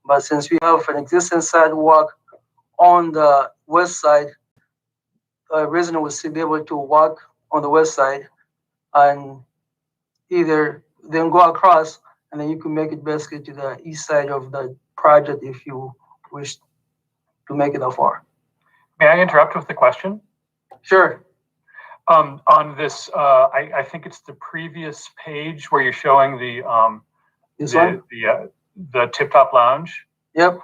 But since we have an existing sidewalk on the west side, resident will still be able to walk on the west side and either then go across, and then you can make it basically to the east side of the project if you wish to make it that far. May I interrupt with the question? Sure. On this, I think it's the previous page where you're showing the tip top lounge. Yep.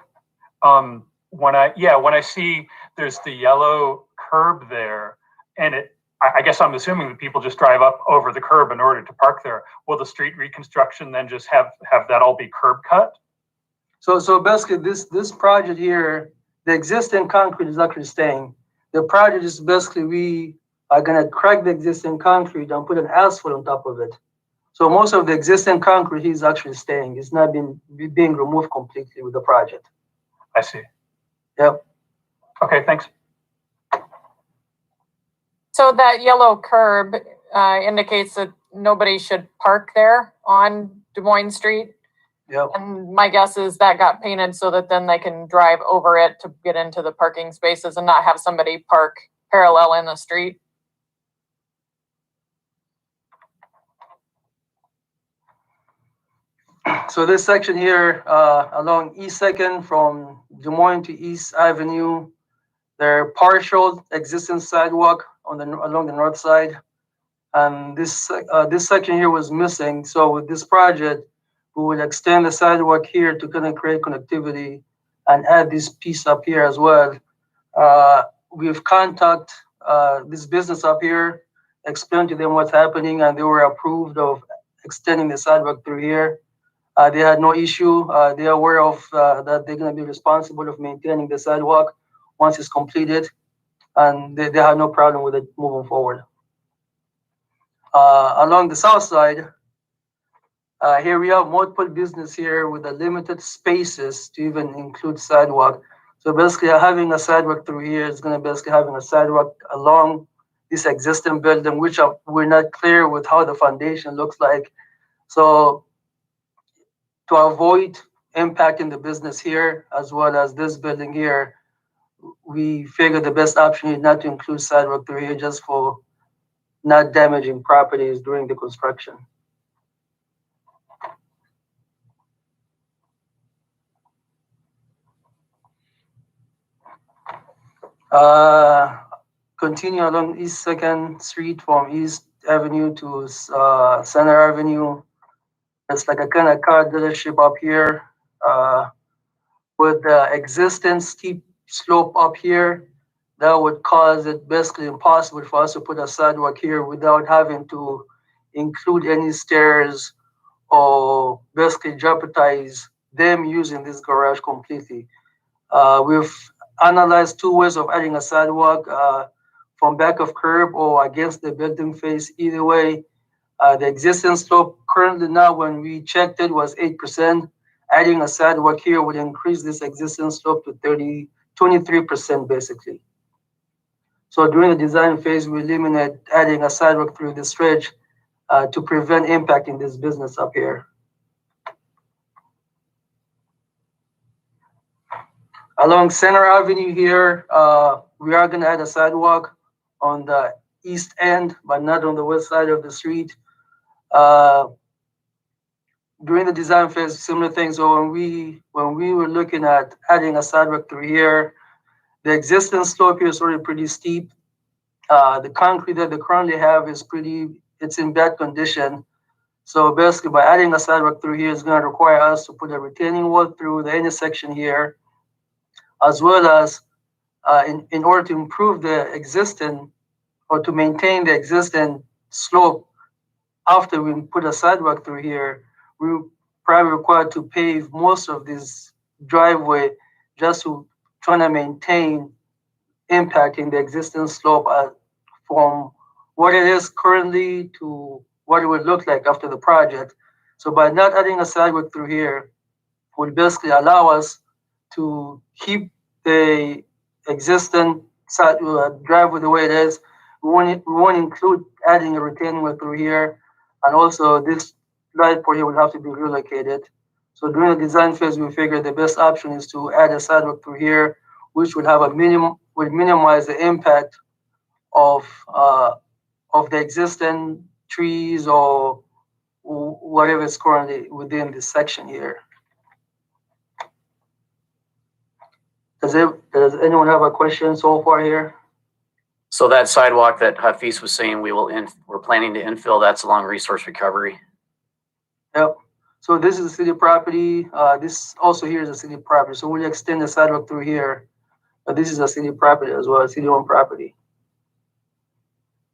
When I see there's the yellow curb there, and I guess I'm assuming that people just drive up over the curb in order to park there. Will the street reconstruction then just have that all be curb cut? So basically this project here, the existing concrete is actually staying. The project is basically we are gonna crack the existing concrete and put an asphalt on top of it. So most of the existing concrete is actually staying. It's not being removed completely with the project. I see. Yep. Okay, thanks. So that yellow curb indicates that nobody should park there on Des Moines Street. Yep. And my guess is that got painted so that then they can drive over it to get into the parking spaces and not have somebody park parallel in the street. So this section here along East 2nd from Des Moines to East Avenue, there are partial existing sidewalk along the north side, and this section here was missing. So with this project, we will extend the sidewalk here to kind of create connectivity and add this piece up here as well. We've contacted this business up here, explained to them what's happening, and they were approved of extending the sidewalk through here. They had no issue. They're aware of that they're going to be responsible of maintaining the sidewalk once it's completed, and they have no problem with it moving forward. Along the south side, here we have multiple business here with the limited spaces to even include sidewalk. So basically having a sidewalk through here is going to basically having a sidewalk along this existing building, which we're not clear with how the foundation looks like. So to avoid impacting the business here, as well as this building here, we figured the best option is not to include sidewalk through here just for not damaging properties during the construction. Continue along East 2nd Street from East Avenue to Center Avenue. It's like a kind of car dealership up here with the existing steep slope up here. That would cause it basically impossible for us to put a sidewalk here without having to include any stairs or basically jeopardize them using this garage completely. We've analyzed two ways of adding a sidewalk from back of curb or against the building face. Either way, the existing slope currently now when we checked it was 8%. Adding a sidewalk here would increase this existing slope to 23% basically. So during the design phase, we eliminate adding a sidewalk through the stretch to prevent impacting this business up here. Along Center Avenue here, we are going to add a sidewalk on the east end, but not on the west side of the street. During the design phase, similar things. So when we were looking at adding a sidewalk through here, the existing slope here is already pretty steep. The concrete that they currently have is it's in bad condition. So basically by adding a sidewalk through here is going to require us to put a retaining wall through the intersection here, as well as in order to improve the existing or to maintain the existing slope after we put a sidewalk through here, we're probably required to pave most of this driveway just to try to maintain impacting the existing slope from what it is currently to what it would look like after the project. So by not adding a sidewalk through here would basically allow us to keep the existing driveway the way it is. We won't include adding a retaining wall through here, and also this light pole here would have to be relocated. So during the design phase, we figured the best option is to add a sidewalk through here, which would have would minimize the impact of the existing trees or whatever is currently within this section here. Does anyone have a question so far here? So that sidewalk that Hafiz was saying we're planning to infill, that's along resource recovery. Yep. So this is a city property. This also here is a city property. So we'll extend the sidewalk through here. But this is a city property as well, a city-owned property.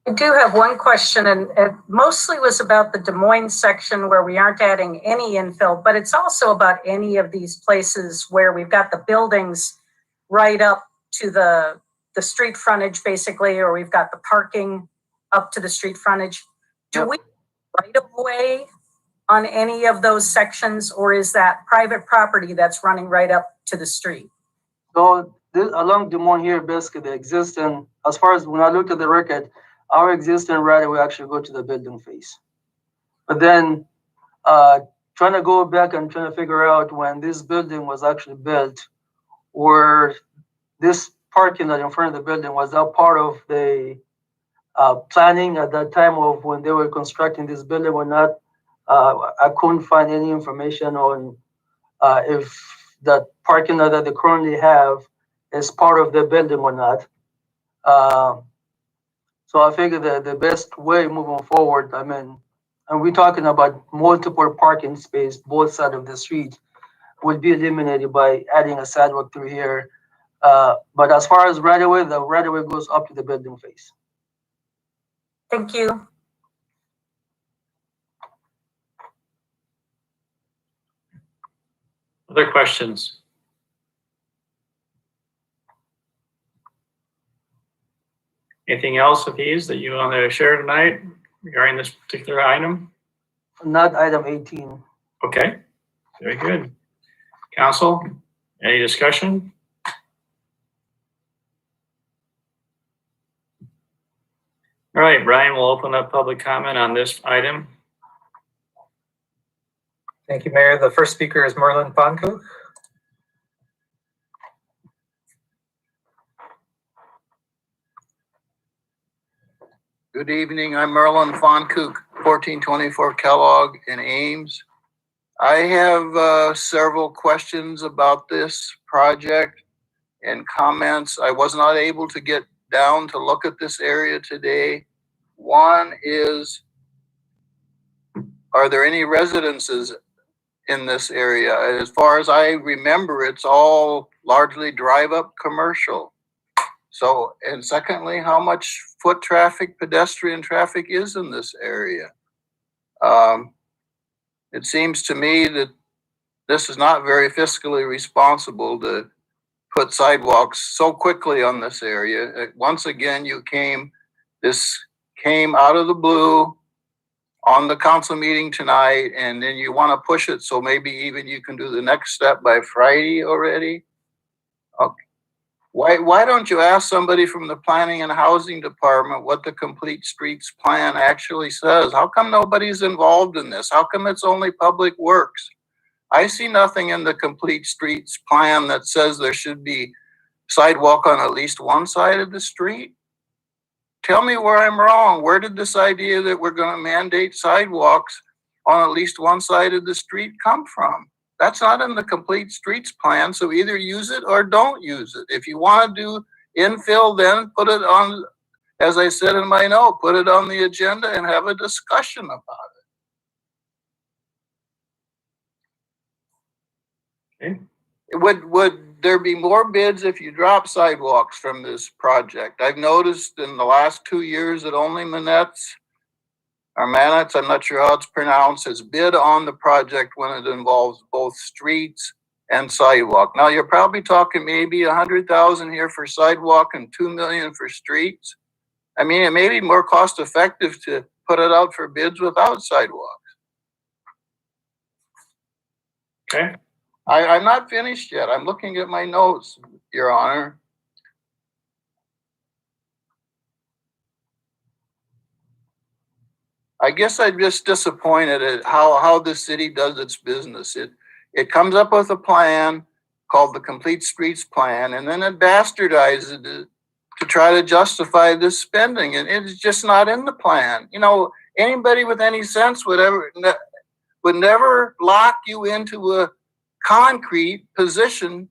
I do have one question, and it mostly was about the Des Moines section where we aren't adding any infill, but it's also about any of these places where we've got the buildings right up to the street frontage, basically, or we've got the parking up to the street frontage. Do we right of way on any of those sections, or is that private property that's running right up to the street? So along Des Moines here, basically the existing, as far as when I looked at the record, our existing right of way actually go to the building face. But then trying to go back and trying to figure out when this building was actually built, or this parking lot in front of the building, was that part of the planning at that time of when they were constructing this building or not? I couldn't find any information on if that parking lot that they currently have is part of the building or not. So I figured that the best way moving forward, I mean, and we're talking about multiple parking space both sides of the street, would be eliminated by adding a sidewalk through here. But as far as right away, the right away goes up to the building face. Thank you. Other questions? Anything else of these that you want to share tonight regarding this particular item? Not item 18. Okay, very good. Council, any discussion? All right, Brian, we'll open up public comment on this item. Thank you, Mayor. The first speaker is Merlin Fonkook. Good evening. I'm Merlin Fonkook, 1424 Kellogg in Ames. I have several questions about this project and comments. I was not able to get down to look at this area today. One is, are there any residences in this area? As far as I remember, it's all largely drive-up commercial. So, and secondly, how much foot traffic, pedestrian traffic is in this area? It seems to me that this is not very fiscally responsible to put sidewalks so quickly on this area. Once again, this came out of the blue on the council meeting tonight, and then you want to push it so maybe even you can do the next step by Friday already. Okay. Why don't you ask somebody from the planning and housing department what the complete streets plan actually says? How come nobody's involved in this? How come it's only public works? I see nothing in the complete streets plan that says there should be sidewalk on at least one side of the street. Tell me where I'm wrong. Where did this idea that we're going to mandate sidewalks on at least one side of the street come from? That's not in the complete streets plan, so either use it or don't use it. If you want to do infill, then put it on, as I said in my note, put it on the agenda and have a discussion about it. Okay. Would there be more bids if you drop sidewalks from this project? I've noticed in the last 2 years that only Manette's, I'm not sure how it's pronounced, has bid on the project when it involves both streets and sidewalk. Now you're probably talking maybe 100,000 here for sidewalk and 2 million for streets. I mean, it may be more cost effective to put it out for bids without sidewalks. Okay. I'm not finished yet. I'm looking at my notes, Your Honor. I guess I'm just disappointed at how the city does its business. it comes up with a plan called the Complete Streets Plan, and then it bastardizes it to try to justify this spending, and it's just not in the plan. You know, anybody with any sense would never lock you into a concrete position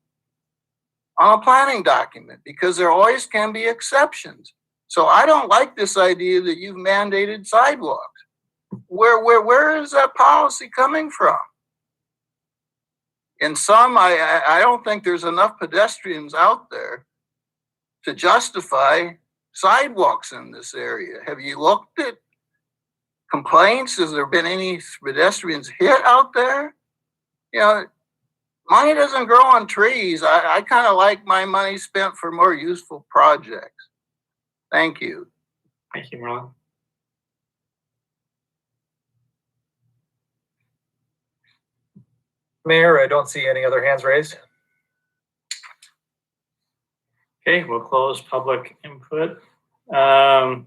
on a planning document, because there always can be exceptions. So I don't like this idea that you've mandated sidewalks. Where is that policy coming from? In some, I don't think there's enough pedestrians out there to justify sidewalks in this area. Have you looked at complaints? Has there been any pedestrians hit out there? You know, money doesn't grow on trees. I kind of like my money spent for more useful projects. Thank you. Thank you, Merlin. Mayor, I don't see any other hands raised. Okay, we'll close public input. John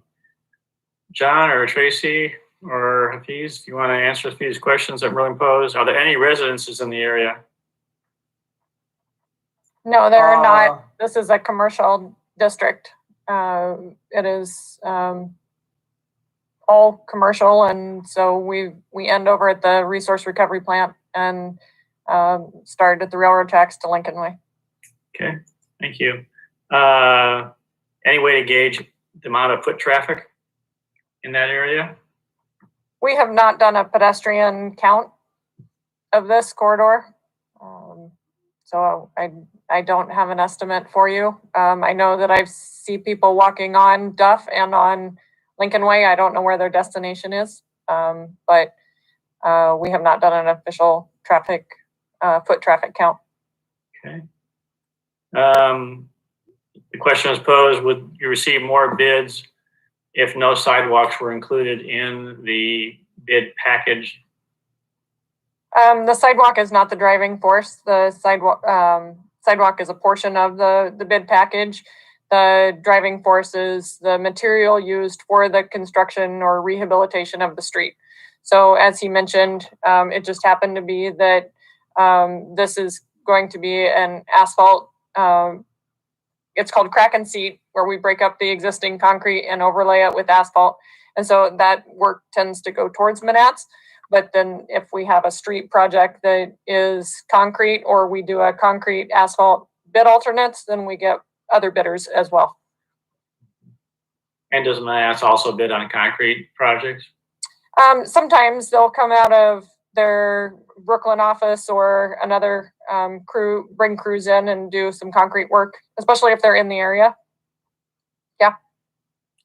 or Tracy or Hafiz, if you want to answer these questions that Merlin posed, are there any residences in the area? No, there are not. This is a commercial district. It is all commercial, and so we end over at the resource recovery plant and started at the railroad tracks to Lincoln Way. Okay, thank you. Any way to gauge the amount of foot traffic in that area? We have not done a pedestrian count of this corridor, so I don't have an estimate for you. I know that I see people walking on Duff and on Lincoln Way. I don't know where their destination is, but we have not done an official foot traffic count. Okay. The question was posed, would you receive more bids if no sidewalks were included in the bid package? The sidewalk is not the driving force. The sidewalk is a portion of the bid package. The driving force is the material used for the construction or rehabilitation of the street. So as he mentioned, it just happened to be that this is going to be an asphalt. It's called crack and seat, where we break up the existing concrete and overlay it with asphalt. And so that work tends to go towards Manats. But then if we have a street project that is concrete, or we do a concrete asphalt bid alternates, then we get other bidders as well. And does Manats also bid on concrete projects? Sometimes they'll come out of their Brooklyn office or another crew, bring crews in and do some concrete work, especially if they're in the area. Yeah.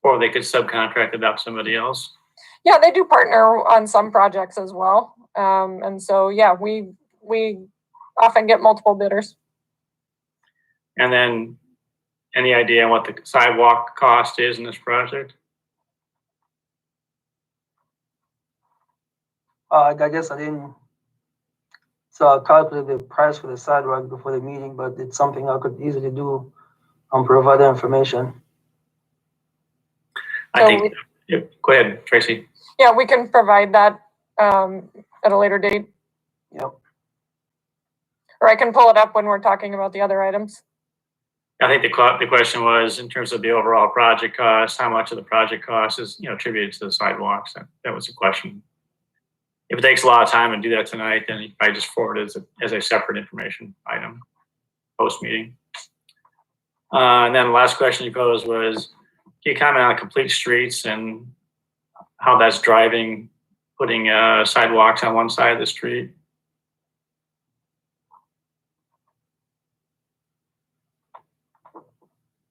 Or they could subcontract it out to somebody else? Yeah, they do partner on some projects as well. And so, yeah, we often get multiple bidders. And then any idea on what the sidewalk cost is in this project? I guess I didn't calculate the price for the sidewalk before the meeting, but it's something I could easily do and provide the information. I think, yep, go ahead, Tracy. Yeah, we can provide that at a later date. Yep. Or I can pull it up when we're talking about the other items. I think the question was, in terms of the overall project cost, how much of the project cost is attributed to the sidewalks? That was the question. If it takes a lot of time to do that tonight, then I just forward it as a separate information item post meeting. And then the last question you posed was, can you comment on complete streets and how that's driving, putting sidewalks on one side of the street?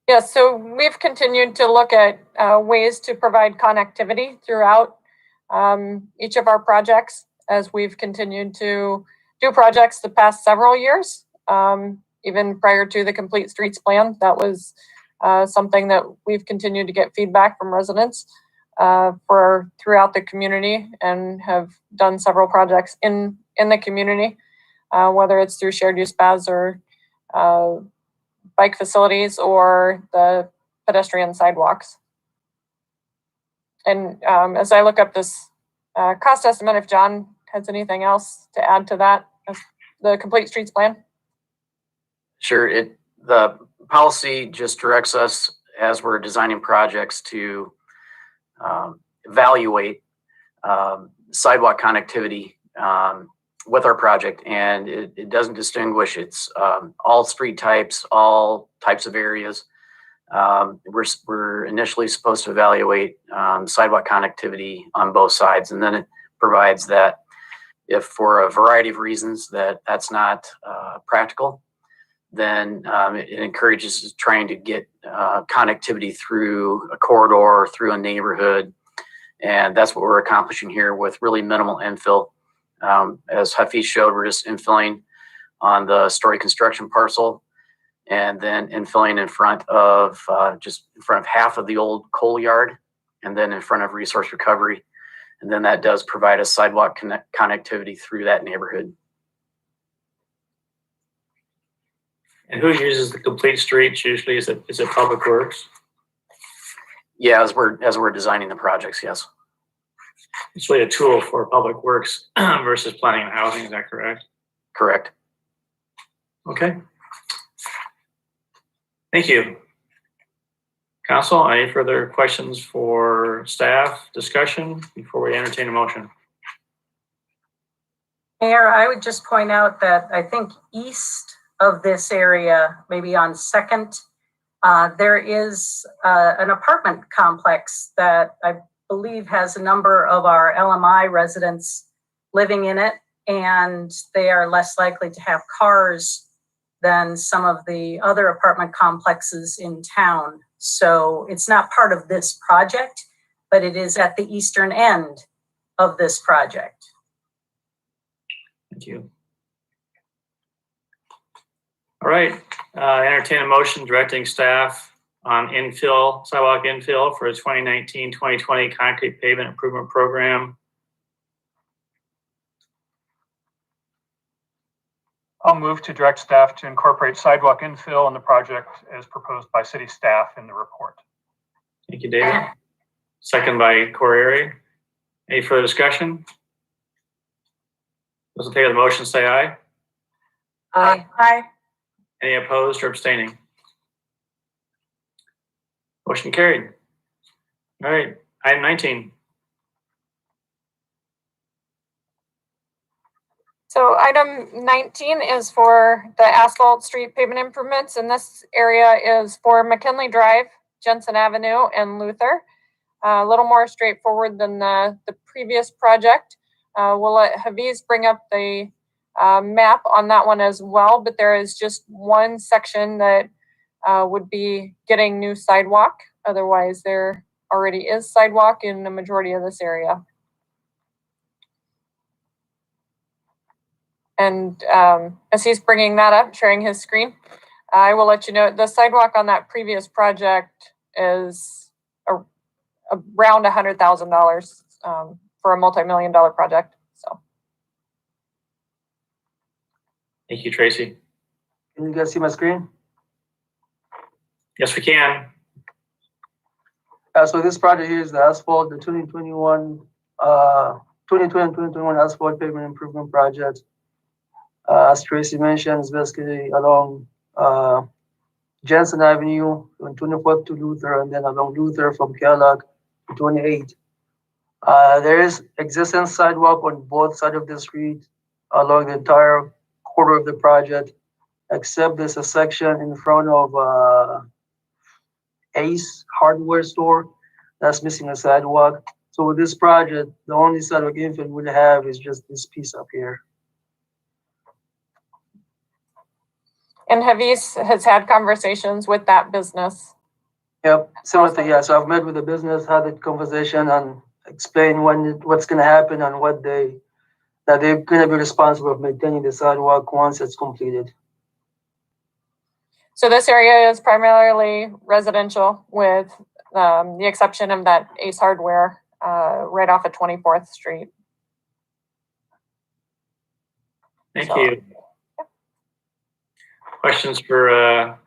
Yeah, so we've continued to look at ways to provide connectivity throughout each of our projects as we've continued to do projects the past several years. Even prior to the Complete Streets Plan, that was something that we've continued to get feedback from residents for throughout the community, and have done several projects in the community, whether it's through shared use paths or bike facilities or the pedestrian sidewalks. And as I look up this cost estimate, if John has anything else to add to that. the complete streets plan? Sure. The policy just directs us as we're designing projects to evaluate sidewalk connectivity with our project, and it doesn't distinguish. It's all street types, all types of areas. We're initially supposed to evaluate sidewalk connectivity on both sides, and then it provides that if for a variety of reasons that's not practical, then it encourages trying to get connectivity through a corridor, through a neighborhood. And that's what we're accomplishing here with really minimal infill. As Hafiz showed, we're just infilling on the story construction parcel, and then infilling in front of just in front of half of the old coal yard, and then in front of resource recovery. And then that does provide a sidewalk connectivity through that neighborhood. And who uses the complete streets usually? Is it Public Works? Yeah, as we're designing the projects, yes. It's really a tool for Public Works versus planning and housing. Is that correct? Correct. Okay. Thank you. Council, any further questions for staff discussion before we entertain a motion? Mayor, I would just point out that I think east of this area, maybe on Second, there is an apartment complex that I believe has a number of our LMI residents living in it, and they are less likely to have cars than some of the other apartment complexes in town. So it's not part of this project, but it is at the eastern end of this project. Thank you. All right, entertain a motion directing staff on sidewalk infill for a 2019-2020 concrete pavement improvement program. I'll move to direct staff to incorporate sidewalk infill in the project as proposed by city staff in the report. Thank you, David. Second by Corey. Any further discussion? Those in favor of the motion say aye. Aye. Aye. Any opposed or abstaining? Motion carried. All right, item 19. So item 19 is for the asphalt street pavement improvements, and this area is for McKinley Drive, Jensen Avenue, and Luther. A little more straightforward than the previous project. We'll let Hafiz bring up the map on that one as well, but there is just one section that would be getting new sidewalk. Otherwise, there already is sidewalk in the majority of this area. And as he's bringing that up, sharing his screen, I will let you know the sidewalk on that previous project is around $100,000 for a multi-million-dollar project. So. Thank you, Tracy. Can you guys see my screen? Yes, we can. So this project here is the asphalt, the 2020 and 2021 asphalt pavement improvement project. As Tracy mentioned, it's basically along Jensen Avenue from 24th to Luther, and then along Luther from Kellogg to 28. There is existing sidewalk on both sides of the street along the entire quarter of the project, except there's a section in front of Ames hardware store that's missing a sidewalk. So with this project, the only sidewalk infill we'll have is just this piece up here. And Hafiz has had conversations with that business. Yep, similar thing. Yeah, so I've met with the business, had a conversation, and explained what's going to happen and that they're going to be responsible for maintaining the sidewalk once it's completed. So this area is primarily residential, with the exception of that Ace Hardware right off of 24th Street. Thank you. Questions for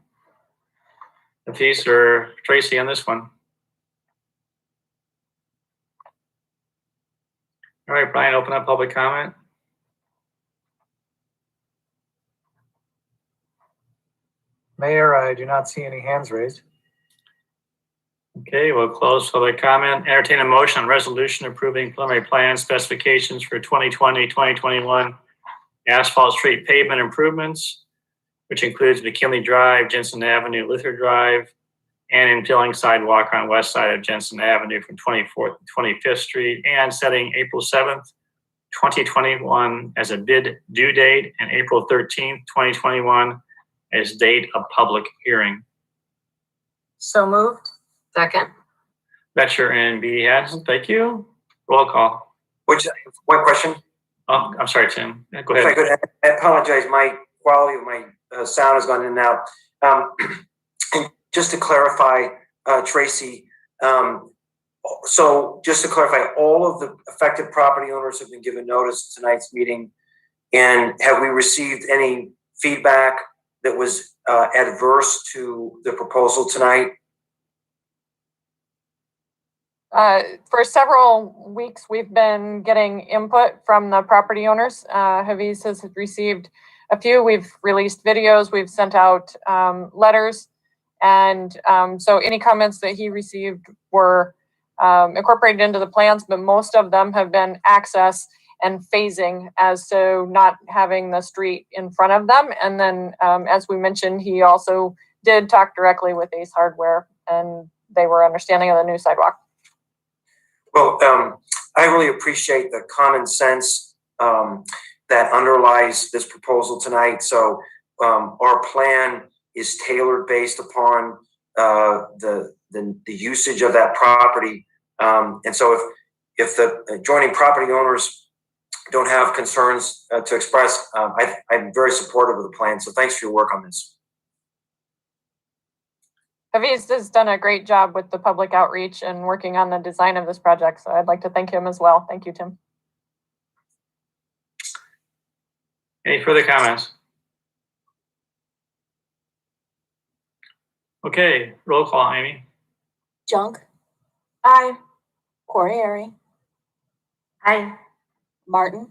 Hafiz or Tracy on this one? All right, Brian, open up public comment. Mayor, I do not see any hands raised. Okay, we'll close public comment. Entertain a motion on resolution approving preliminary plan specifications for 2020-2021 asphalt street pavement improvements, which includes McKinley Drive, Jensen Avenue, Luther Drive, and infilling sidewalk on west side of Jensen Avenue from 24th to 25th Street, and setting April 7th, 2021 as a bid due date and April 13th, 2021 as date of public hearing. So moved. Second. Betcher and B. Hanson, thank you. Roll call. Which, one question. Oh, I'm sorry, Tim. Go If I ahead. could, I apologize, my quality of my sound has gone in and out. And just to clarify, Tracy, so just to clarify, all of the affected property owners have been given notice of tonight's meeting. And have we received any feedback that was adverse to the proposal tonight? For several weeks, we've been getting input from the property owners. Haviz has received a few. We've released videos. We've sent out letters. And so any comments that he received were incorporated into the plans, but most of them have been access and phasing as to not having the street in front of them. And then, as we mentioned, he also did talk directly with Ace Hardware, and they were understanding of the new sidewalk. Well, I really appreciate the common sense that underlies this proposal tonight. So our plan is tailored based upon the usage of that property. And so if the adjoining property owners don't have concerns to express, I'm very supportive of the plan. So thanks for your work on this. Haviz has done a great job with the public outreach and working on the design of this project. So I'd like to thank him as well. Thank you, Tim. Any further comments? Okay, roll call, Amy. Junk. Aye. Quarry. Aye. Martin.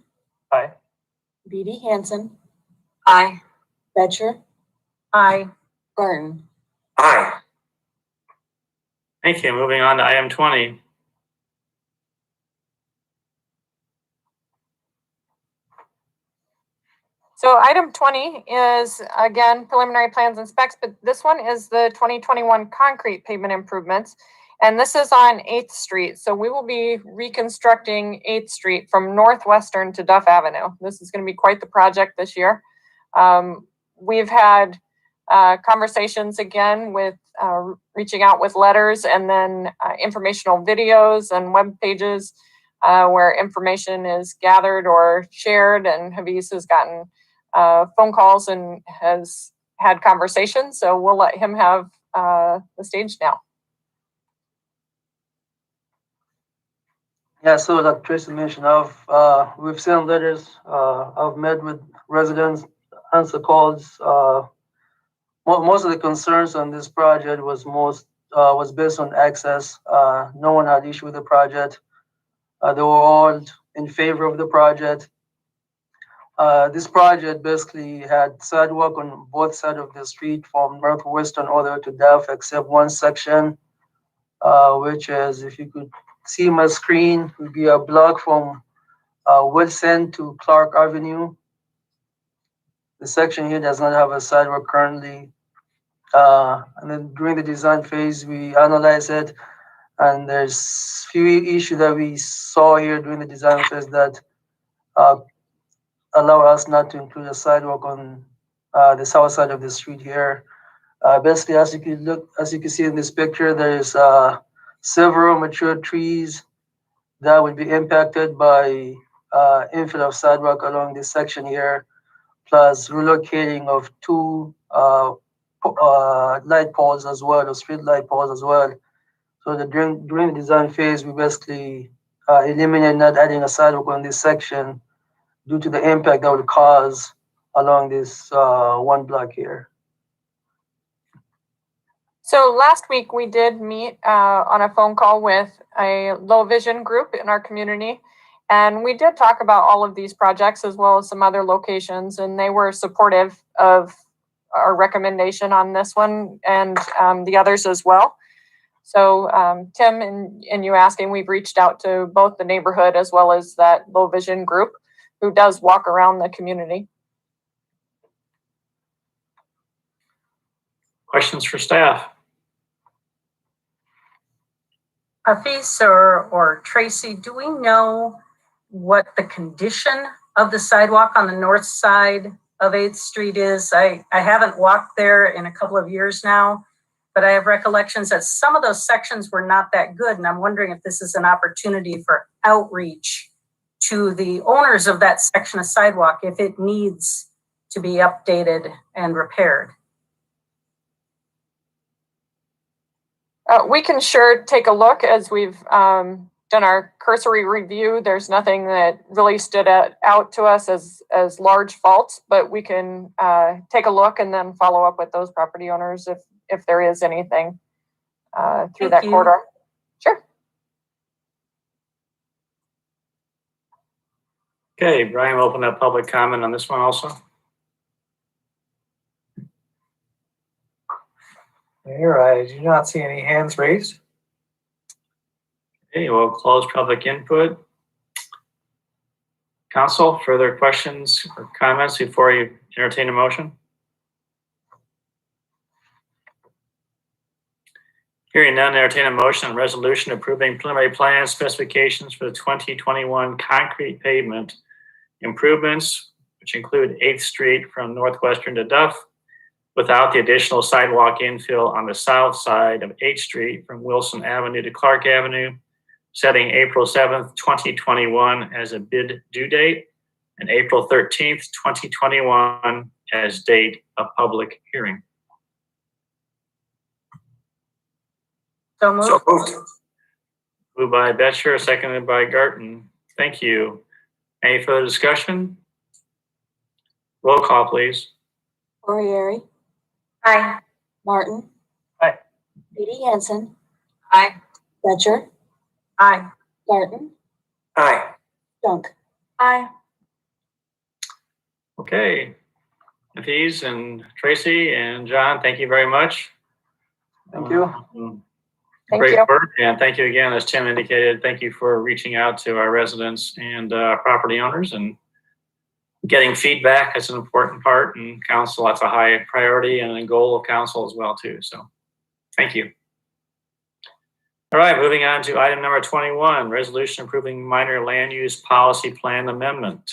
Aye. B.D. Hanson. Aye. Betcher. Aye. Burton. Aye. Thank you. Moving on to item 20. So item 20 is, again, preliminary plans and specs, but this one is the 2021 concrete pavement improvements. And this is on 8th Street. So we will be reconstructing 8th Street from Northwestern to Duff Avenue. This is going to be quite the project this year. We've had conversations again with reaching out with letters, and then informational videos and web pages where information is gathered or shared. And Haviz has gotten phone calls and has had conversations. So we'll let him have the stage now. Yeah, so like Tracy mentioned, we've sent letters, I've met with residents, answered calls. Most of the concerns on this project was based on access. No one had issue with the project. They were all in favor of the project. This project basically had sidewalk on both sides of the street from Northwestern all the way to Duff, except one section, which is, if you could see my screen, would be a block from Wilson to Clark Avenue. The section here does not have a sidewalk currently. And then during the design phase, we analyzed it, and there's few issues that we saw here during the design phase that allow us not to include a sidewalk on the south side of the street here. Basically, as you can see in this picture, there's several mature trees that would be impacted by infill of sidewalk along this section here, plus relocating of two light poles as well, or street light poles as well. So during the design phase, we basically eliminated not adding a sidewalk on this section due to the impact that would cause along this one block here. So last week we did meet on a phone call with a low vision group in our community, and we did talk about all of these projects as well as some other locations, and they were supportive of our recommendation on this one and the others as well. So Tim and you asking, we've reached out to both the neighborhood as well as that low vision group who does walk around the community. Questions for staff? Hafiz or Tracy, do we know what the condition of the sidewalk on the north side of 8th Street is? I haven't walked there in a couple of years now, but I have recollections that some of those sections were not that good. And I'm wondering if this is an opportunity for outreach to the owners of that section of sidewalk, if it needs to be updated and repaired. We can sure take a look as we've done our cursory review. There's nothing that really stood out to us as large faults, but we can take a look and then follow up with those property owners if there is anything through that corridor. Sure. Okay, Brian, we'll open up public comment on this one also. Here, I do not see any hands raised. Okay, we'll close public input. Council, further questions or comments before you entertain a motion? Hearing none, entertain a motion on resolution approving preliminary plan specifications for the 2021 concrete pavement improvements, which include 8th Street from Northwestern to Duff, without the additional sidewalk infill on the south side of 8th Street from Wilson Avenue to Clark Avenue, setting April 7th, 2021 as a bid due date and April 13th, 2021 as date of public hearing. So moved. So moved. Moved by Betcher, seconded by Garten. Thank you. Any further discussion? Roll call, please. Moriarty, Aye. Martin. Aye. Beatty Hansen, Aye. Betcher, Aye. Garten, Aye. Junk. Aye. Okay. Hafiz and Tracy and John, thank you very much. Thank you. Thank Great you. work, and thank you again, as Tim indicated, thank you for reaching out to our residents and property owners and getting feedback. That's an important part, and council, that's a high priority and a goal of council as well too. So thank you. All right, moving on to item number 21, resolution approving minor land use policy plan amendment.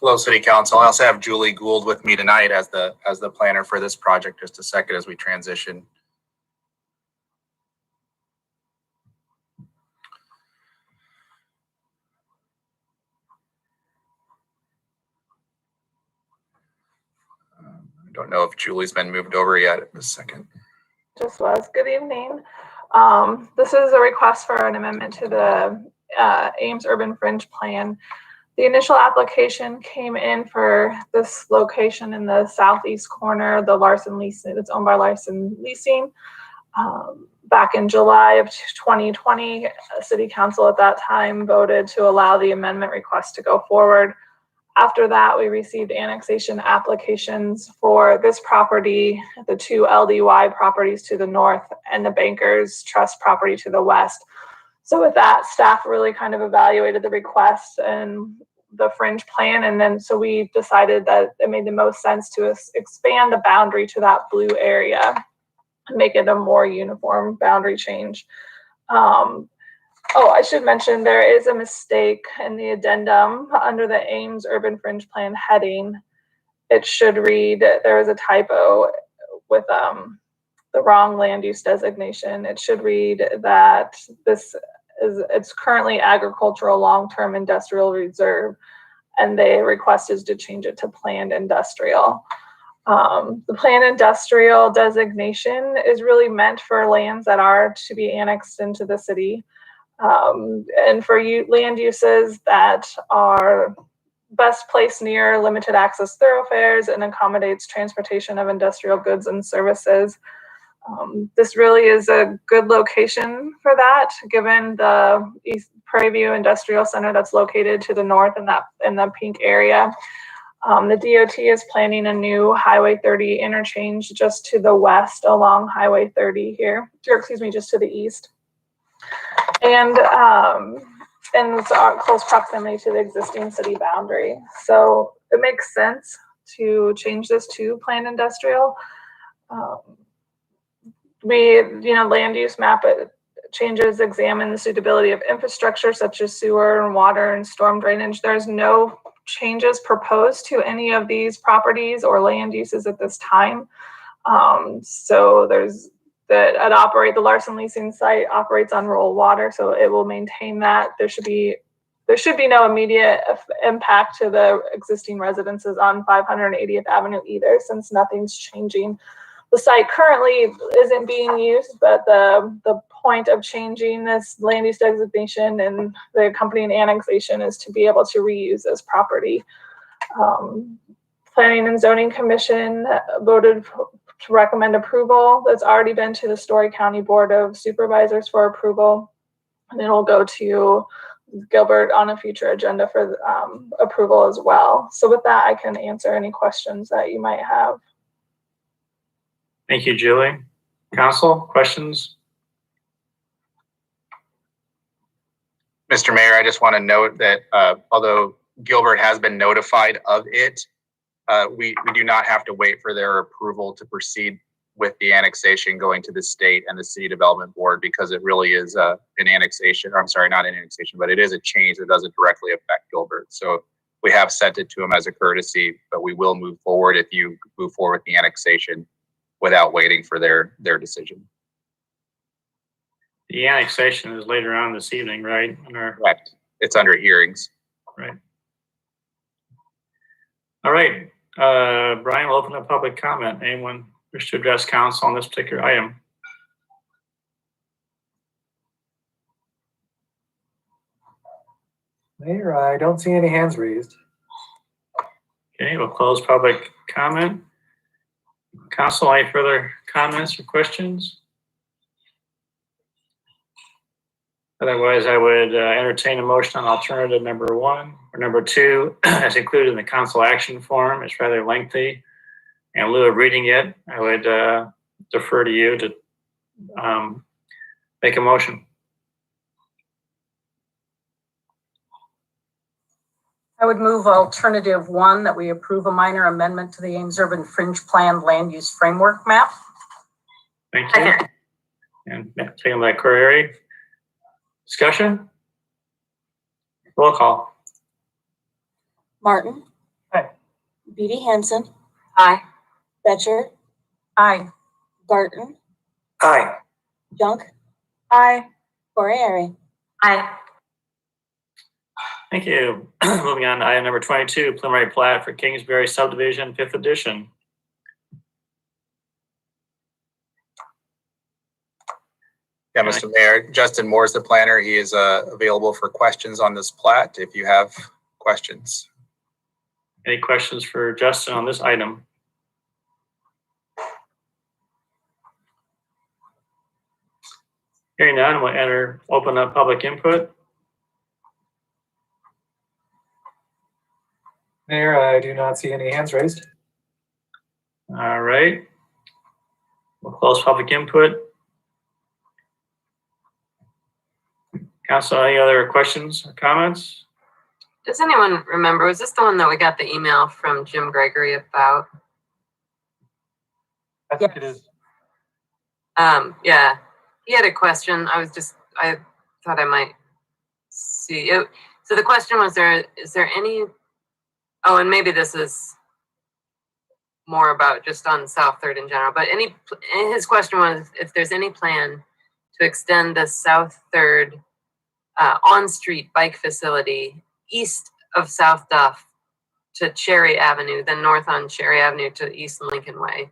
Hello, City Council. I also have Julie Gould with me tonight as the planner for this project. Just a second as we transition. I don't know if Julie's been moved over yet at this second. Just was. Good evening. This is a request for an amendment to the Ames Urban Fringe Plan. The initial application came in for this location in the southeast corner, the Larson Leasing, it's owned by Larson Leasing. Back in July of 2020, City Council at that time voted to allow the amendment request to go forward. After that, we received annexation applications for this property, the two LDY properties to the north, and the Bankers Trust property to the west. So with that, staff really kind of evaluated the request and the fringe plan. And then so we decided that it made the most sense to expand the boundary to that blue area and make it a more uniform boundary change. Oh, I should mention there is a mistake in the addendum under the Ames Urban Fringe Plan heading. It should read, there is a typo with the wrong land use designation. It should read that it's currently agricultural long-term industrial reserve, and the request is to change it to planned industrial. The planned industrial designation is really meant for lands that are to be annexed into the city. And for land uses that are best placed near limited access thoroughfares and accommodates transportation of industrial goods and services. This really is a good location for that, given the East Prairie View Industrial Center that's located to the north in the pink area. The DOT is planning a new Highway 30 interchange just to the west along Highway 30 here, or excuse me, just to the east. And it's close proximity to the existing city boundary. So it makes sense to change this to planned industrial. Land use map changes examine the suitability of infrastructure such as sewer and water and storm drainage. There's no changes proposed to any of these properties or land uses at this time. So there's the Larson leasing site operates on rural water, so it will maintain that. There should be no immediate impact to the existing residences on 580th Avenue either, since nothing's changing. The site currently isn't being used, but the point of changing this land use designation and the accompanying annexation is to be able to reuse this property. Planning and Zoning Commission voted to recommend approval. That's already been to the Story County Board of Supervisors for approval, and it will go to Gilbert on a future agenda for approval as well. So with that, I can answer any questions that you might have. Thank you, Julie. Council, questions? Mr. Mayor, I just want to note that although Gilbert has been notified of it, we do not have to wait for their approval to proceed with the annexation going to the state and the city development board, because it really is an annexation, or I'm sorry, not an annexation, but it is a change that doesn't directly affect Gilbert. So we have sent it to him as a courtesy, but we will move forward if you move forward with the annexation without waiting for their decision. The annexation is later on this evening, right? Correct. It's under hearings. Right. All right. Brian, we'll open up public comment. Anyone wish to address council on this particular item? Mayor, I don't see any hands raised. Okay, we'll close public comment. Council, any further comments or questions? Otherwise, I would entertain a motion on alternative number 1 or number 2, as included in the council action form. It's rather lengthy. In lieu of reading it, I would defer to you to make a motion. I would move alternative 1 that we approve a minor amendment to the Ames Urban Fringe Plan Land Use Framework Map. Thank you. And taken by Quarry. Discussion? Roll call. Martin. Aye. Beatty Hansen. Aye. Betcher. Aye. Garten. Aye. Junk. Aye. Corriere. Aye. Thank you. Moving on to item number 22, preliminary plat for Kingsbury subdivision, 5th edition. Yeah, Mr. Mayor, Justin Moore is the planner. He is available for questions on this plat if you have questions. Any questions for Justin on this item? Hearing none, we'll open up public input. Mayor, I do not see any hands raised. All right. We'll close public input. Council, any other questions or comments? Does anyone remember, was this the one that we got the email from Jim Gregory about? I think it is. Yeah, he had a question. I thought I might see it. So the question was, is there any, oh, and maybe this is more about just on South Third in general, but his question was if there's any plan to extend the South Third on-street bike facility east of South Duff to Cherry Avenue, then north on Cherry Avenue to East Lincoln Way.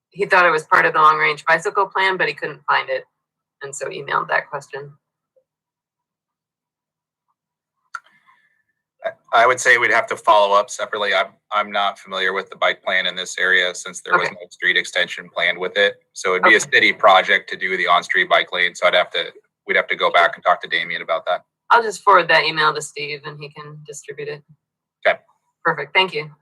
He thought it was part of the long-range bicycle plan, but he couldn't find it, and so emailed that question. I would say we'd have to follow up separately. I'm not familiar with the bike plan in this area since there was Okay. no street extension planned with it. So it'd be a city project to do the on-street bike lane. So we'd have to go back and talk to Damien about that. I'll just forward that email to Steve and he can distribute it. Okay. Perfect. Thank you.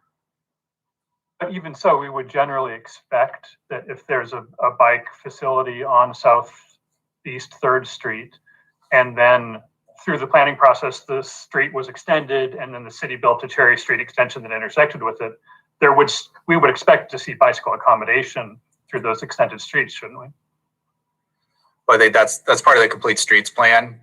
But even so, we would generally expect that if there's a bike facility on Southeast 3rd Street, and then through the planning process, the street was extended, and then the city built a Cherry Street extension that intersected with it, we would expect to see bicycle accommodation through those extended streets, shouldn't we? But I think that's part of the complete streets plan.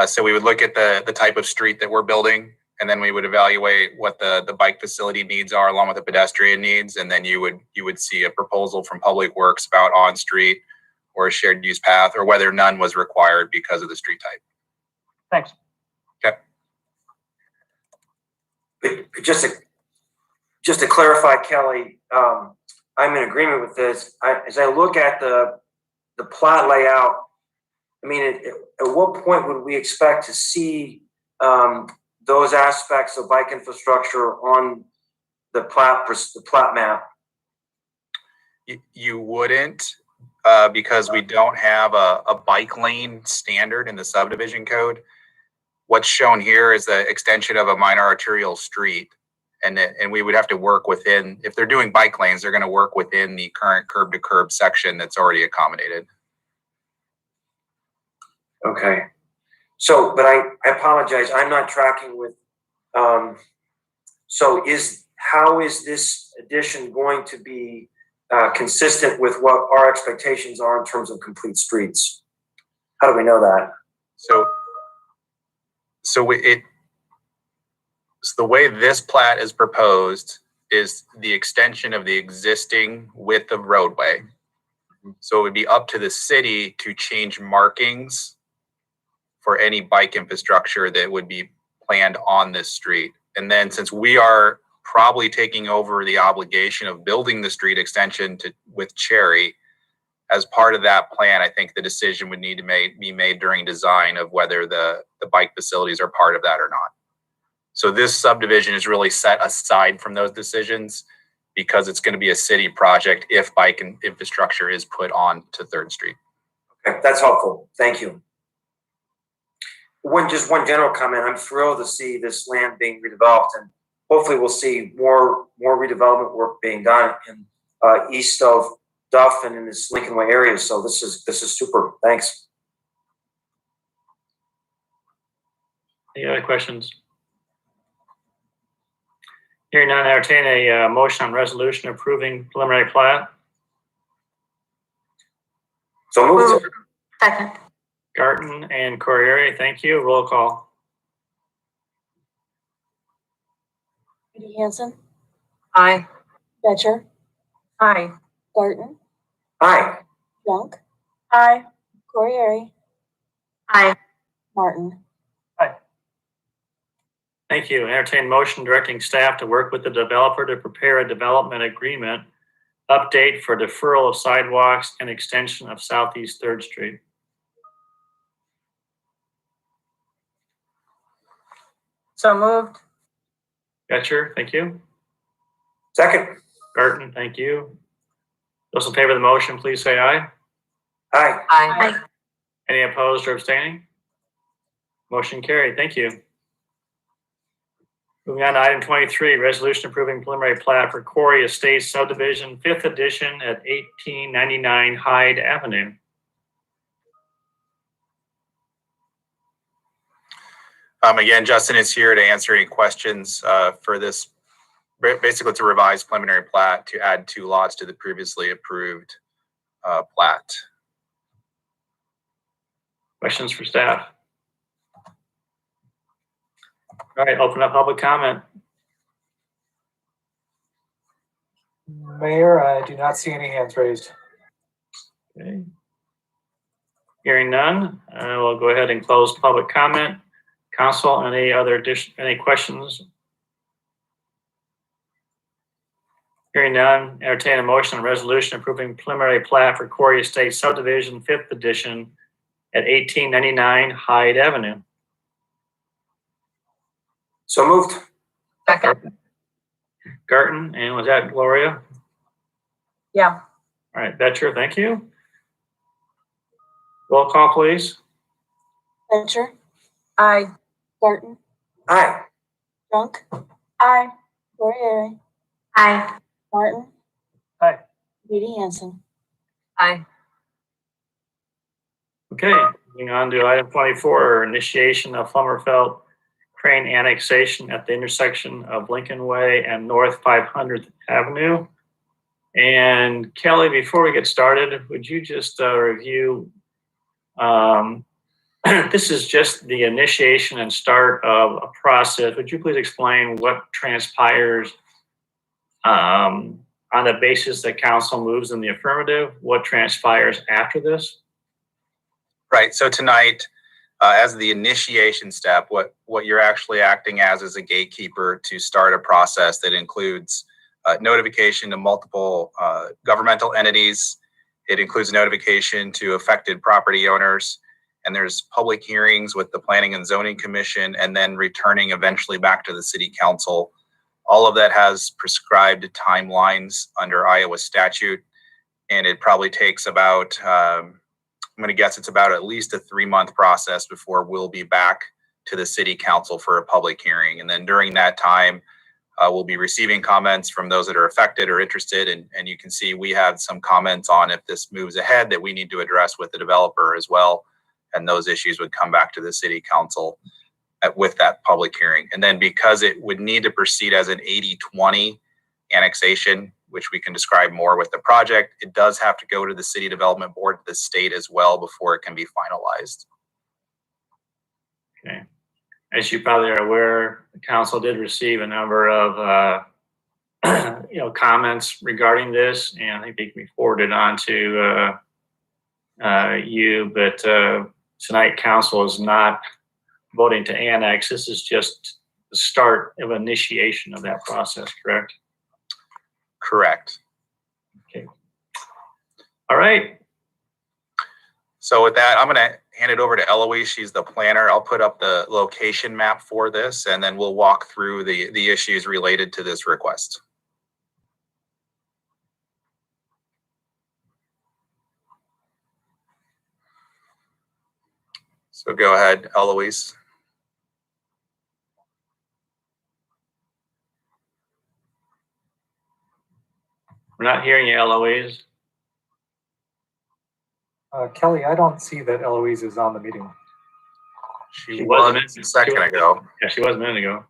So we would look at the type of street that we're building, and then we would evaluate what the bike facility needs are along with the pedestrian needs. And then you would see a proposal from Public Works about on-street or a shared use path, or whether none was required because of the street type. Thanks. Okay. Just to clarify, Kelly, I'm in agreement with this. As I look at the plot layout, I mean, at what point would we expect to see those aspects of bike infrastructure on the plat map? You wouldn't, because we don't have a bike lane standard in the subdivision code. What's shown here is the extension of a minor arterial street, and we would have to work within, if they're doing bike lanes, they're going to work within the current curb to curb section that's already accommodated. Okay. So, but I apologize, I'm not tracking with, so how is this addition going to be consistent with what our expectations are in terms of complete streets? How do we know that? So the way this plat is proposed is the extension of the existing width of roadway. So it would be up to the city to change markings for any bike infrastructure that would be planned on this street. And then since we are probably taking over the obligation of building the street extension with Cherry, as part of that plan, I think the decision would need to be made during design of whether the bike facilities are part of that or not. So this subdivision is really set aside from those decisions because it's going to be a city project if bike infrastructure is put on to 3rd Street. Okay, that's helpful. Thank you. Just one general comment. I'm thrilled to see this land being redeveloped, and hopefully we'll see more redevelopment work being done in east of Duff and in this Lincoln Way area. So this is super. Thanks. Any other questions? Hearing none, I entertain a motion on resolution approving preliminary plat. So moved. Second. Garten and Corriere, thank you. Roll call. Judy Hansen, Aye. Betcher, Aye. Garten, Aye. Junk, Aye. Corriere, Aye. Martin. Thank you. Entertain motion directing staff to work with the developer to prepare a development agreement update for deferral of sidewalks and extension of Southeast 3rd Street. So moved. Betcher, thank you. Second. Garten, thank you. Those in favor of the motion, please say aye. Aye. Aye. Any opposed or abstaining? Motion carried. Thank you. Moving on to item 23, resolution approving preliminary plat for Quarry Estates subdivision, 5th edition at 1899 Hyde Avenue. Again, Justin is here to answer any questions for this. Basically, it's a revised preliminary plat to add 2 lots to the previously approved plat. Questions for staff? All right, open up public comment. Mayor, I do not see any hands raised. Okay. Hearing none, we'll go ahead and close public comment. Council, any questions? Hearing none, entertain a motion on resolution approving preliminary plat for Quarry Estates subdivision, 5th edition at 1899 Hyde Avenue. So moved. Second. Garten, and was that Gloria? Yeah. All right, Betcher, thank you. Roll call, please. Betcher, Aye. Barton, Aye. Drunk, Aye. Fourier, Aye. Martin. Aye. Judy Hansen. Aye. Okay, moving on to item 24, initiation of Plummerfelt crane annexation at the intersection of Lincoln Way and North 500th Avenue. And Kelly, before we get started, would you just review, this is just the initiation and start of a process. Would you please explain what transpires on the basis that council moves in the affirmative? What transpires after this? Right. So tonight, as the initiation step, what you're actually acting as is a gatekeeper to start a process that includes notification to multiple governmental entities. It includes notification to affected property owners, and there's public hearings with the Planning and Zoning Commission, and then returning eventually back to the City Council. All of that has prescribed timelines under Iowa statute, and it probably takes about, I'm going to guess it's about at least a 3-month process before we'll be back to the City Council for a public hearing. And then during that time, we'll be receiving comments from those that are affected or interested. And you can see we have some comments on if this moves ahead that we need to address with the developer as well. And those issues would come back to the City Council with that public hearing. And then because it would need to proceed as an 80-20 annexation, which we can describe more with the project, it does have to go to the City Development Board, the state as well, before it can be finalized. Okay. As you probably are aware, the council did receive a number of comments regarding this, and I think they can be forwarded on to you, but tonight council is not voting to annex. This is just the start of initiation of that process, correct? Correct. Okay. All right. So with that, I'm going to hand it over to Eloise. She's the planner. I'll put up the location map for this, and then we'll walk through the issues related to this request. So go ahead, Eloise. We're not hearing you, Eloise. Kelly, I don't see that Eloise is on the meeting. She was a second ago. Yeah, she was a minute ago.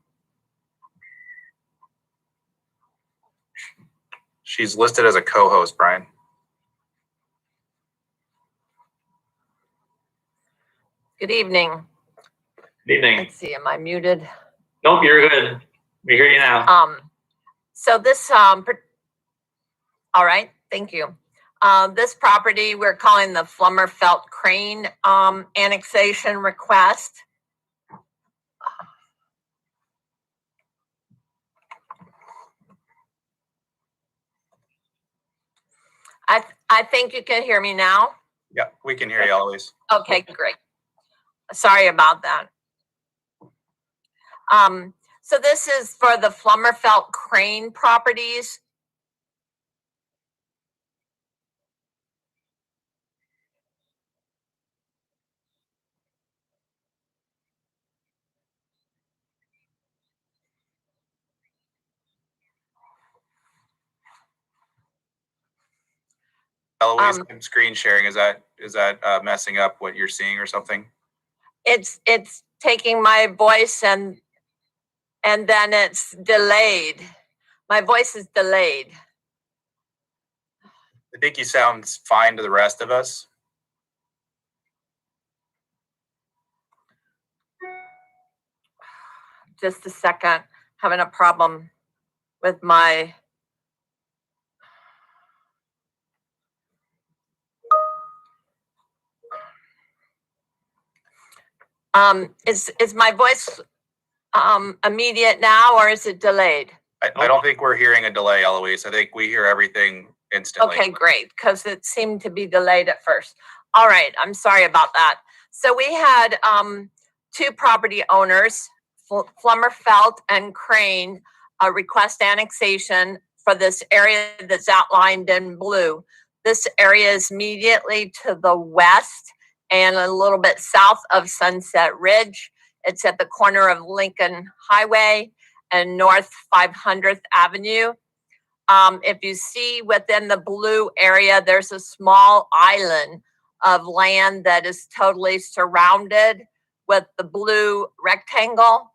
She's listed as a co-host, Brian. Good evening. Good evening. Let's see, am I muted? Nope, you're good. We hear you now. So this, all right, thank you. This property we're calling the Plummerfelt Crane annexation request. I think you can hear me now. Yeah, we can hear you, Eloise. Okay, great. Sorry about that. So this is for the Plummerfelt Crane properties. Eloise, I'm screen sharing. Is that messing up what you're seeing or something? It's taking my voice and then it's delayed. My voice is delayed. I think you sound fine to the rest of us. Just a second, having a problem with my. Is my voice immediate now, or is it delayed? I don't think we're hearing a delay, Eloise. I think we hear everything instantly. Okay, great, because it seemed to be delayed at first. All right, I'm sorry about that. So we had 2 property owners Plumber, Felt, and Crane request annexation for this area that's outlined in blue. This area is immediately to the west and a little bit south of Sunset Ridge. It's at the corner of Lincoln Highway and North 500th Avenue. If you see within the blue area, there's a small island of land that is totally surrounded with the blue rectangle.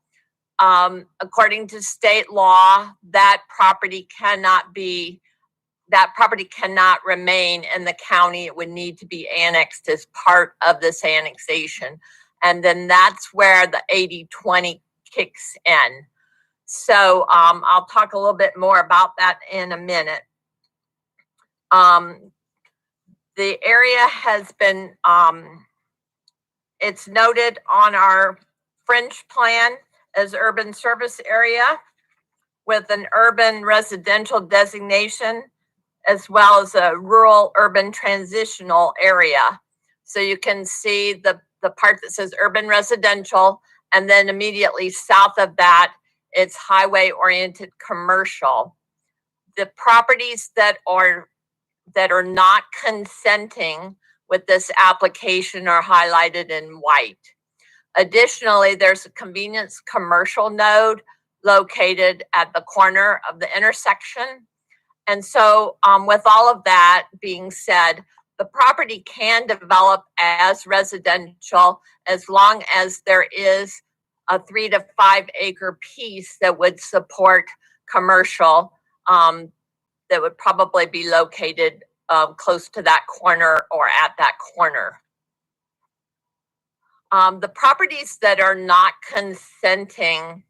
According to state law, that property cannot remain in the county. It would need to be annexed as part of this annexation. And then that's where the 80-20 kicks in. So I'll talk a little bit more about that in a minute. The area has been, it's noted on our fringe plan as urban service area with an urban residential designation, as well as a rural urban transitional area. So you can see the part that says urban residential, and then immediately south of that, it's highway oriented commercial. The properties that are not consenting with this application are highlighted in white. Additionally, there's a convenience commercial node located at the corner of the intersection. And so with all of that being said, the property can develop as residential as long as there is a 3 to 5 acre piece that would support commercial that would probably be located close to that corner or at that corner. The properties that are not consenting,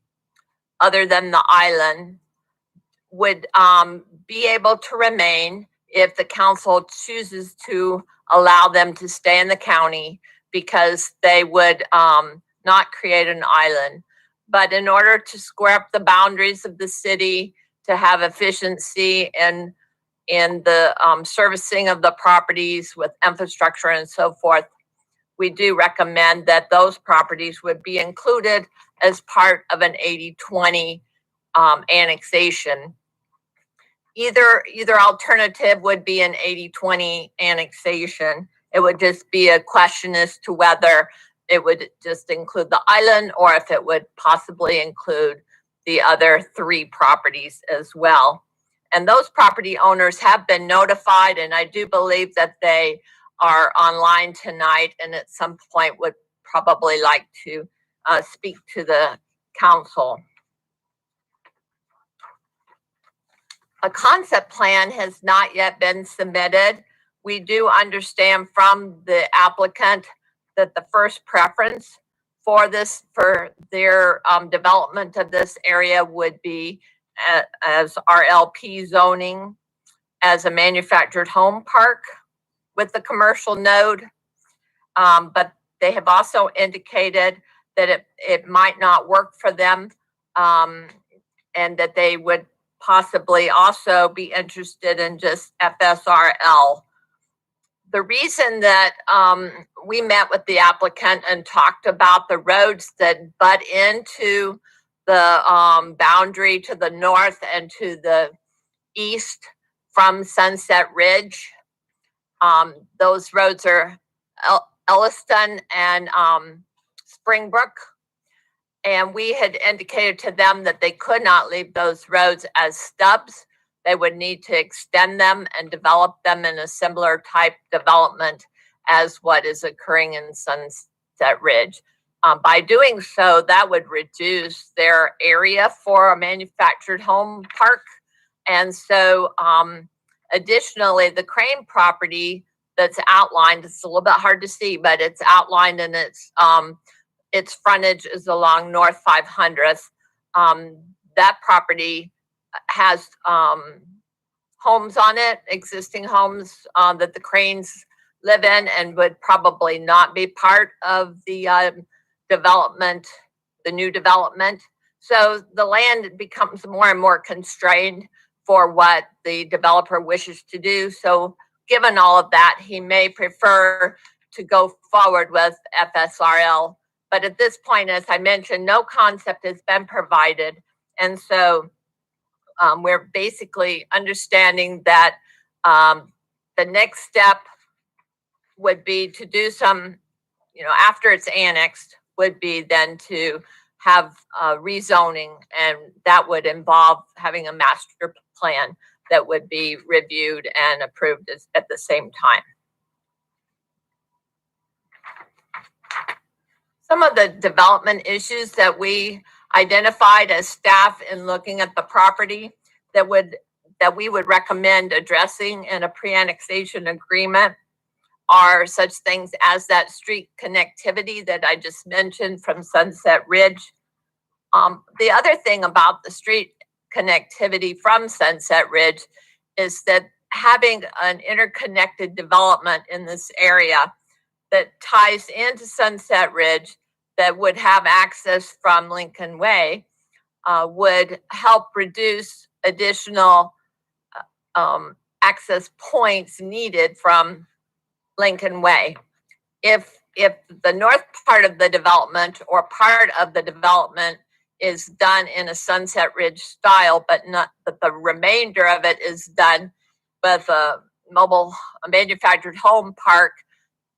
other than the island, would be able to remain if the council chooses to allow them to stay in the county, because they would not create an island. But in order to square up the boundaries of the city, to have efficiency in the servicing of the properties with infrastructure and so forth, we do recommend that those properties would be included as part of an 80-20 annexation. Either alternative would be an 80-20 annexation. It would just be a question as to whether it would just include the island or if it would possibly include the other 3 properties as well. And those property owners have been notified, and I do believe that they are online tonight and at some point would probably like to speak to the council. A concept plan has not yet been submitted. We do understand from the applicant that the first preference for their development of this area would be as RLP zoning as a manufactured home park with the commercial node. But they have also indicated that it might not work for them, and that they would possibly also be interested in just FSRL. The reason that we met with the applicant and talked about the roads that butt into the boundary to the north and to the east from Sunset Ridge, those roads are Elliston and Springbrook. And we had indicated to them that they could not leave those roads as stubs. They would need to extend them and develop them in a similar type development as what is occurring in Sunset Ridge. By doing so, that would reduce their area for a manufactured home park. And so additionally, the Crane property that's outlined, it's a little bit hard to see, but it's outlined in its frontage is along North 500th. That property has homes on it, existing homes that the Cranes live in, and would probably not be part of the development, the new development. So the land becomes more and more constrained for what the developer wishes to do. So given all of that, he may prefer to go forward with FSRL But at this point, as I mentioned, no concept has been provided. And so we're basically understanding that the next step would be to do some, after it's annexed, would be then to have rezoning, and that would involve having a master plan that would be reviewed and approved at the same time. Some of the development issues that we identified as staff in looking at the property that we would recommend addressing in a pre-annexation agreement are such things as that street connectivity that I just mentioned from Sunset Ridge. The other thing about the street connectivity from Sunset Ridge is that having an interconnected development in this area that ties into Sunset Ridge that would have access from Lincoln Way would help reduce additional access points needed from Lincoln Way. If the north part of the development or part of the development is done in a Sunset Ridge style, but the remainder of it is done with a manufactured home park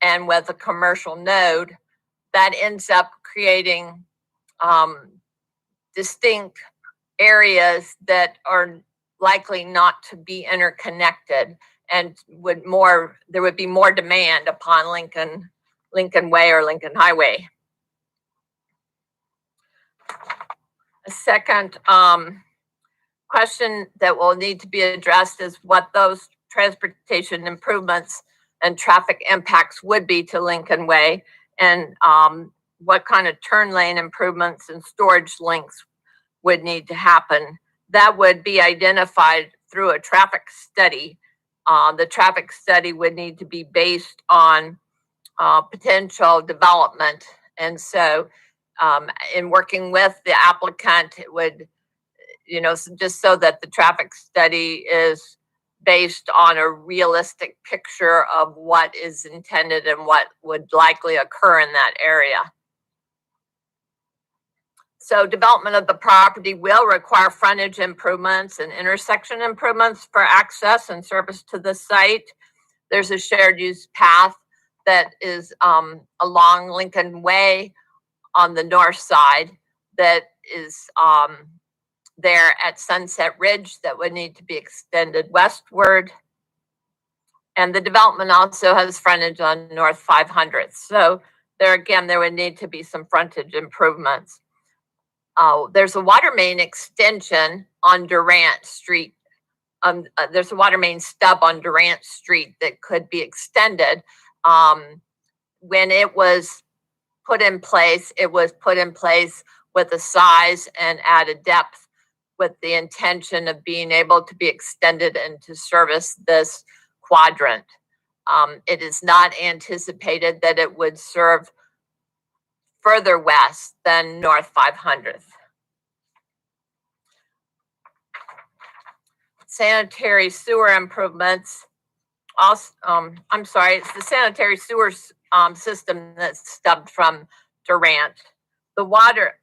and with a commercial node, that ends up creating distinct areas that are likely not to be interconnected, and there would be more demand upon Lincoln Way or Lincoln Highway. A second question that will need to be addressed is what those transportation improvements and traffic impacts would be to Lincoln Way, and what kind of turn lane improvements and storage links would need to happen. That would be identified through a traffic study. The traffic study would need to be based on potential development. And so in working with the applicant, it would, just so that the traffic study is based on a realistic picture of what is intended and what would likely occur in that area. So development of the property will require frontage improvements and intersection improvements for access and service to the site. There's a shared use path that is along Lincoln Way on the north side that is there at Sunset Ridge that would need to be extended westward. And the development also has frontage on North 500th. So there again, there would need to be some frontage improvements. There's a water main extension on Durant Street. There's a water main stub on Durant Street that could be extended. When it was put in place, with a size and at a depth with the intention of being able to be extended and to service this quadrant. It is not anticipated that it would serve further west than North 500th. Sanitary sewer improvements. Also, I'm sorry, it's the sanitary sewer system that's stubbed from Durant. The water,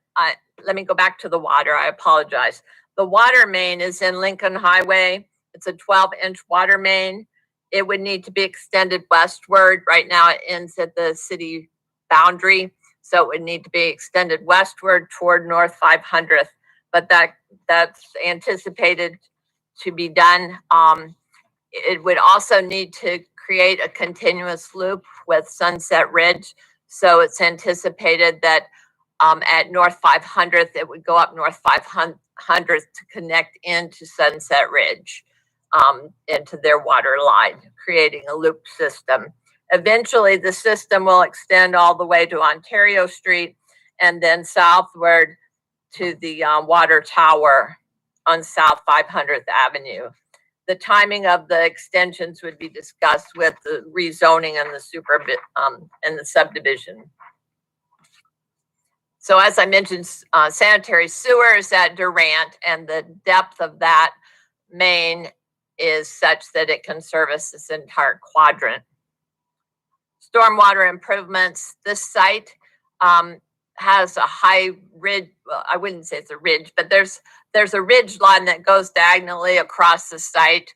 let me go back to the water, I apologize. The water main is in Lincoln Highway. It's a 12-inch water main. It would need to be extended westward. Right now it ends at the city boundary. So it would need to be extended westward toward North 500th, but that's anticipated to be done. It would also need to create a continuous loop with Sunset Ridge. So it's anticipated that at North 500th, it would go up North 500th to connect into Sunset Ridge, into their water line, creating a loop system. Eventually, the system will extend all the way to Ontario Street and then southward to the water tower on South 500th Avenue. The timing of the extensions would be discussed with the rezoning and the subdivision. So as I mentioned, sanitary sewer is at Durant, and the depth of that main is such that it can service this entire quadrant. Stormwater improvements. This site has a high ridge. Well, I wouldn't say it's a ridge, but there's a ridge line that goes diagonally across the site,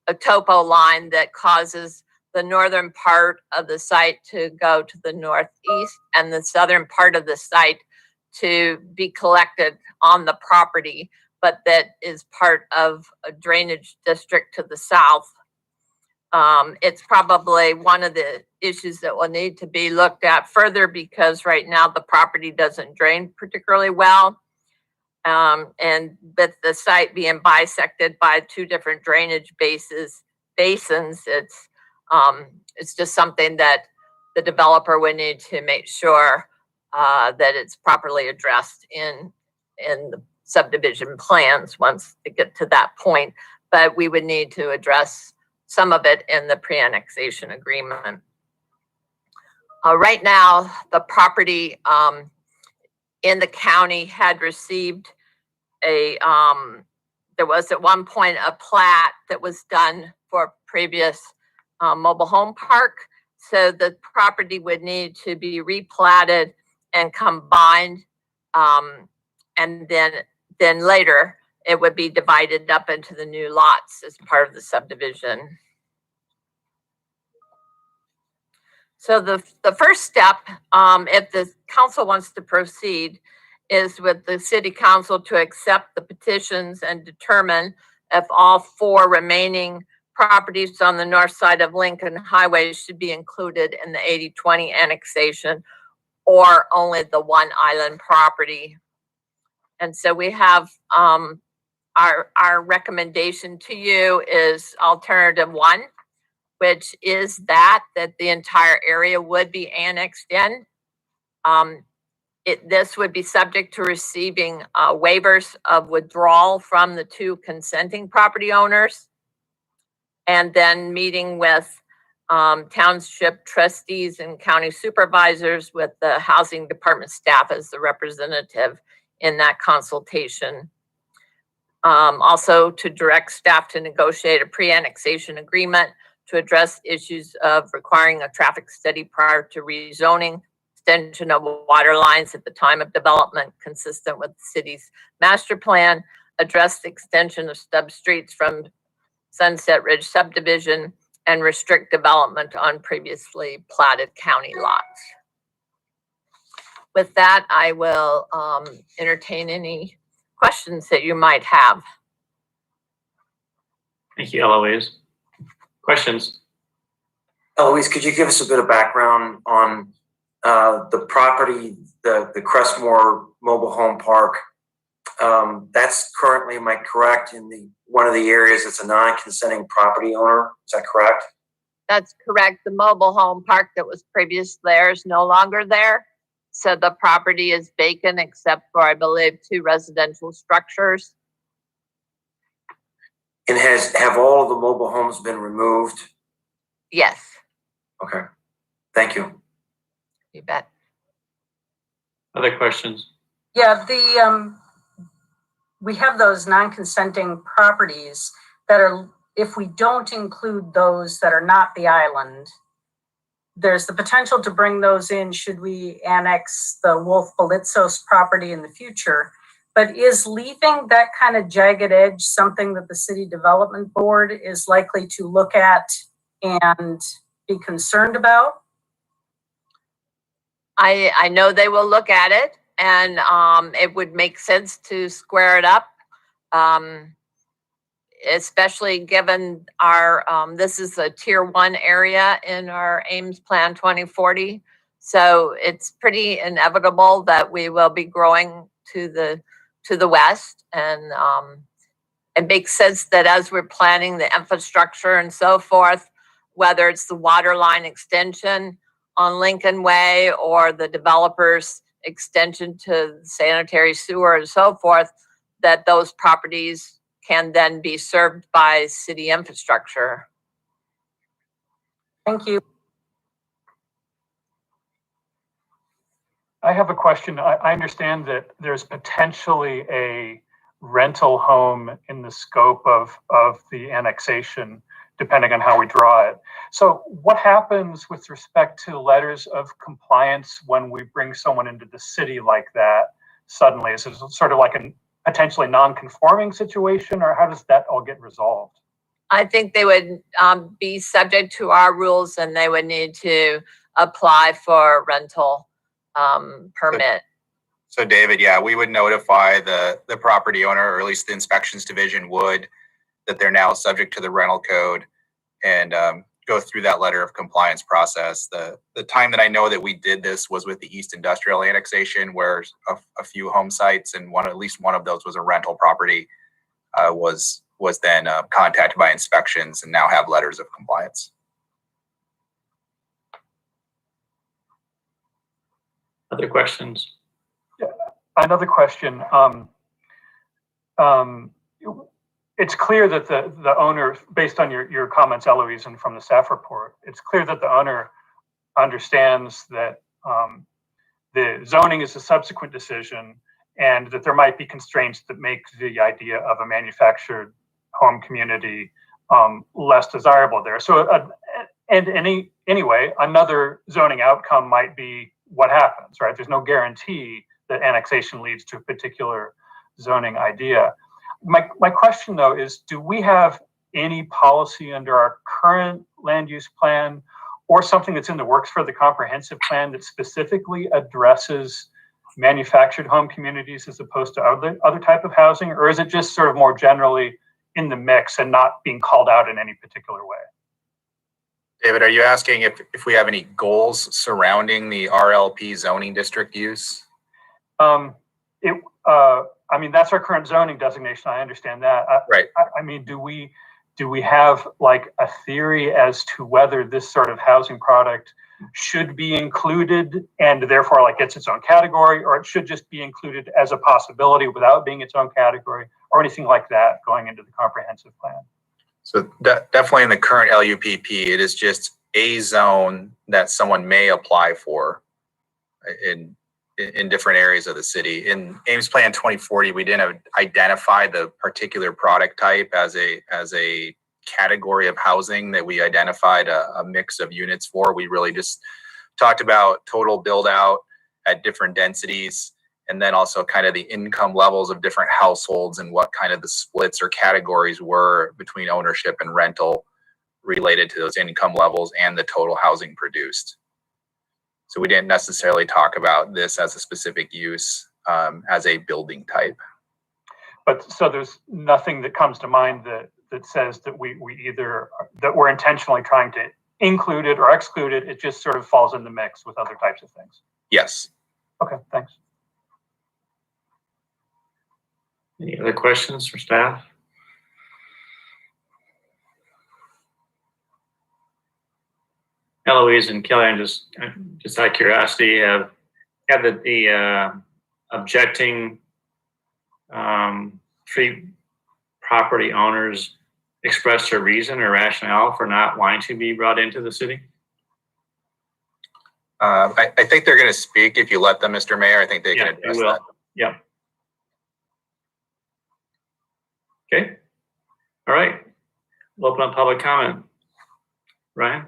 a topo line that causes the northern part of the site to go to the northeast and the southern part of the site to be collected on the property, but that is part of a drainage district to the south. It's probably one of the issues that will need to be looked at further because right now the property doesn't drain particularly well. And with the site being bisected by two different drainage basins, it's just something that the developer would need to make sure that it's properly addressed in the subdivision plans once they get to that point. But we would need to address some of it in the pre-annexation agreement. Right now, the property in the county had received there was at one point a plat that was done for previous mobile home park. So the property would need to be replatted and combined. And then later it would be divided up into the new lots as part of the subdivision. So the first step, if the council wants to proceed, is with the city council to accept the petitions and determine if all four remaining properties on the north side of Lincoln Highway should be included in the 80-20 annexation or only the one island property. And so we have our recommendation to you is alternative one, which is that the entire area would be annexed in. This would be subject to receiving waivers of withdrawal from the two consenting property owners, and then meeting with township trustees and county supervisors with the housing department staff as the representative in that consultation. Also to direct staff to negotiate a pre-annexation agreement to address issues of requiring a traffic study prior to rezoning, extension of water lines at the time of development consistent with the city's master plan, address the extension of stub streets from Sunset Ridge subdivision, and restrict development on previously platted county lots. With that, I will entertain any questions that you might have. Thank you, Eloise. Questions? Eloise, could you give us a bit of background on the property, the Crestmore Mobile Home Park? That's currently, am I correct, in one of the areas it's a non-consenting property owner? Is that correct? That's correct. The mobile home park that was previous there is no longer there. So the property is vacant except for, I believe, 2 residential structures. And have all of the mobile homes been removed? Yes. Okay, thank you. You bet. Other questions? Yeah, we have those non-consenting properties that are, if we don't include those that are not the island, there's the potential to bring those in should we annex the Wolf Belitzos property in the future. But is leaving that kind of jagged edge something that the City Development Board is likely to look at and be concerned about? I know they will look at it, and it would make sense to square it up, especially given our, this is a tier 1 area in our Ames Plan 2040. So it's pretty inevitable that we will be growing to the west, and it makes sense that as we're planning the infrastructure and so forth, whether it's the water line extension on Lincoln Way or the developer's extension to sanitary sewer and so forth, that those properties can then be served by city infrastructure. Thank you. I have a question. I understand that there's potentially a rental home in the scope of the annexation. depending on how we draw it. So what happens with respect to letters of compliance when we bring someone into the city like that suddenly? Is it sort of like a potentially non-conforming situation, or how does that all get resolved? I think they would be subject to our rules, and they would need to apply for a rental permit. So David, yeah, we would notify the property owner, or at least the inspections division would, that they're now subject to the rental code, and go through that letter of compliance process. The time that I know that we did this was with the East Industrial annexation, where a few home sites, and at least one of those was a rental property, was then contacted by inspections and now have letters of compliance. Other questions? Yeah, another question. It's clear that the owner, based on your comments, Eloise, and from the staff report, it's clear that the owner understands that the zoning is a subsequent decision, and that there might be constraints that make the idea of a manufactured home community less desirable there. So, anyway, another zoning outcome might be what happens, right? There's no guarantee that annexation leads to a particular zoning idea. My question, though, is do we have any policy under our current land use plan or something that's in the works for the comprehensive plan that specifically addresses manufactured home communities as opposed to other type of housing? Or is it just sort of more generally in the mix and not being called out in any particular way? David, are you asking if we have any goals surrounding the RLP zoning district use? I mean, that's our current zoning designation. I understand that. Right. I mean, do we have like a theory as to whether this sort of housing product should be included and therefore like gets its own category, or it should just be included as a possibility without being its own category, or anything like that going into the comprehensive plan? So definitely in the current LUPP, it is just a zone that someone may apply for in different areas of the city. In Ames Plan 2040, we didn't identify the particular product type as a category of housing that we identified a mix of units for. We really just talked about total build out at different densities, and then also kind of the income levels of different households and what kind of the splits or categories were between ownership and rental related to those income levels and the total housing produced. So we didn't necessarily talk about this as a specific use as a building type. But so there's nothing that comes to mind that says that we're intentionally trying to include it or exclude it. It just sort of falls in the mix with other types of things. Yes. Okay, thanks. Any other questions for staff? Eloise and Kelly, I'm just out of curiosity, have the objecting three property owners expressed a reason or rationale for not wanting to be brought into the city? I think they're going to speak if you let them, Mr. Mayor. I think they can address that. Yeah. Okay. All right. We'll open up public comment. Ryan?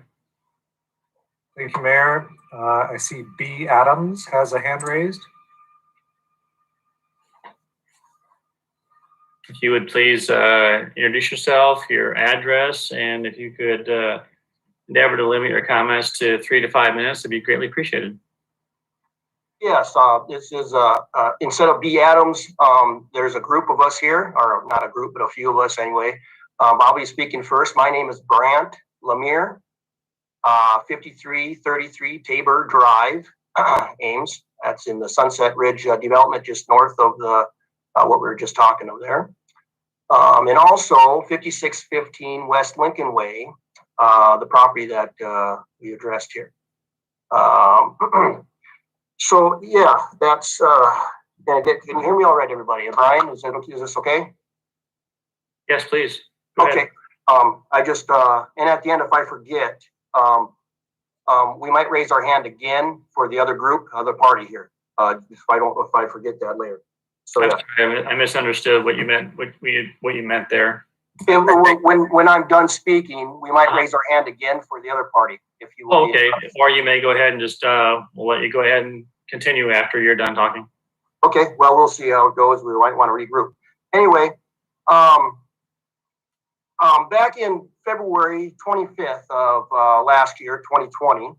Thank you, Mayor. I see B. Adams has a hand raised. If you would please introduce yourself, your address, and if you could endeavor to limit your comments to 3 to 5 minutes, it'd be greatly appreciated. Yes, this is instead of B. Adams, there's a group of us here, or not a group, but a few of us anyway. I'll be speaking first. My name is Brant Lemire, 5333 Tabor Drive, Ames. That's in the Sunset Ridge development just north of the what we were just talking of there. And also 5615 West Lincoln Way, the property that we addressed here. So yeah, that's can you hear me all right, everybody? Brian, is this okay? Yes, please. Go okay. ahead. I just and at the end, if I forget, we might raise our hand again for the other group, other party here. If I forget that later. So yeah. I misunderstood what you meant. What you meant there. When I'm done speaking, we might raise our hand again for the other party, if you will. Okay, or you may go ahead and just, we'll let you go ahead and continue after you're done talking. Okay, well, we'll see how it goes. We might want to regroup. Anyway, back in February 25th of last year, 2020,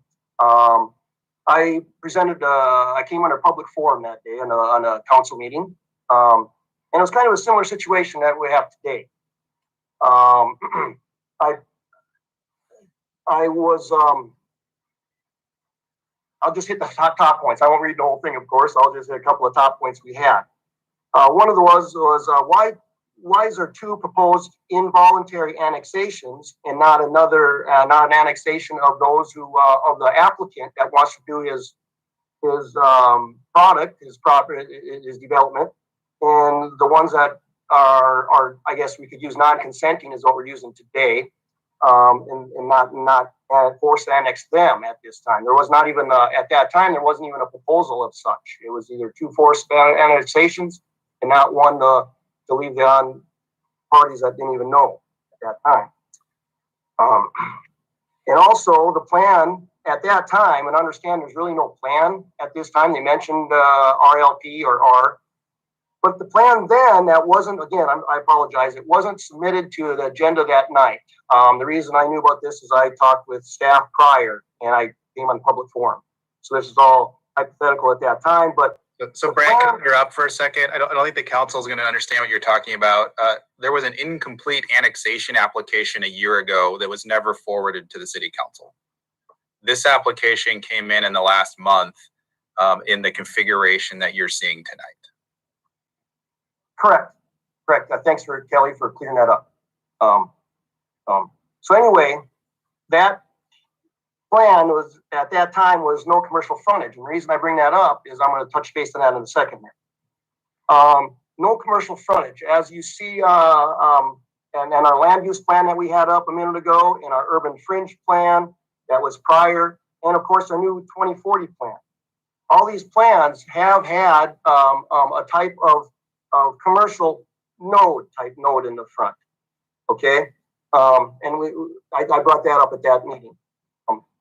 I presented, I came on a public forum that day on a council meeting. And it was kind of a similar situation that we have today. I'll just hit the top points. I won't read the whole thing, of course. I'll just hit a couple of top points we had. One of the was why is there 2 proposed involuntary annexations and not not an annexation of those who of the applicant that wants to do his product, his property, his development, and the ones that are I guess we could use non-consenting is what we're using today, and not force annex them at this time. There was not even at that time there wasn't even a proposal of such. It was either 2 forced annexations and not one to leave the on parties that didn't even know at that time. And also the plan at that time, and understand there's really no plan at this time. They mentioned RLP or R, but the plan then that wasn't, again, I apologize, it wasn't submitted to the agenda that night. The reason I knew about this is I talked with staff prior and I came on public forum. So this is all hypothetical at that time, but so Brad, can you're up for a second? I don't think the council is going to understand what you're talking about. There was an incomplete annexation application a year ago that was never forwarded to the city council. This application came in the last month in the configuration that you're seeing tonight. Correct. Thanks for Kelly for clearing that up. So anyway, that plan was at that time was no commercial frontage. And the reason I bring that up is I'm going to touch base on that in a second here. No commercial frontage, as you see, and our land use plan that we had up a minute ago, and our urban fringe plan that was prior, and of course our new 2040 plan. All these plans have had a type of commercial type node in the front. Okay, and I brought that up at that meeting.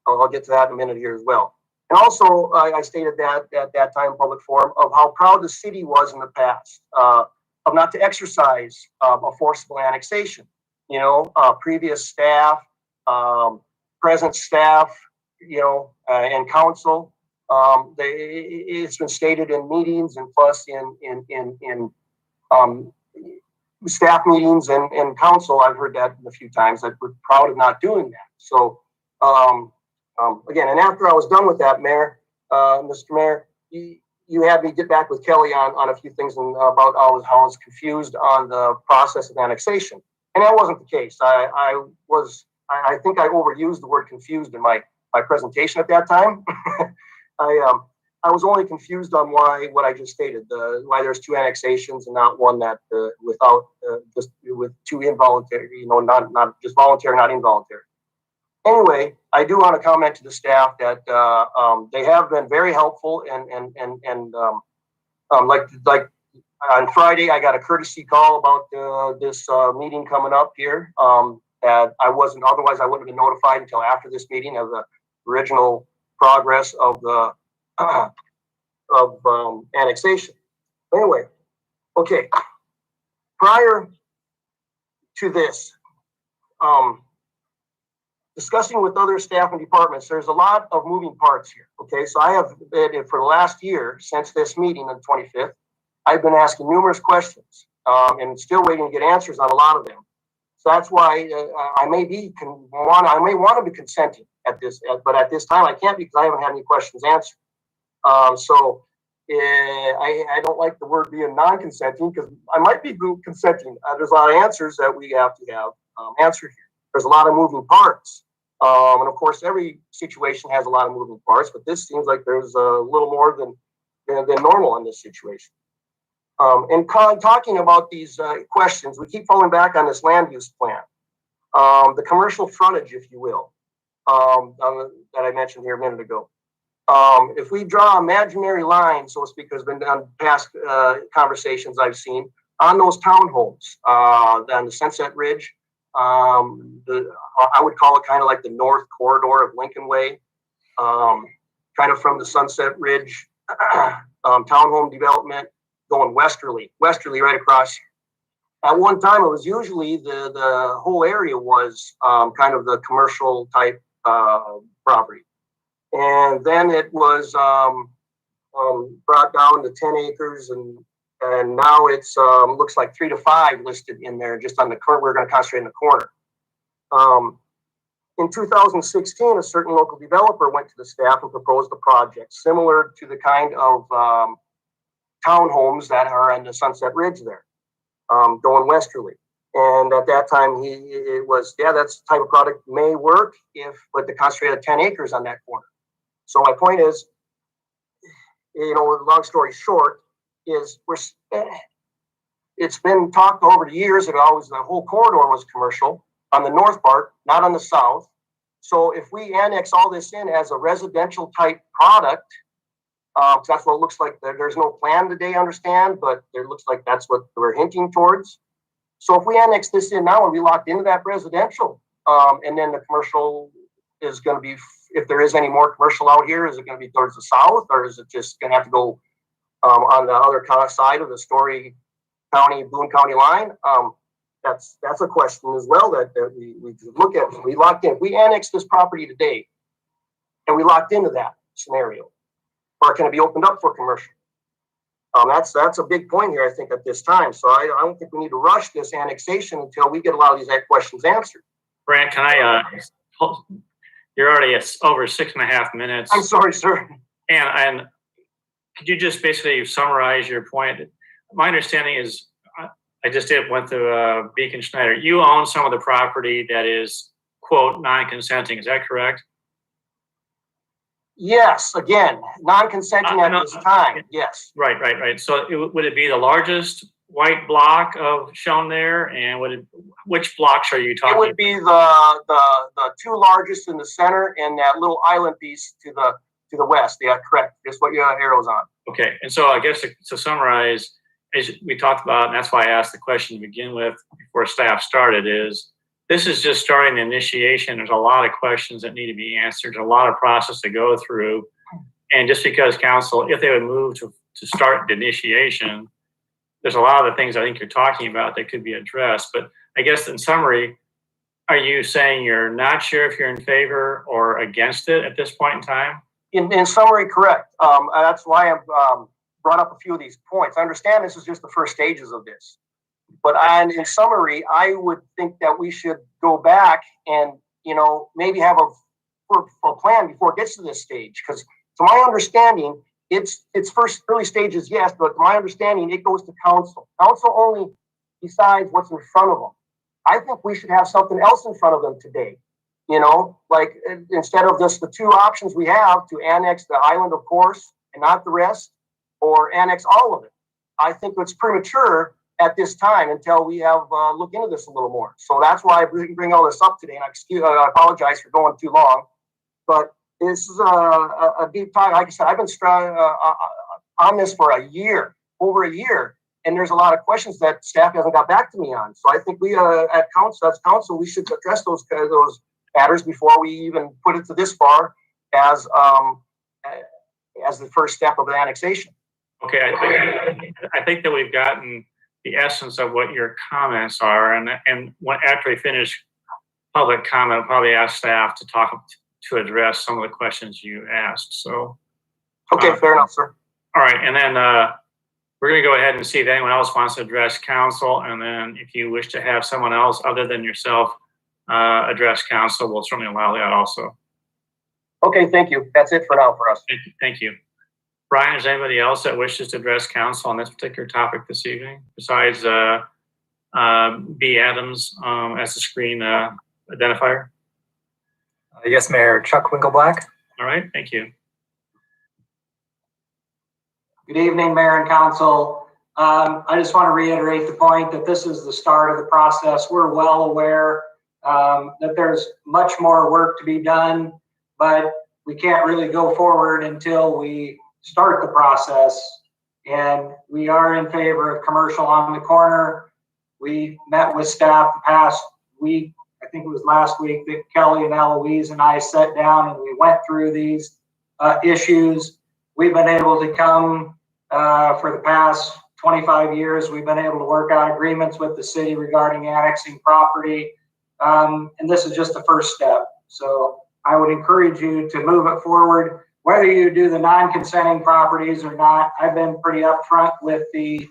I'll get to that in a minute here as well. And also, I stated that at that time in public forum of how proud the city was in the past of not to exercise a forcible annexation. You know, previous staff, present staff, you know, and council. It's been stated in meetings and plus in staff meetings and council. I've heard that a few times that we're proud of not doing that. So. Again, and after I was done with that, Mayor, Mr. Mayor, you had me get back with Kelly on a few things about how I was confused on the process of annexation, and that wasn't the case. I think I overused the word confused in my presentation at that time. I was only confused on what I just stated, why there's 2 annexations and not one that without just with 2 involuntary, you know, not just voluntary, not involuntary. Anyway, I do want to comment to the staff that they have been very helpful and like on Friday, I got a courtesy call about this meeting coming up here that I wasn't, otherwise I wouldn't have been notified until after this meeting of the original progress of the annexation. Anyway, okay, prior to this, discussing with other staff and departments, there's a lot of moving parts here. Okay, so I have been, for the last year, since this meeting on the 25th, I've been asking numerous questions and still waiting to get answers on a lot of them. So that's why I may want to be consenting at this, but at this time I can't because I haven't had any questions answered. So I don't like the word being non-consenting because I might be consenting. There's a lot of answers that we have to have answered here. There's a lot of moving parts. And of course, every situation has a lot of moving parts, but this seems like there's a little more than normal in this situation. And talking about these questions, we keep falling back on this land use plan, the commercial frontage, if you will, that I mentioned here a minute ago. If we draw imaginary lines, so to speak, has been done past conversations I've seen, on those townhomes, on the Sunset Ridge, I would call it kind of like the north corridor of Lincoln Way, kind of from the Sunset Ridge townhome development going westerly right across. At one time, it was usually the whole area was kind of the commercial type property. And then it was brought down to 10 acres and now it's looks like 3 to 5 listed in there just on the corner. We're going to concentrate in the corner. In 2016, a certain local developer went to the staff and proposed a project similar to the kind of townhomes that are on the Sunset Ridge there, going westerly. And at that time, it was, yeah, that's the type of product may work but the concentrated 10 acres on that corner. So my point is, long story short, is it's been talked over the years that always the whole corridor was commercial on the north part, not on the south. So if we annex all this in as a residential type product, that's what it looks like. There's no plan today, I understand, but it looks like that's what we're hinting towards. So if we annex this in now and we locked into that residential, and then the commercial is going to be, if there is any more commercial out here, is it going to be towards the south, or is it just going to have to go on the other side of the Story County, Boone County line? That's a question as well that we look at. We locked in. We annex this property today, and we locked into that scenario, or can it be opened up for commercial? That's a big point here, I think, at this time. So I don't think we need to rush this annexation until we get a lot of these questions answered. Brant, can I? You're already at over 6.5 minutes. I'm sorry, sir. And could you just basically summarize your point? My understanding is, I just went to Beacon Schneider. You own some of the property that is, quote, non-consenting. Is that correct? Yes. Again, non-consenting at this time. Yes. Right. So would it be the largest white block shown there? And which blocks are you talking about? It would be the two largest in the center and that little island piece to the west. Yeah, correct. Just what you have arrows on. Okay. And so I guess to summarize, as we talked about, and that's why I asked the question to begin with before staff started, is this is just starting the initiation. There's a lot of questions that need to be answered, a lot of process to go through. And just because council, if they would move to start the initiation, there's a lot of the things I think you're talking about that could be addressed. But I guess in summary, are you saying you're not sure if you're in favor or against it at this point in time? In summary, correct. That's why I've brought up a few of these points. I understand this is just the first stages of this. But in summary, I would think that we should go back and, maybe have a plan before it gets to this stage. Because to my understanding, it's first early stages, yes, but to my understanding, it goes to council. Council only decides what's in front of them. I think we should have something else in front of them today. Like instead of just the two options we have to annex the island, of course, and not the rest, or annex all of it. I think it's premature at this time until we have looked into this a little more. So that's why I bring all this up today. And I apologize for going too long, but this is a deep talk. Like I said, I've been on this for over a year, and there's a lot of questions that staff hasn't got back to me on. So I think we at council, we should address those matters before we even put it to this far as the first step of the annexation. Okay, I think that we've gotten the essence of what your comments are, and after we finish public comment, I'll probably ask staff to address some of the questions you asked. So, okay, fair enough, sir. All right, and then we're going to go ahead and see if anyone else wants to address council, and then if you wish to have someone else other than yourself address council, we'll certainly allow that also. Okay, thank you. That's it for now for us. Thank you. Brian, is there anybody else that wishes to address council on this particular topic this evening, besides B. Adams as the screen identifier? Yes, Mayor. Chuck Winkleblack. All right, thank you. Good evening, Mayor and Council. I just want to reiterate the point that this is the start of the process. We're well aware that there's much more work to be done, but we can't really go forward until we start the process and we are in favor of commercial on the corner. We met with staff the past week, I think it was last week, that Kelly and Eloise and I sat down and we went through these issues. We've been able to come for the past 25 years, we've been able to work out agreements with the city regarding annexing property. And this is just the first step. So I would encourage you to move it forward, whether you do the non-consenting properties or not. I've been pretty upfront with the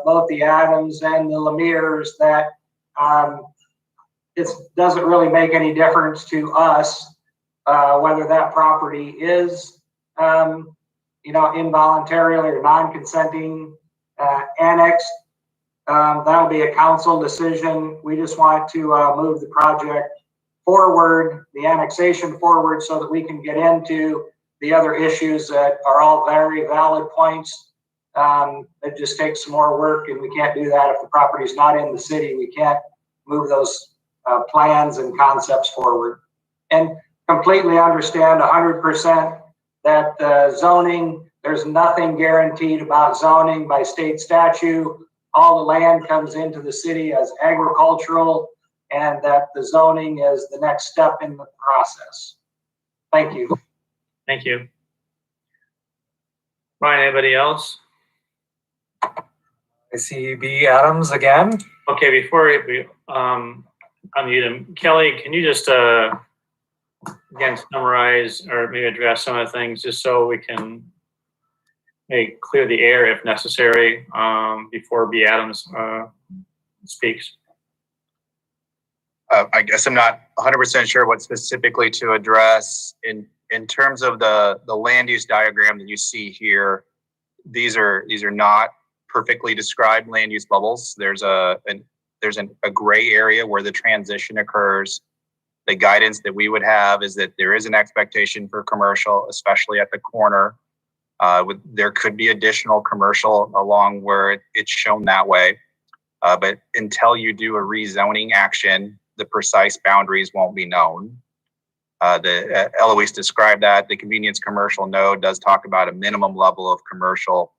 both the Adams and the Lemire's that it doesn't really make any difference to us whether that property is involuntarily or non-consenting annexed. That'll be a council decision. We just want to move the project forward, the annexation forward, so that we can get into the other issues that are all very valid points. It just takes some more work, and we can't do that if the property's not in the city. We can't move those plans and concepts forward. And completely understand 100% that zoning, there's nothing guaranteed about zoning by state statute. All the land comes into the city as agricultural, and that the zoning is the next step in the process. Thank you. Thank you. Ryan, anybody else? I see B. Adams again. Okay, before we unmute him, Kelly, can you just again summarize or maybe address some of the things just so we can maybe clear the air if necessary before B. Adams speaks? I guess I'm not 100% sure what specifically to address in terms of the land use diagram that you see here. These are not perfectly described land use bubbles. There's a gray area where the transition occurs. The guidance that we would have is that there is an expectation for commercial, especially at the corner. There could be additional commercial along where it's shown that way. But until you do a rezoning action, the precise boundaries won't be known. Eloise described that. The convenience commercial node does talk about a minimum level of commercial.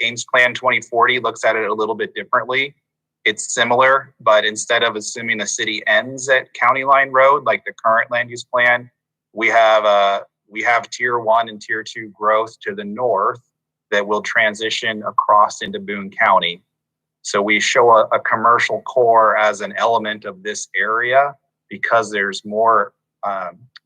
Ames Plan 2040 looks at it a little bit differently. It's similar, but instead of assuming the city ends at County Line Road, like the current land use plan, we have tier 1 and tier 2 growth to the north that will transition across into Boone County. So we show a commercial core as an element of this area because there's more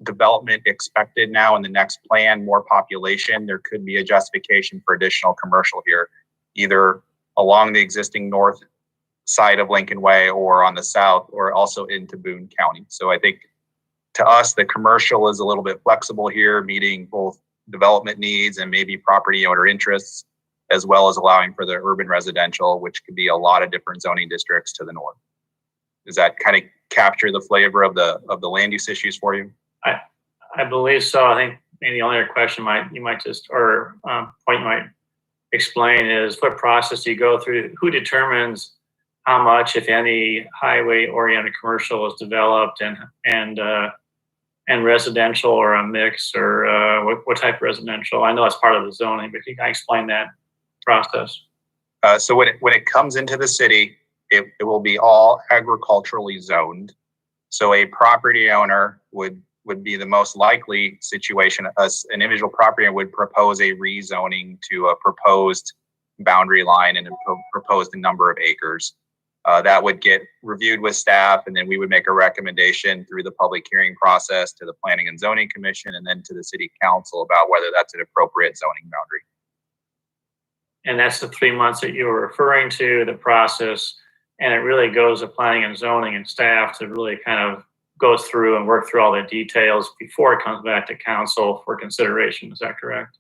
development expected now in the next plan, more population. There could be a justification for additional commercial here, either along the existing north side of Lincoln Way or on the south, or also into Boone County. So I think to us, the commercial is a little bit flexible here, meeting both development needs and maybe property owner interests, as well as allowing for the urban residential, which could be a lot of different zoning districts to the north. Does that kind of capture the flavor of the land use issues for you? I believe so. I think maybe the only other question point you might explain is what process do you go through? Who determines how much, if any, highway-oriented commercial is developed and residential, or a mix, or what type of residential? I know it's part of the zoning, but can you explain that process? So when it comes into the city, it will be all agriculturally zoned. So a property owner would be the most likely situation. An individual property owner would propose a rezoning to a proposed boundary line and a proposed number of acres. That would get reviewed with staff, and then we would make a recommendation through the public hearing process to the Planning and Zoning Commission, and then to the City Council about whether that's an appropriate zoning boundary. And that's the 3 months that you were referring to, the process, and it really goes to Planning and Zoning and staff to really kind of go through and work through all the details before it comes back to council for consideration. Is that correct?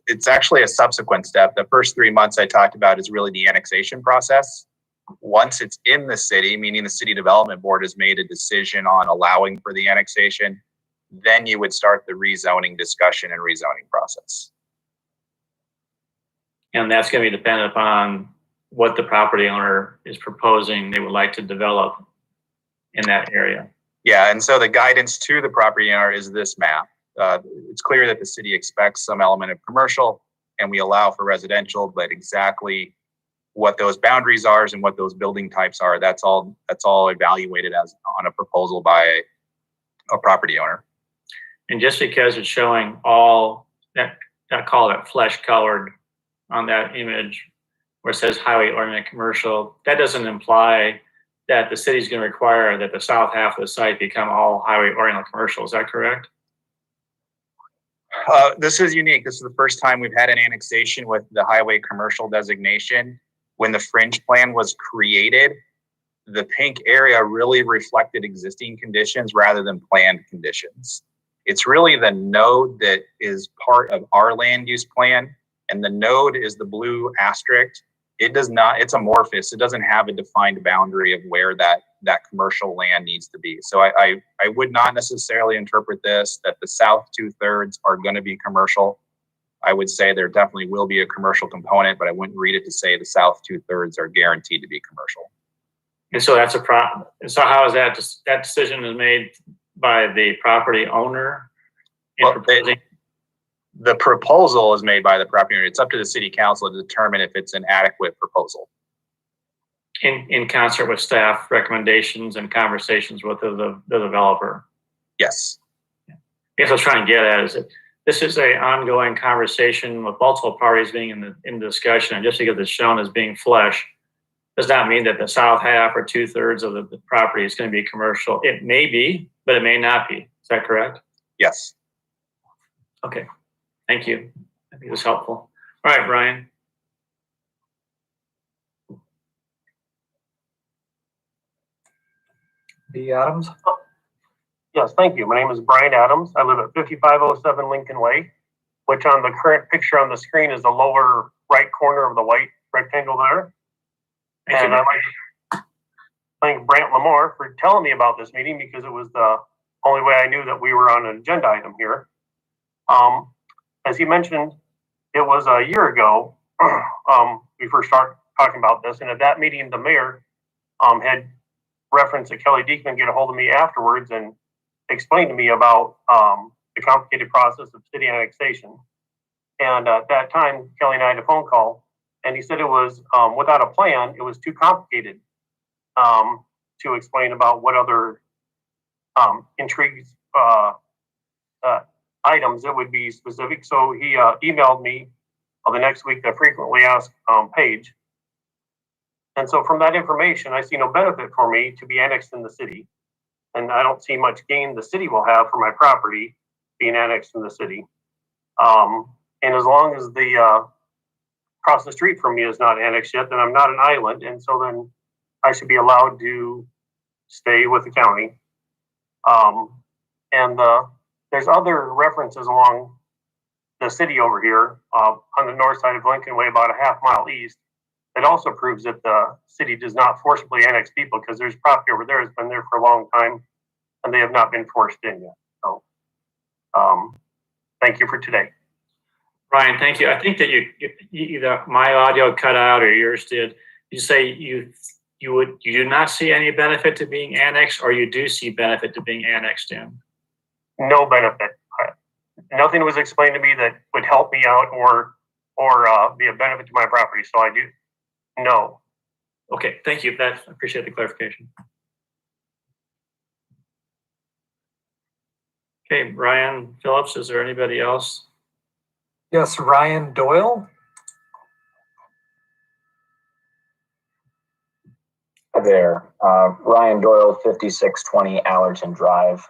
It's actually a subsequent step. The first 3 months I talked about is really the annexation process. Once it's in the city, meaning the city development board has made a decision on allowing for the annexation, then you would start the rezoning discussion and rezoning process. And that's going to be dependent upon what the property owner is proposing they would like to develop in that area. Yeah, and so the guidance to the property owner is this map. It's clear that the city expects some element of commercial. and we allow for residential, but exactly what those boundaries are and what those building types are, that's all evaluated as on a proposal by a property owner. And just because it's showing all that, I call it flesh colored on that image where it says highway oriented commercial, that doesn't imply that the city's going to require that the south half of the site become all highway oriented commercial. Is that correct? This is unique. This is the first time we've had an annexation with the highway commercial designation. When the fringe plan was created, the pink area really reflected existing conditions rather than planned conditions. It's really the node that is part of our land use plan, and the node is the blue asterisk. It does not, it's amorphous. It doesn't have a defined boundary of where that commercial land needs to be. So I would not necessarily interpret this that the south 2/3 are going to be commercial. I would say there definitely will be a commercial component, but I wouldn't read it to say the south 2/3 are guaranteed to be commercial. And so that's a problem. And so how is that decision is made by the property owner? Well, the proposal is made by the property owner. It's up to the city council to determine if it's an adequate proposal. In concert with staff recommendations and conversations with the developer. Yes. I guess I was trying to get at is that this is an ongoing conversation with multiple parties being in the discussion, and just because it's shown as being flesh does not mean that the south half or 2/3 of the property is going to be commercial. It may be, but it may not be. Is that correct? Yes. Okay. Thank you. I think it was helpful. All right, Brian. B. Adams. Yes, thank you. My name is Brian Adams. I live at 5507 Lincoln Way, which on the current picture on the screen is the lower right corner of the white rectangle there. And I'd like to thank Brant Lamore for telling me about this meeting because it was the only way I knew that we were on an agenda item here. As he mentioned, it was a year ago we first started talking about this, and at that meeting, the mayor had referenced that Kelly Diekman get a hold of me afterwards and explained to me about the complicated process of city annexation. And at that time, Kelly and I had a phone call, and he said it was without a plan, it was too complicated to explain about what other intrigues items that would be specific. So he emailed me the next week the frequently asked page. And so from that information, I see no benefit for me to be annexed in the city. And I don't see much gain the city will have for my property being annexed in the city. And as long as the across the street from me is not annexed yet, then I'm not an island. And so then I should be allowed to stay with the county. There's other references along the city over here on the north side of Lincoln Way, about a half mile east. It also proves that the city does not forcibly annex people because there's property over there that's been there for a long time and they have not been forced in yet. So thank you for today. Brian, thank you. I think that you either my audio cut out or yours did. You say you do not see any benefit to being annexed, or you do see benefit to being annexed in? No benefit. Nothing was explained to me that would help me out or be a benefit to my property. So I do. No. Okay, thank you. I appreciate the clarification. Okay, Ryan Phillips, is there anybody else? Yes, Ryan Doyle. Hi there. Ryan Doyle, 5620 Allerton Drive.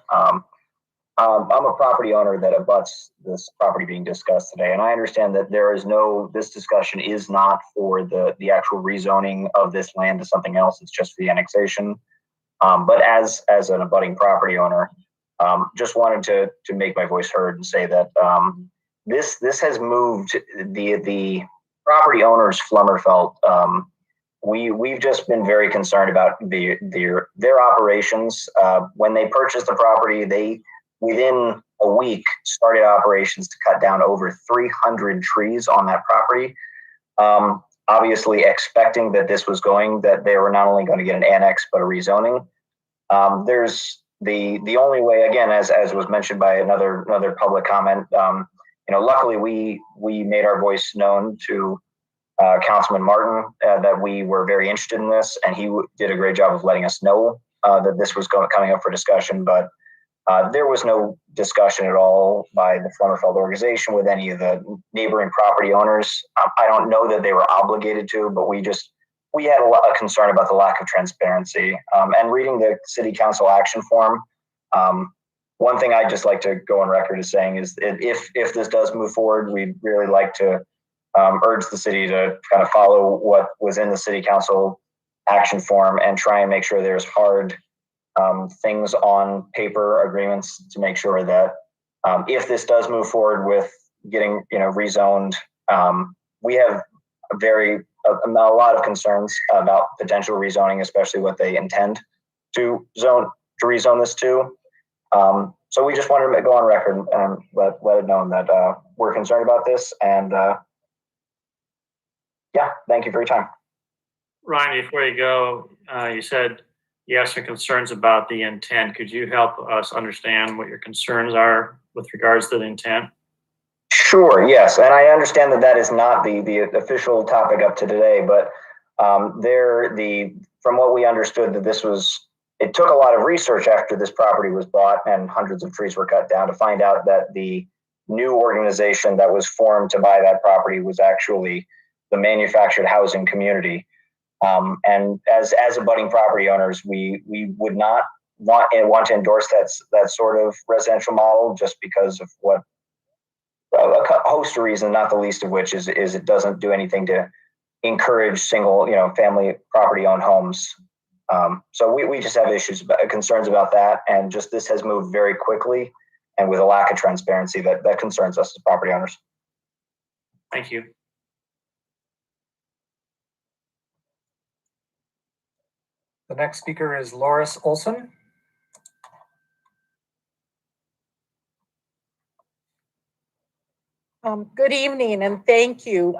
I'm a property owner that abuts this property being discussed today, and I understand that this discussion is not for the actual rezoning of this land to something else. It's just for the annexation. But as an abutting property owner, just wanted to make my voice heard and say that this has moved the property owners Flummerfelt. We've just been very concerned about their operations. When they purchased the property, they within a week started operations to cut down over 300 trees on that property. Obviously expecting that that they were not only going to get an annex, but a rezoning. There's the only way, again, as was mentioned by another public comment, luckily we made our voice known to Councilman Martin that we were very interested in this, and he did a great job of letting us know that this was coming up for discussion. But there was no discussion at all by the Flummerfeld organization with any of the neighboring property owners. I don't know that they were obligated to, but we had a concern about the lack of transparency. And reading the city council action form, one thing I'd just like to go on record as saying is if this does move forward, we'd really like to urge the city to kind of follow what was in the city council action form and try and make sure there's hard things on paper agreements to make sure that if this does move forward with getting rezoned, we have a lot of concerns about potential rezoning, especially what they intend to rezone this to. So we just wanted to go on record and let it known that we're concerned about this. And yeah, thank you for your time. Ryan, before you go, you said you have some concerns about the intent. Could you help us understand what your concerns are with regards to the intent? Sure, yes. And I understand that is not the official topic up to today, but from what we understood that it took a lot of research after this property was bought and hundreds of trees were cut down to find out that the new organization that was formed to buy that property was actually the manufactured housing community. And as abutting property owners, we would not want to endorse that sort of residential model just because of what a host of reasons, not the least of which is it doesn't do anything to encourage single, family property owned homes. So we just have concerns about that. And just this has moved very quickly and with a lack of transparency that concerns us as property owners. Thank you. The next speaker is Loris Olson. Good evening and thank you.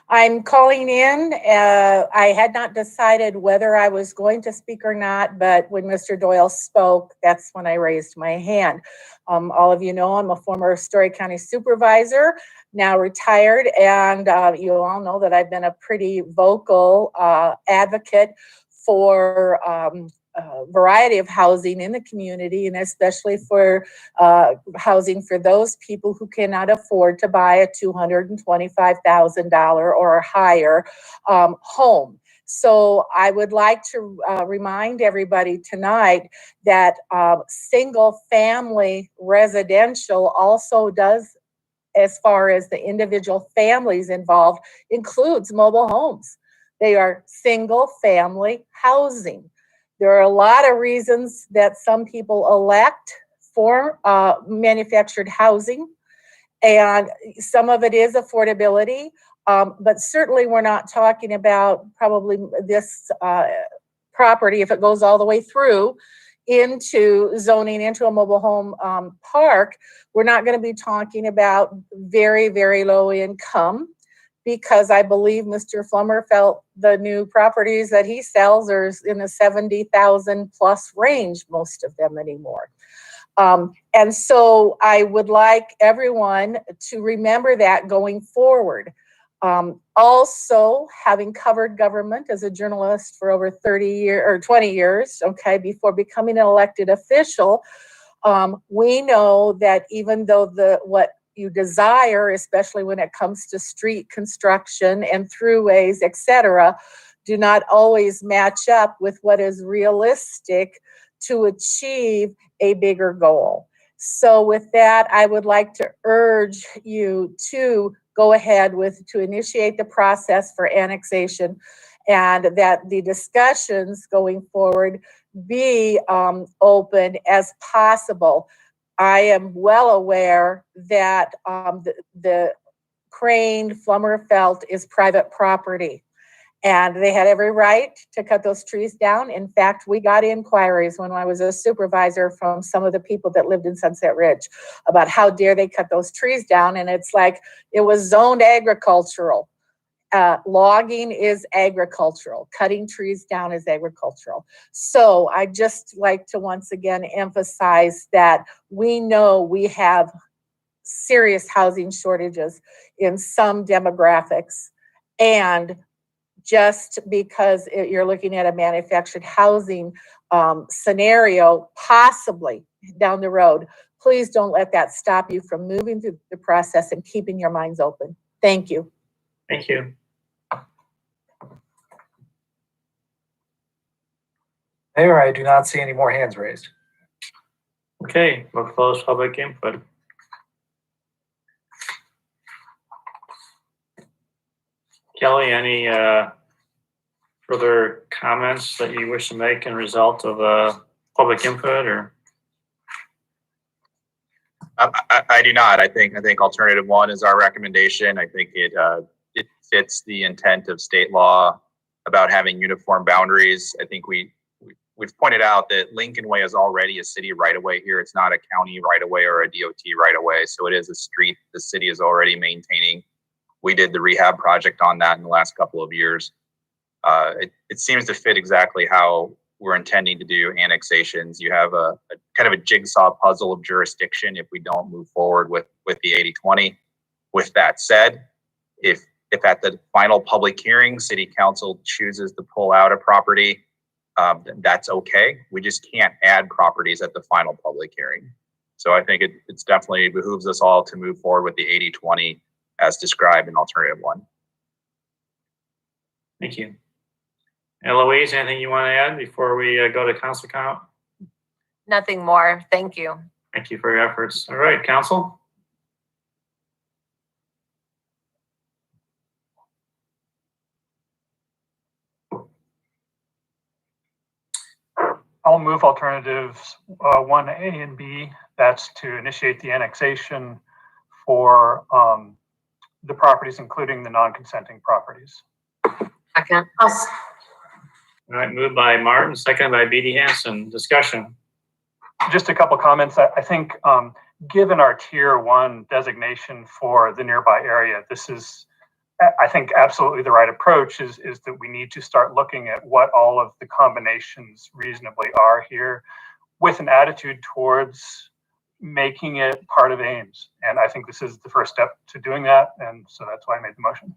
I'm calling in. I had not decided whether I was going to speak or not, but when Mr. Doyle spoke, that's when I raised my hand. All of you know I'm a former Story County supervisor, now retired, and you all know that I've been a pretty vocal advocate for a variety of housing in the community, and especially for housing for those people who cannot afford to buy a $225,000 or higher home. So I would like to remind everybody tonight that single family residential also does, as far as the individual families involved, includes mobile homes. They are single family housing. There are a lot of reasons that some people elect for manufactured housing, and some of it is affordability, but certainly we're not talking about probably this property, if it goes all the way through into zoning into a mobile home park, we're not going to be talking about very, very low income, because I believe Mr. Flummerfeld, the new properties that he sells are in the 70,000 plus range, most of them anymore. And so I would like everyone to remember that going forward. Also, having covered government as a journalist for over 20 years, okay, before becoming an elected official, we know that even though what you desire, especially when it comes to street construction and throughways, etc., do not always match up with what is realistic to achieve a bigger goal. So with that, I would like to urge you to go ahead to initiate the process for annexation, and that the discussions going forward be open as possible. I am well aware that the Crane Flummerfeld is private property, and they had every right to cut those trees down. In fact, we got inquiries when I was a supervisor from some of the people that lived in Sunset Ridge about how dare they cut those trees down, and it's like it was zoned agricultural. Logging is agricultural. Cutting trees down is agricultural. So I just like to once again emphasize that we know we have serious housing shortages in some demographics. And just because you're looking at a manufactured housing scenario, possibly down the road, please don't let that stop you from moving through the process and keeping your minds open. Thank you. Thank you. Mayor, I do not see any more hands raised. Okay, we'll close public input. Kelly, any further comments that you wish to make in result of public input, or? I do not. I think alternative one is our recommendation. I think it fits the intent of state law about having uniform boundaries. I think we've pointed out that Lincoln Way is already a city right of way here. It's not a county right of way or a DOT right of way. So it is a street the city is already maintaining. We did the rehab project on that in the last couple of years. It seems to fit exactly how we're intending to do annexations. You have a kind of a jigsaw puzzle of jurisdiction if we don't move forward with the 80/20. With that said, if at the final public hearing, city council chooses to pull out a property, then that's okay. We just can't add properties at the final public hearing. So I think it's definitely behooves us all to move forward with the 80/20 as described in alternative one. Thank you. Eloise, anything you want to add before we go to council count? Nothing more. Thank you. Thank you for your efforts. All right, council. I'll move alternatives 1A and B. That's to initiate the annexation for the properties, including the non-consenting properties. Second. All right, moved by Martin, second by B.D. Hanson. Discussion. Just a couple comments. I think given our tier 1 designation for the nearby area, this is, I think, absolutely the right approach is that we need to start looking at what all of the combinations reasonably are here with an attitude towards making it part of Ames. And I think this is the first step to doing that. And so that's why I made the motion.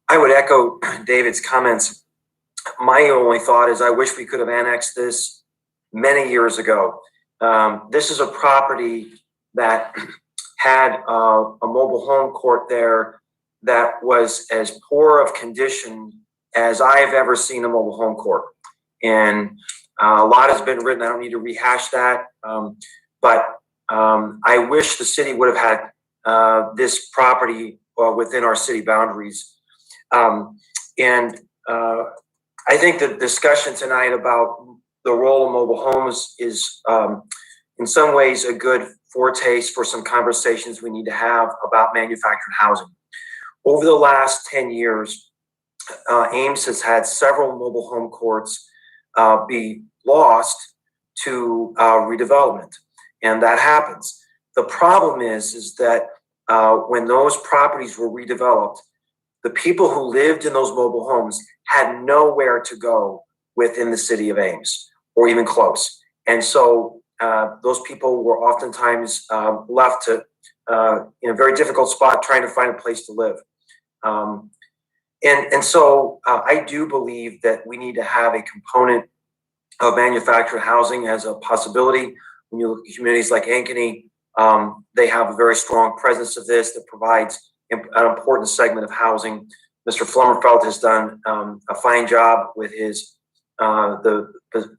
I would echo David's comments. My only thought is I wish we could have annexed this many years ago. This is a property that had a mobile home court there that was as poor of condition as I've ever seen a mobile home court. And a lot has been written. I don't need to rehash that. But I wish the city would have had this property within our city boundaries. And I think the discussion tonight about the role of mobile homes is in some ways a good foretaste for some conversations we need to have about manufactured housing. Over the last 10 years, Ames has had several mobile home courts be lost to redevelopment, and that happens. The problem is that when those properties were redeveloped, the people who lived in those mobile homes had nowhere to go within the city of Ames, or even close. And so those people were oftentimes left to in a very difficult spot trying to find a place to live. And so I do believe that we need to have a component of manufactured housing as a possibility. When you look at communities like Ankeny, they have a very strong presence of this that provides an important segment of housing. Mr. Flummerfeld has done a fine job with his the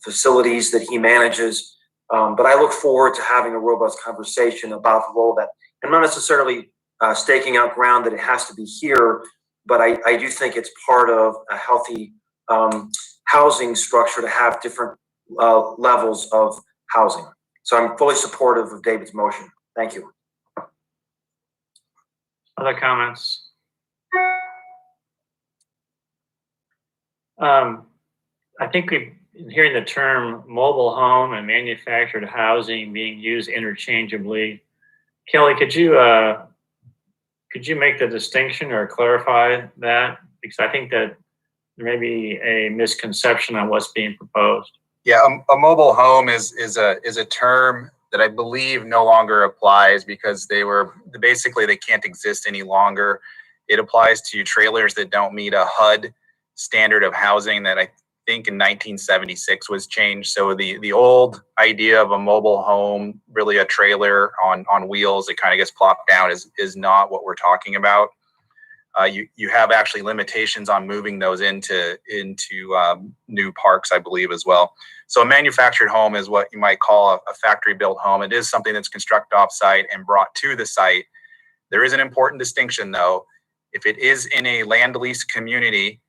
facilities that he manages. But I look forward to having a robust conversation about the role that, and not necessarily staking out ground that it has to be here, but I do think it's part of a healthy housing structure to have different levels of housing. So I'm fully supportive of David's motion. Thank you. Other comments? I think we've been hearing the term mobile home and manufactured housing being used interchangeably. Kelly, could you make the distinction or clarify that? Because I think that there may be a misconception on what's being proposed. Yeah, a mobile home is a term that I believe no longer applies because they can't exist any longer. It applies to trailers that don't meet a HUD standard of housing that I think in 1976 was changed. So the old idea of a mobile home, really a trailer on wheels that kind of gets plopped down, is not what we're talking about. You have actually limitations on moving those into new parks, I believe, as well. So a manufactured home is what you might call a factory built home. It is something that's constructed off site and brought to the site. There is an important distinction though. If it is in a land lease community,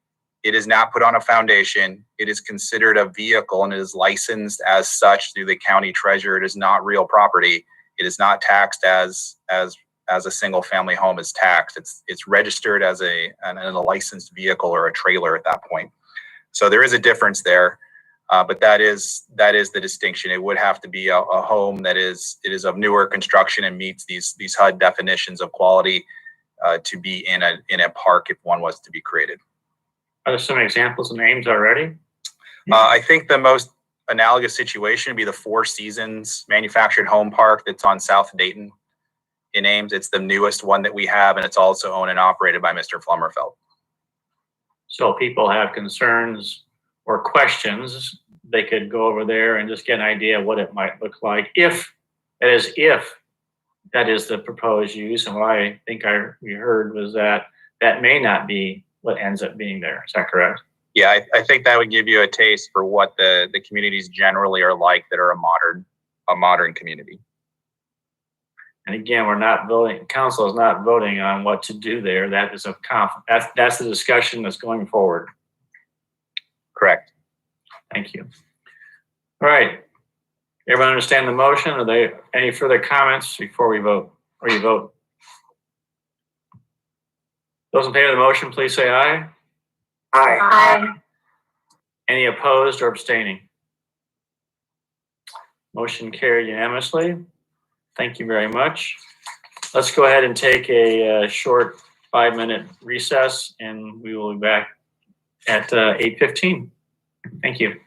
it is not put on a foundation. It is considered a vehicle and it is licensed as such through the county treasurer. It is not real property. It is not taxed as a single family home is taxed. It's registered as a licensed vehicle or a trailer at that point. So there is a difference there, but that is the distinction. It would have to be a home that is of newer construction and meets these HUD definitions of quality to be in a park if one was to be created. Are there some examples of names already? I think the most analogous situation would be the Four Seasons manufactured home park that's on South Dayton in Ames. It's the newest one that we have, and it's also owned and operated by Mr. Flummerfeld. So people have concerns or questions, they could go over there and just get an idea of what it might look like if that is the proposed use. And what I think we heard was that may not be what ends up being there. Is that correct? Yeah, I think that would give you a taste for what the communities generally are like that are a modern community. And again, we're not voting, council is not voting on what to do there. That is that's the discussion that's going forward. Correct. Thank you. All right. Everyone understand the motion? Are there any further comments before we vote? Or you vote? Those in favor of the motion, please say aye. Aye. Aye. Any opposed or abstaining? Motion carried unanimously. Thank you very much. Let's go ahead and take a short 5-minute recess, and we will be back at 8:15. Thank you.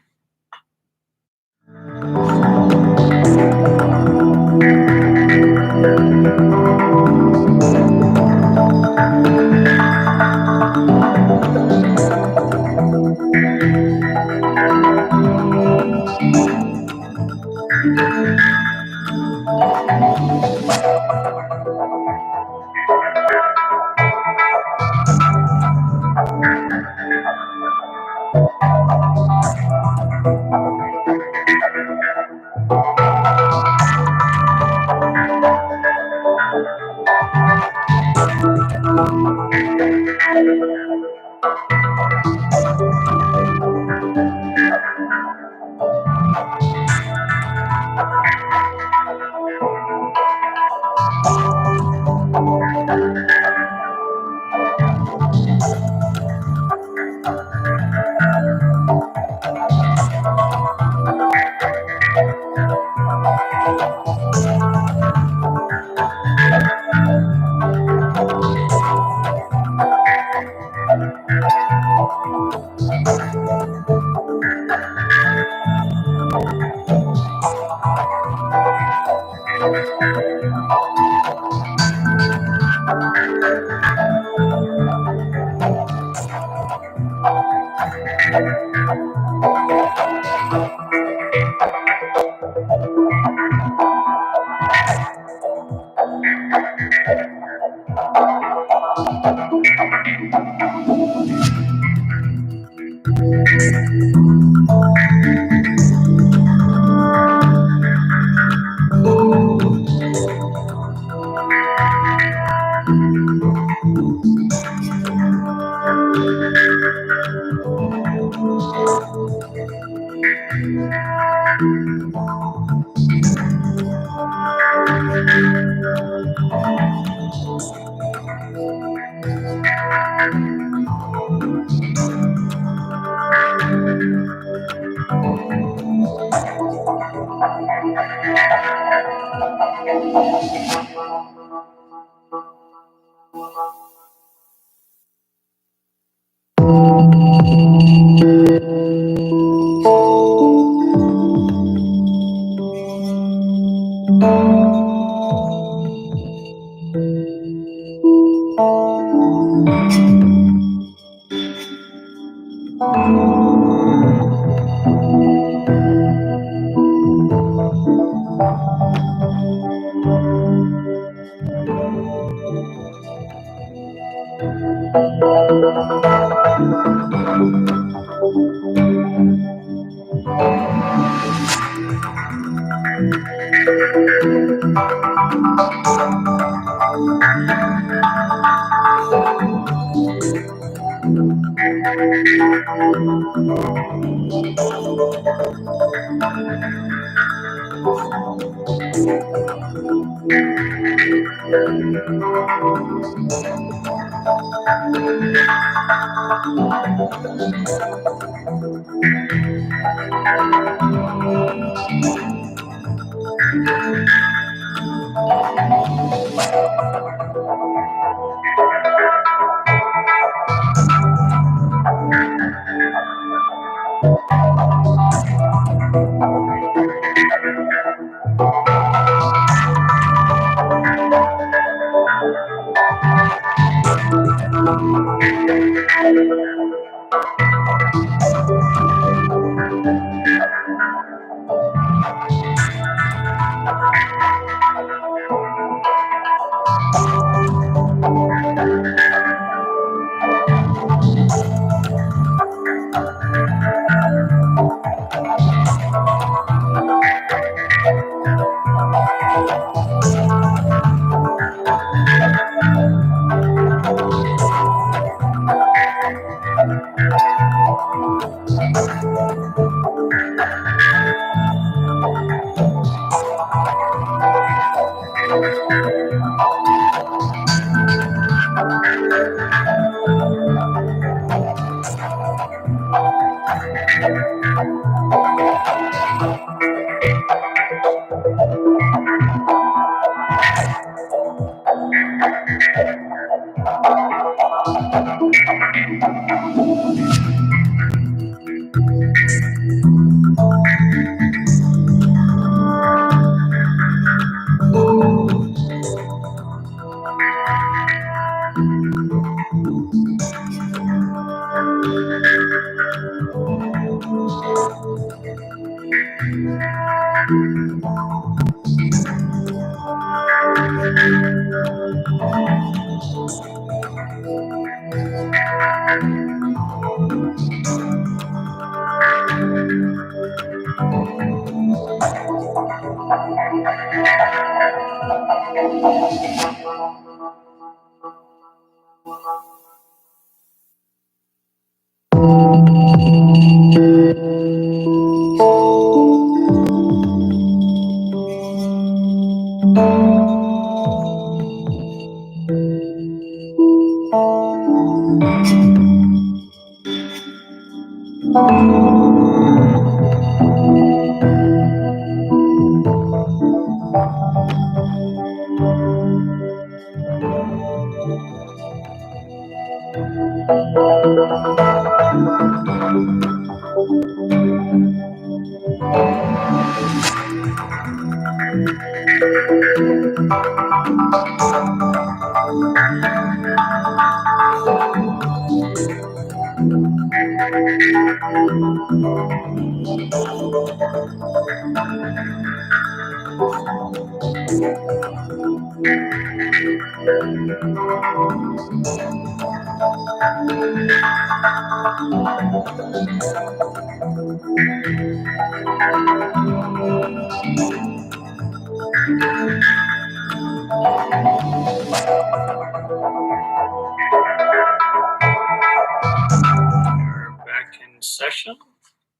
Back in session.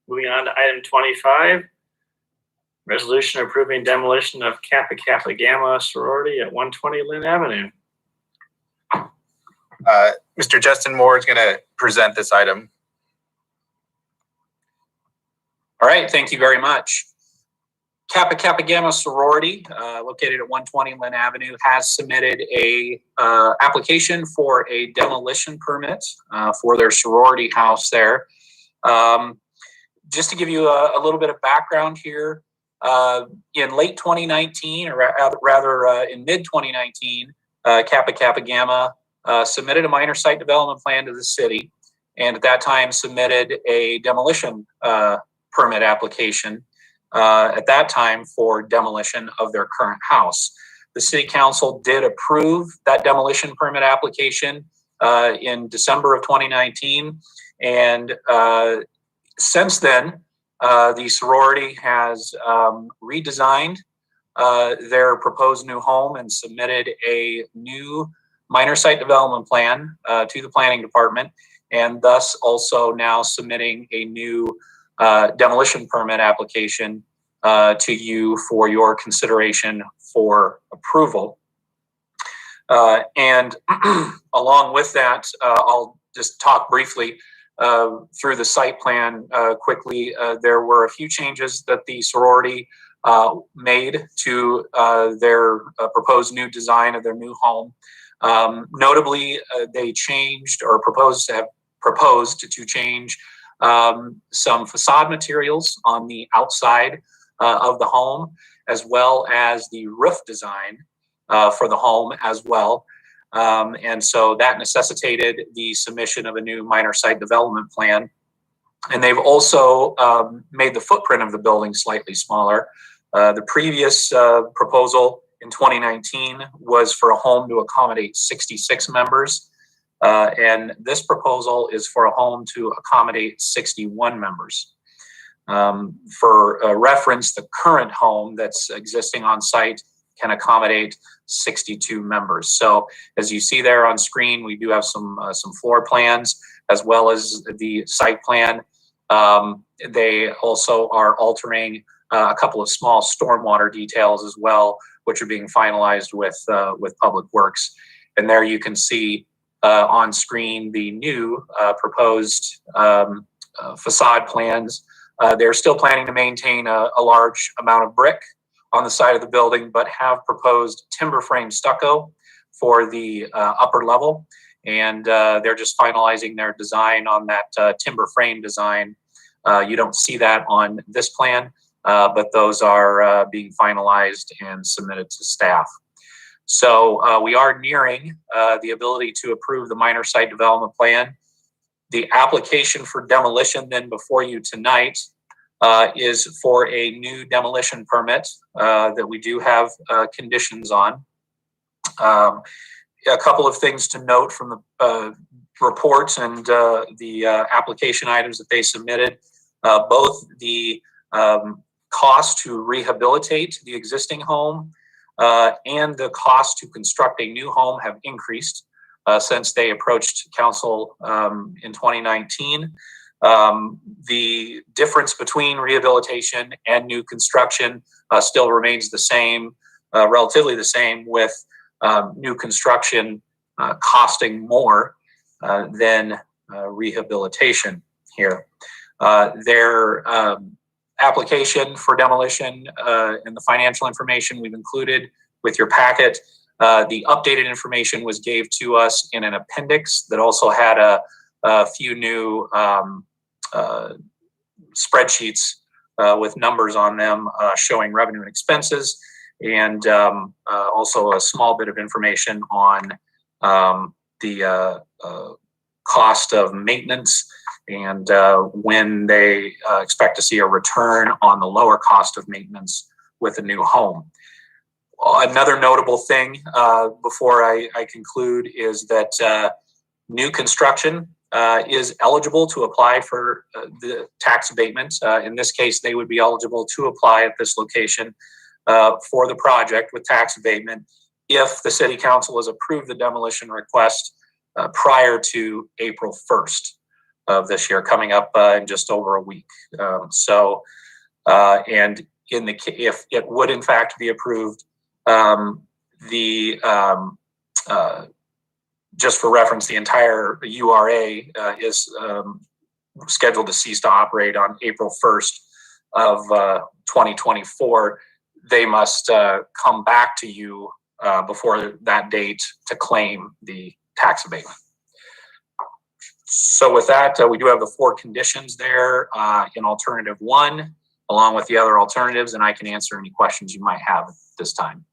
Moving on to item 25. Resolution approving demolition of Kappa Kappa Gamma sorority at 120 Lynn Avenue. Mr. Justin Moore is going to present this item. All right, thank you very much. Kappa Kappa Gamma sorority, located at 120 Lynn Avenue, has submitted a application for a demolition permit for their sorority house there. Just to give you a little bit of background here, in late 2019, or rather in mid 2019, Kappa Kappa Gamma submitted a minor site development plan to the city, and at that time submitted a demolition permit application at that time for demolition of their current house. The city council did approve that demolition permit application in December of 2019, and since then, the sorority has redesigned their proposed new home and submitted a new minor site development plan to the planning department, and thus also now submitting a new demolition permit application to you for your consideration for approval. And along with that, I'll just talk briefly through the site plan quickly. There were a few changes that the sorority made to their proposed new design of their new home. Notably, they changed or proposed to change some facade materials on the outside of the home, as well as the roof design for the home as well. And so that necessitated the submission of a new minor site development plan. And they've also made the footprint of the building slightly smaller. The previous proposal in 2019 was for a home to accommodate 66 members. And this proposal is for a home to accommodate 61 members. For reference, the current home that's existing on site can accommodate 62 members. So as you see there on screen, we do have some floor plans as well as the site plan. They also are altering a couple of small stormwater details as well, which are being finalized with Public Works. And there you can see on screen the new proposed facade plans. They're still planning to maintain a large amount of brick on the side of the building, but have proposed timber frame stucco for the upper level. And they're just finalizing their design on that timber frame design. You don't see that on this plan, but those are being finalized and submitted to staff. So we are nearing the ability to approve the minor site development plan. The application for demolition then before you tonight is for a new demolition permit that we do have conditions on. A couple of things to note from the reports and the application items that they submitted. Both the cost to rehabilitate the existing home and the cost to construct a new home have increased since they approached council in 2019. The difference between rehabilitation and new construction still remains the same, relatively the same, with new construction costing more than rehabilitation here. Their application for demolition and the financial information we've included with your packet. The updated information was gave to us in an appendix that also had a few new spreadsheets with numbers on them showing revenue and expenses, and also a small bit of information on the cost of maintenance and when they expect to see a return on the lower cost of maintenance with a new home. Another notable thing before I conclude is that new construction is eligible to apply for the tax abatement. In this case, they would be eligible to apply at this location for the project with tax abatement if the city council has approved the demolition request prior to April 1st of this year, coming up in just over a week. And if it would in fact be approved, just for reference, the entire URA is scheduled to cease to operate on April 1st of 2024. They must come back to you before that date to claim the tax abatement. So with that, we do have the 4 conditions there in alternative 1, along with the other alternatives, and I can answer any questions you might have at this time.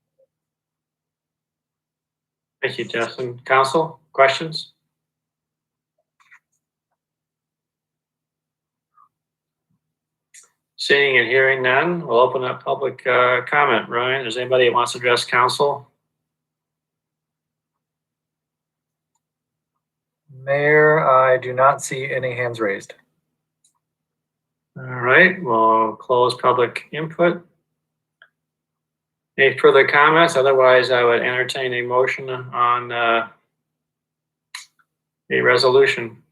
Thank you, Justin. Council, questions? Seeing and hearing none, we'll open up public comment. Ryan, is anybody that wants to address council? Mayor, I do not see any hands raised. All right, we'll close public input. Any further comments? Otherwise, I would entertain a motion on a resolution.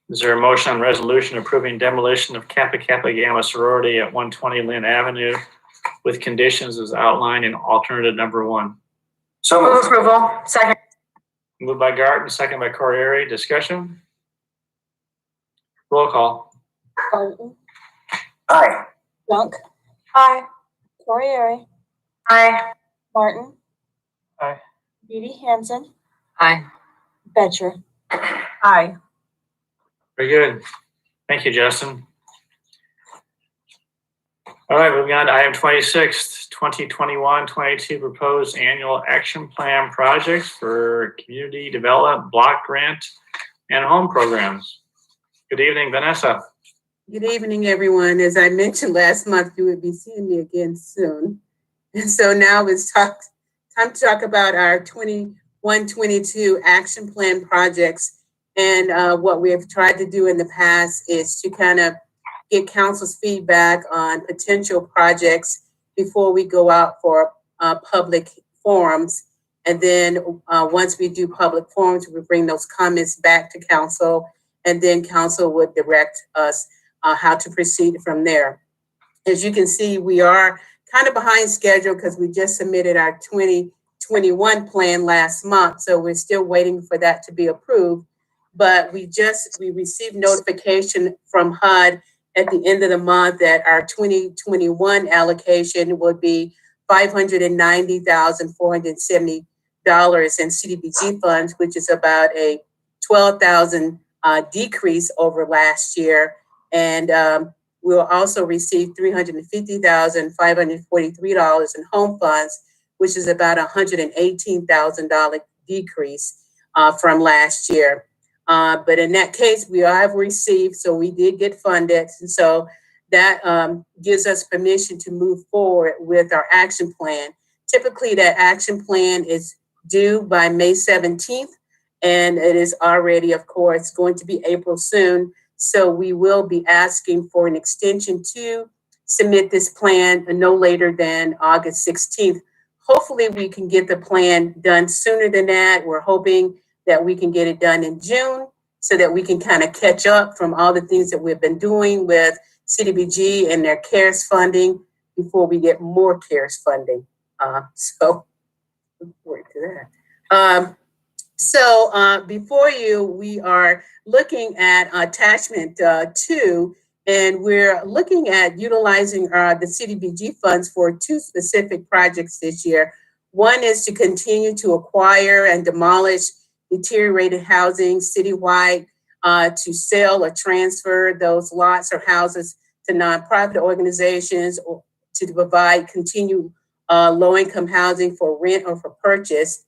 Is there a motion on resolution approving demolition of Kappa Gamma sorority at 120 Lynn Avenue with conditions as outlined in alternative number 1? So Move approval. Second. Moved by Garten, second by Corriere. Discussion? Roll call. Garten, Aye. Junk, Aye. Corriere, Aye. Martin, Aye. Judy Hansen, Aye. Betcher. Aye. Very good. Thank you, Justin. All right, moving on to item 26, 2021-22 proposed annual action plan projects for community development, block grant, and home programs. Good evening, Vanessa. Good evening, everyone. As I mentioned last month, you would be seeing me again soon. And so now it's time to talk about our 21-22 action plan projects. And what we have tried to do in the past is to kind of get council's feedback on potential projects before we go out for public forums. And then once we do public forums, we bring those comments back to council, and then council would direct us how to proceed from there. As you can see, we are kind of behind schedule because we just submitted our 2021 plan last month. So we're still waiting for that to be approved. But we received notification from HUD at the end of the month that our 2021 allocation would be $590,470 in CDBG funds, which is about a 12,000 decrease over last year. And we'll also receive $350,543 in home funds, which is about $118,000 decrease from last year. But in that case, we have received, so we did get funded. And so that gives us permission to move forward with our action plan. Typically, that action plan is due by May 17th, and it is already, of course, going to be April soon. So we will be asking for an extension to submit this plan no later than August 16th. Hopefully, we can get the plan done sooner than that. We're hoping that we can get it done in June so that we can kind of catch up from all the things that we've been doing with CDBG and their CARES funding before we get more CARES funding. So look forward to that. Before you, we are looking at attachment 2, and we're looking at utilizing the CDBG funds for 2 specific projects this year. One is to continue to acquire and demolish deteriorated housing citywide, to sell or transfer those lots or houses to nonprofit organizations, or to provide continued low-income housing for rent or for purchase.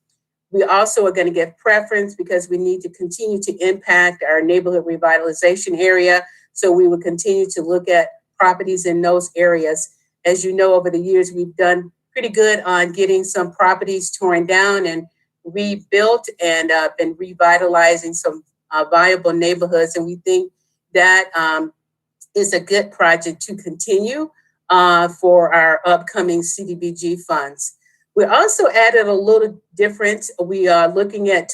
We also are going to give preference because we need to continue to impact our neighborhood revitalization area. So we will continue to look at properties in those areas. As you know, over the years, we've done pretty good on getting some properties torn down and rebuilt, and been revitalizing some viable neighborhoods. And we think that is a good project to continue for our upcoming CDBG funds. We also added a little difference. We are looking at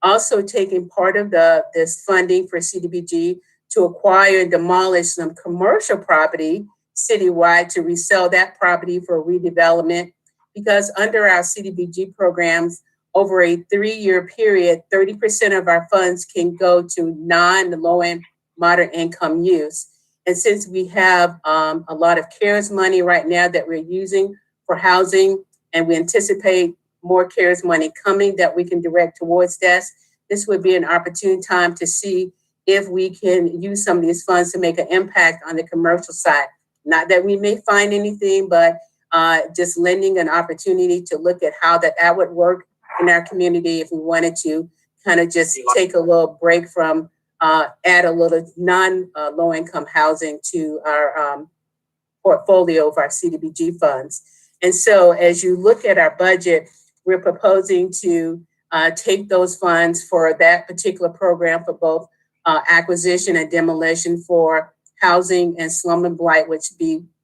also taking part of this funding for CDBG to acquire and demolish some commercial property citywide to resell that property for redevelopment, because under our CDBG programs, over a 3-year period, 30% of our funds can go to low and moderate income use. And since we have a lot of CARES money right now that we're using for housing, and we anticipate more CARES money coming that we can direct towards this would be an opportune time to see if we can use some of these funds to make an impact on the commercial side. Not that we may find anything, but just lending an opportunity to look at how that would work in our community if we wanted to kind of just take a little break from, add a little low income housing to our portfolio of our CDBG funds. And so as you look at our budget, we're proposing to take those funds for that particular program for both acquisition and demolition for housing and slum and blight, which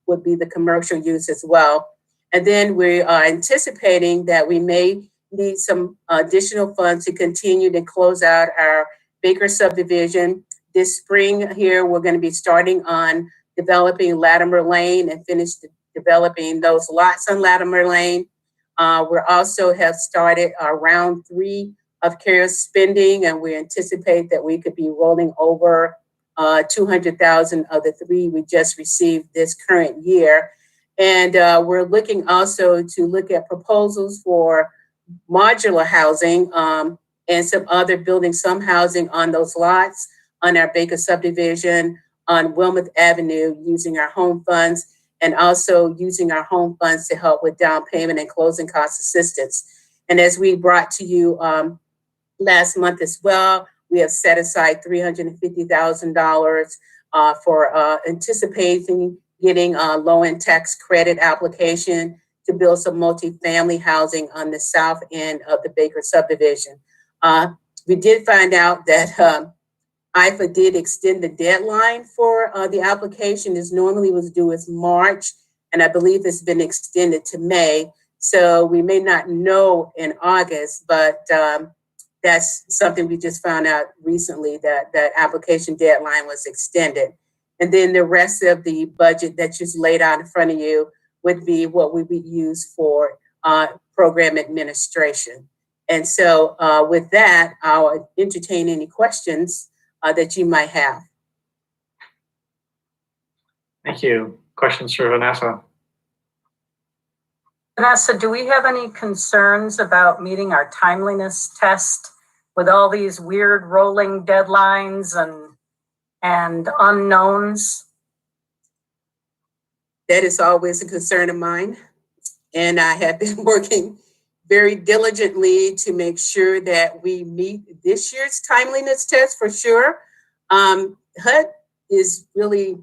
would be the commercial use as well. And then we are anticipating that we may need some additional funds to continue to close out our Baker subdivision. This spring here, we're going to be starting on developing Latimer Lane and finish developing those lots on Latimer Lane. We also have started our round 3 of CARES spending, and we anticipate that we could be rolling over 200,000 of the 3 we just received this current year. And we're looking also to look at proposals for modular housing and some other building some housing on those lots on our Baker subdivision on Wilmouth Avenue using our home funds, and also using our home funds to help with down payment and closing cost assistance. And as we brought to you last month as well, we have set aside $350,000 for anticipating getting a low-end tax credit application to build some multifamily housing on the south end of the Baker subdivision. We did find out that IFA did extend the deadline for the application. Is normally was due as March, and I believe it's been extended to May. So we may not know in August, but that's something we just found out recently, that that application deadline was extended. And then the rest of the budget that just laid out in front of you would be what we would use for program administration. And so with that, I'll entertain any questions that you might have. Thank you. Questions for Vanessa? Vanessa, do we have any concerns about meeting our timeliness test with all these weird rolling deadlines and unknowns? That is always a concern of mine. And I have been working very diligently to make sure that we meet this year's timeliness test for sure. HUD is really,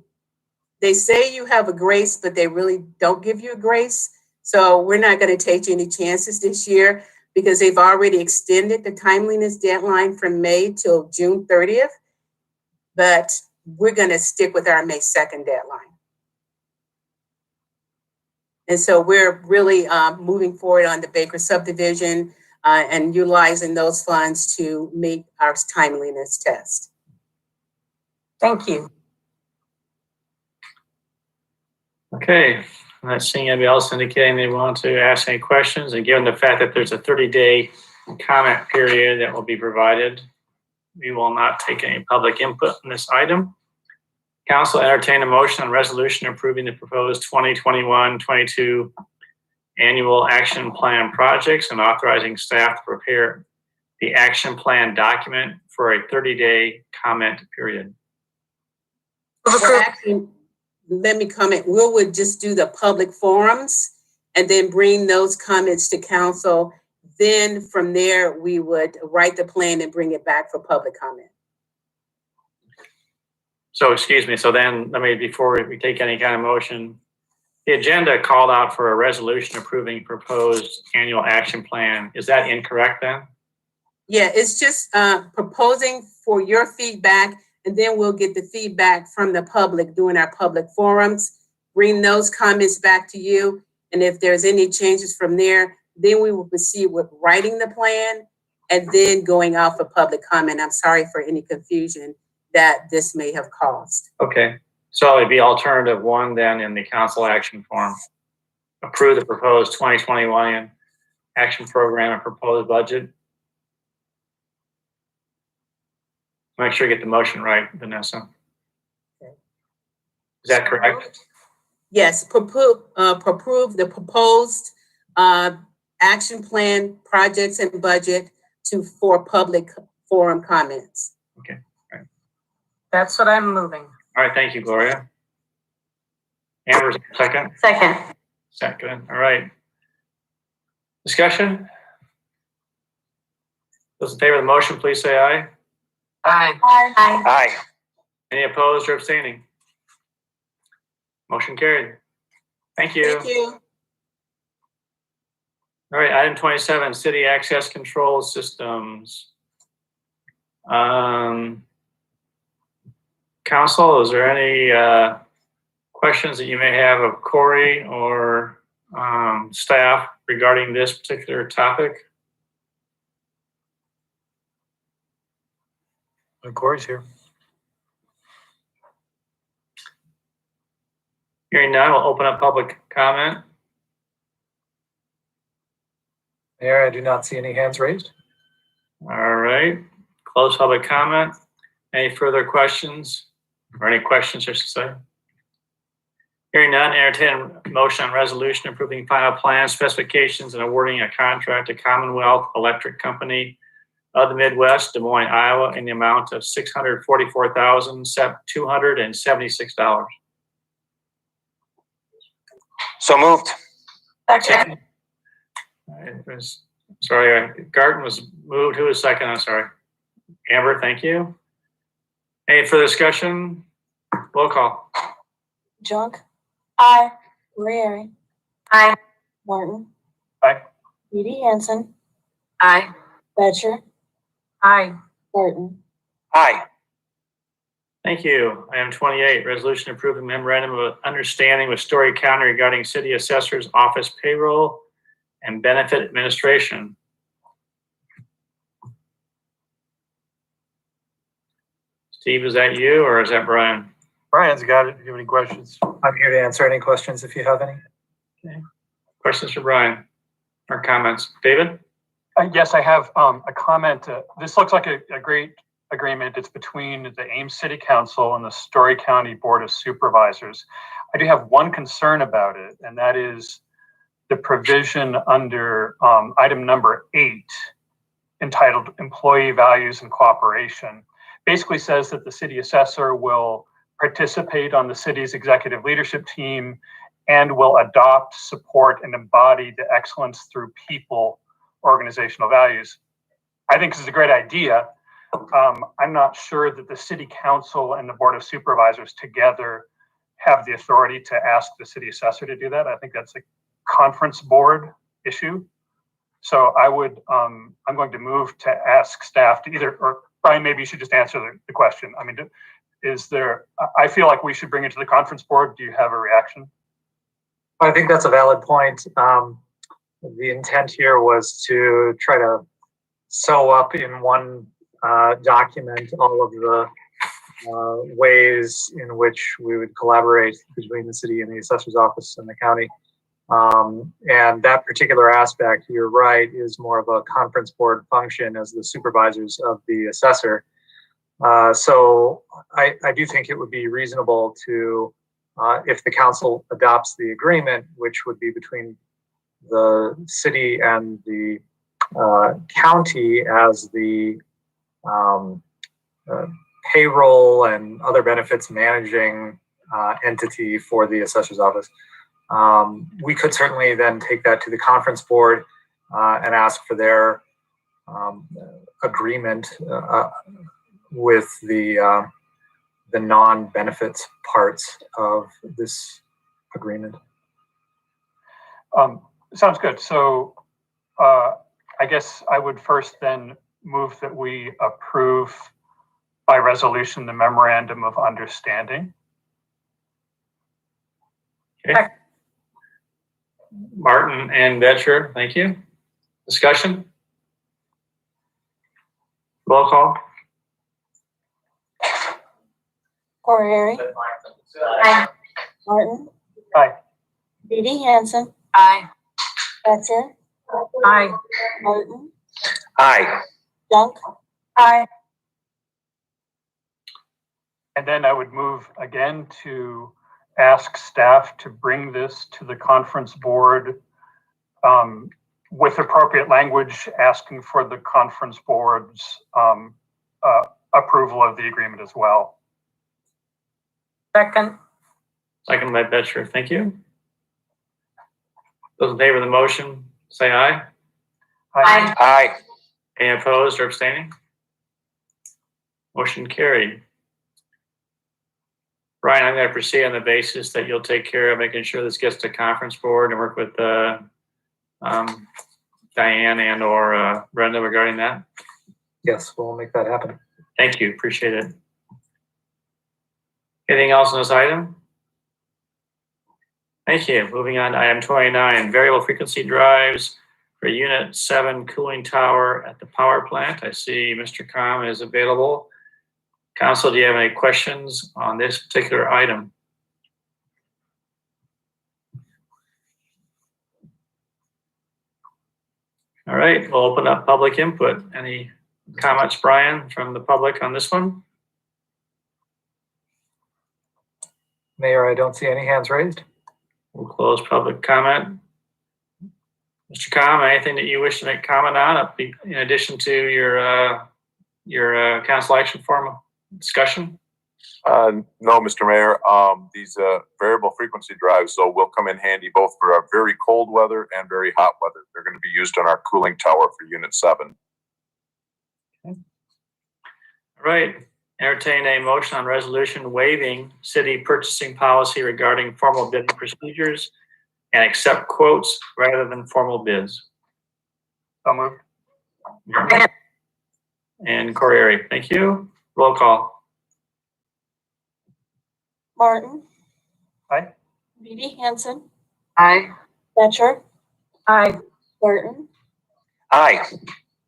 they say you have a grace, but they really don't give you a grace. So we're not going to take any chances this year because they've already extended the timeliness deadline from May till June 30th. But we're going to stick with our May 2nd deadline. And so we're really moving forward on the Baker subdivision and utilizing those funds to meet our timeliness test. Thank you. Okay, I'm not seeing anybody else indicating they want to ask any questions. And given the fact that there's a 30-day comment period that will be provided, we will not take any public input on this item. Council entertain a motion on resolution approving the proposed 2021-22 annual action plan projects and authorizing staff to prepare the action plan document for a 30-day comment period. Well, actually, let me comment. We would just do the public forums and then bring those comments to council. Then from there, we would write the plan and bring it back for public comment. So excuse me, so then let me, before we take any kind of motion, the agenda called out for a resolution approving proposed annual action plan. Is that incorrect then? Yeah, it's just proposing for your feedback, and then we'll get the feedback from the public during our public forums, bring those comments back to you. And if there's any changes from there, then we will proceed with writing the plan and then going out for public comment. I'm sorry for any confusion that this may have caused. Okay, so it'd be alternative 1 then in the council action form. Approve the proposed 2021 action program and proposed budget. Make sure you get the motion right, Vanessa. Okay. Is that correct? Yes, approve the proposed action plan, projects and budget for public forum comments. Okay. That's what I'm moving. All right, thank you, Gloria. Amber's second? Second. Second, all right. Discussion? Those in favor of the motion, please say aye. Aye. Aye. Any opposed or abstaining? Motion carried. Thank you. Thank you. All right, item 27, city access control systems. Council, is there any questions that you may have of Corey or staff regarding this particular topic? Corey's here. Hearing none, we'll open up public comment. Mayor, I do not see any hands raised. All right, close public comment. Any further questions or any questions, I should say? Hearing none, entertain a motion on resolution approving final plan specifications and awarding a contract to Commonwealth Electric Company of the Midwest, Des Moines, Iowa, in the amount of $644,276. So moved. Second. Sorry, Garten was moved. Who was second? I'm sorry. Amber, thank you. Any further discussion? Roll call. Junk. Aye. Corey. Aye. Martin. Aye. Edie Hansen. Aye. Betcher. Aye. Barton. Aye. Thank you. Item 28, resolution approving memorandum of understanding with Story County regarding city assessor's office payroll and benefit administration. Steve, is that you or is that Brian? Brian's got it. Do you have any questions? I'm here to answer any questions if you have any. Okay. Questions for Brian or comments? David? Yes, I have a comment. This looks like a great agreement. It's between the Ames City Council and the Story County Board of Supervisors. I do have one concern about it, and that is the provision under item number 8, entitled Employee Values and Cooperation. Basically says that the city assessor will participate on the city's executive leadership team and will adopt, support, and embody the excellence through people organizational values. I think this is a great idea. I'm not sure that the city council and the board of supervisors together have the authority to ask the city assessor to do that. I think that's a conference board issue. So I would, I'm going to move to ask staff to either, or Brian, maybe you should just answer the question. I mean, is there, I feel like we should bring it to the conference board. Do you have a reaction? I think that's a valid point. The intent here was to try to sew up in one document all of the ways in which we would collaborate between the city and the assessor's office and the county. And that particular aspect, you're right, is more of a conference board function as the supervisors of the assessor. So I do think it would be reasonable to, if the council adopts the agreement, which would be between the city and the county as the payroll and other benefits managing entity for the assessor's office. We could certainly then take that to the conference board and ask for their agreement with the non-benefits parts of this agreement. Sounds good. So I guess I would first then move that we approve by resolution the memorandum of understanding. Okay. Martin and Betcher, thank you. Discussion? Roll call. Corey. Aye. Martin. Aye. Edie Hansen. Aye. Betcher. Aye. Martin. Aye. Junk. Aye. And then I would move again to ask staff to bring this to the conference board with appropriate language, asking for the conference board's approval of the agreement as well. Second. Second by Betcher, thank you. Those in favor of the motion, say aye. Aye. Aye. Any opposed or abstaining? Motion carried. Brian, I'm going to proceed on the basis that you'll take care of making sure this gets to conference board and work with Diane and or Brenda regarding that. Yes, we'll make that happen. Thank you. Appreciate it. Anything else on this item? Thank you. Moving on to item 29, variable frequency drives for Unit 7 cooling tower at the power plant. I see Mr. Com is available. Council, do you have any questions on this particular item? All right, we'll open up public input. Any comments, Brian, from the public on this one? Mayor, I don't see any hands raised. We'll close public comment. Mr. Com, anything that you wish to make comment on in addition to your council action form discussion? No, Mr. Mayor. These variable frequency drives will come in handy both for our very cold weather and very hot weather. They're going to be used on our cooling tower for Unit 7. Okay. All right. Entertain a motion on resolution waiving city purchasing policy regarding formal bidding procedures and accept quotes rather than formal bids. So moved. And Corey, thank you. Roll call. Martin, Aye. Beatty Hansen, Aye. Betcher, Aye. Burton, Aye.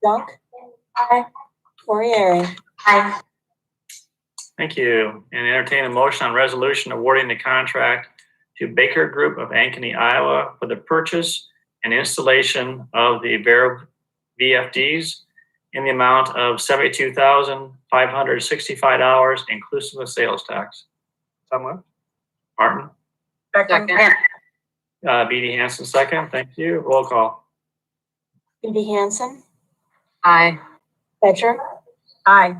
Junk, aye, Corriere. Aye. Thank you. And entertain a motion on resolution awarding the contract to Baker Group of Ankeny, Iowa for the purchase and installation of the variable VFDs in the amount of $72,565 inclusive of sales tax. Someone? Martin? Second. Beatty Hansen, second. Thank you. Roll call. Beatty Hansen, Aye. Betcher, Aye.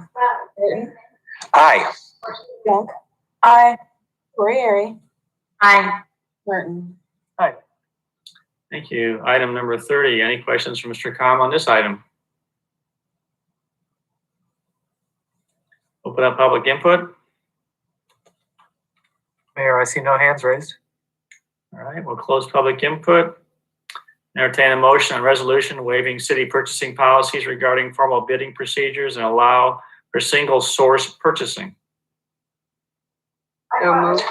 Burton, Aye. Junk, aye, Corriere, Aye. Martin. Aye. Thank you. Item number 30. Any questions from Mr. Com on this item? Open up public input. Mayor, I see no hands raised. All right, we'll close public input. Entertain a motion on resolution waiving city purchasing policies regarding formal bidding procedures and allow for single source purchasing. So moved.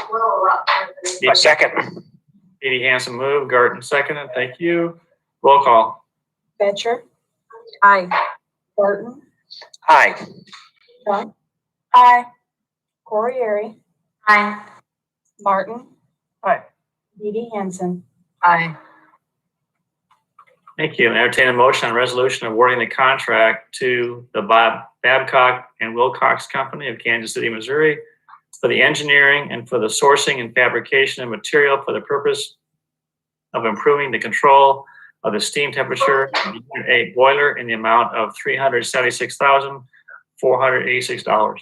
Second. Beatty Hansen moved, Garten seconded. Thank you. Roll call. Betcher, Aye. Burton, Aye. Junk, aye, Corriere, Aye. Martin, Aye. Beatty Hansen. Aye. Thank you. Entertain a motion on resolution awarding the contract to the Babcock and Wilcox Company of Kansas City, Missouri for the engineering and for the sourcing and fabrication of material for the purpose of improving the control of the steam temperature of the Unit 8 boiler in the amount of $376,486.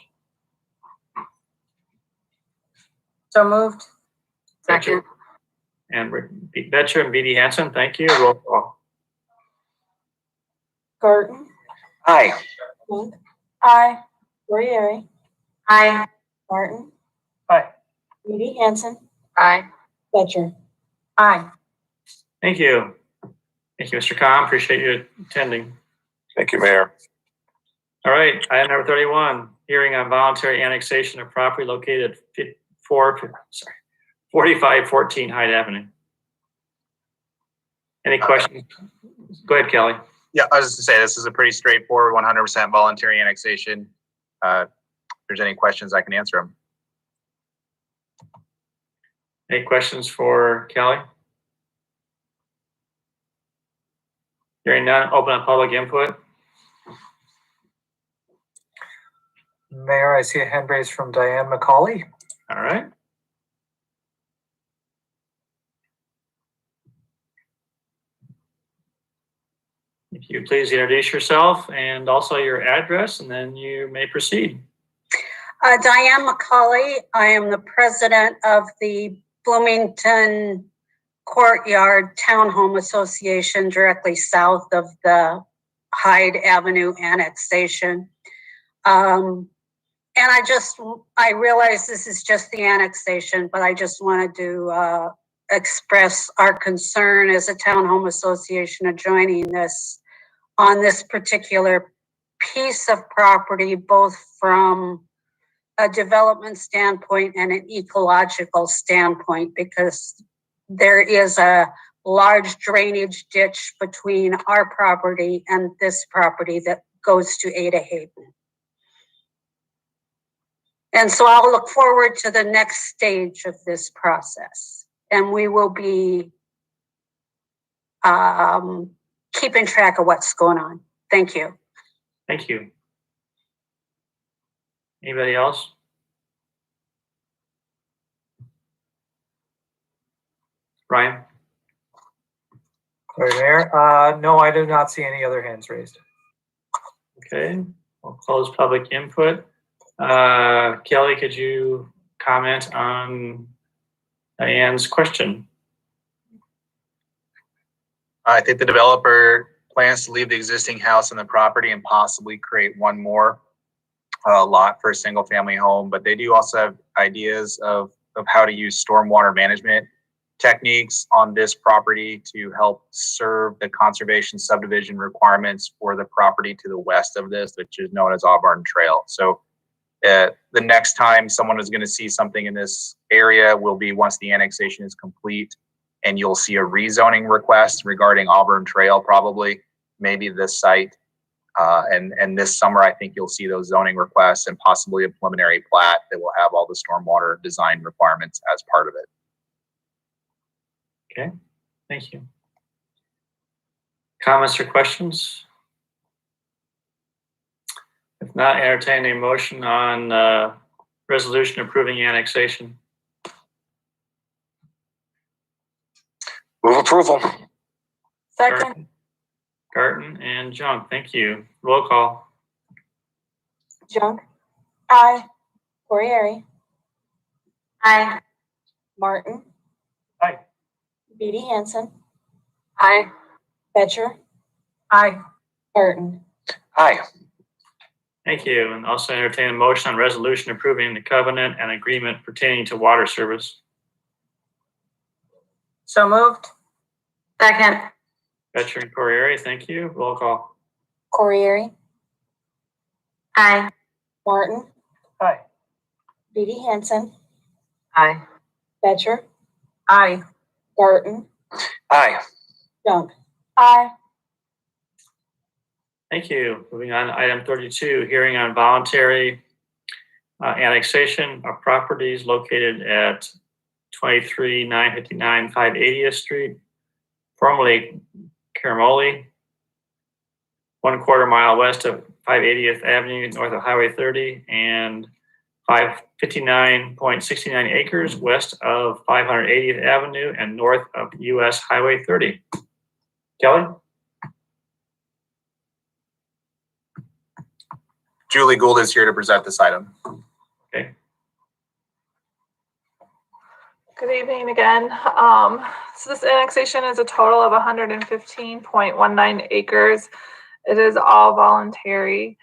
So moved. Second. And Betcher and Beatty Hansen, thank you. Roll call. Burton, Aye. Junk, aye, Corriere, Aye. Martin, Aye. Beatty Hansen, Aye. Betcher. Aye. Thank you. Thank you, Mr. Com. Appreciate you attending. Thank you, Mayor. All right, item number 31, hearing on voluntary annexation of property located at 4514 Hyde Avenue. Any questions? Go ahead, Kelly. Yeah, I was just gonna say, this is a pretty straightforward 100% voluntary annexation. If there's any questions, I can answer them. Any questions for Kelly? Hearing none, open up public input. Mayor, I see a hand raised from Diane McCauley. All right. If you please introduce yourself and also your address, and then you may proceed. Diane McCauley. I am the president of the Bloomington Courtyard Townhome Association directly south of the Hyde Avenue annexation. And I realize this is just the annexation, but I just wanted to express our concern as a townhome association adjoining this on this particular piece of property, both from a development standpoint and an ecological standpoint, because there is a large drainage ditch between our property and this property that goes to Ada Hayden. And so I'll look forward to the next stage of this process, and we will be keeping track of what's going on. Thank you. Thank you. Anybody else? Ryan? Sorry, Mayor. No, I do not see any other hands raised. Okay, we'll close public input. Kelly, could you comment on Diane's question? I think the developer plans to leave the existing house on the property and possibly create one more lot for a single family home, but they do also have ideas of how to use stormwater management techniques on this property to help serve the conservation subdivision requirements for the property to the west of this, which is known as Auburn Trail. So the next time someone is going to see something in this area will be once the annexation is complete, and you'll see a rezoning request regarding Auburn Trail, probably, maybe this site. And this summer, I think you'll see those zoning requests and possibly a preliminary plat that will have all the stormwater design requirements as part of it. Okay, thank you. Comments or questions? If not, entertain a motion on resolution approving annexation. Move approval. Second. Garten and Junk, thank you. Roll call. Junk, Aye. Corriere, Aye. Martin, Aye. Beatty Hansen, Aye. Betcher, Aye. Burton. Aye. Thank you. And also entertain a motion on resolution approving the covenant and agreement pertaining to water service. So moved. Second. Betcher and Corriere, thank you. Roll call. Corriere, Aye. Martin, Aye. Beatty Hansen, Aye. Betcher, Aye. Burton, Aye. Junk. Aye. Thank you. Moving on to item 32, hearing on voluntary annexation of properties located at 23,959 580th Street, formerly Caramoli, 1/4 mile west of 580th Avenue, north of Highway 30, and 559.69 acres west of 580th Avenue and north of US Highway 30. Kelly? Julie Gould is here to present this item. Okay. Good evening again. So this annexation is a total of 115.19 acres. It is all voluntary.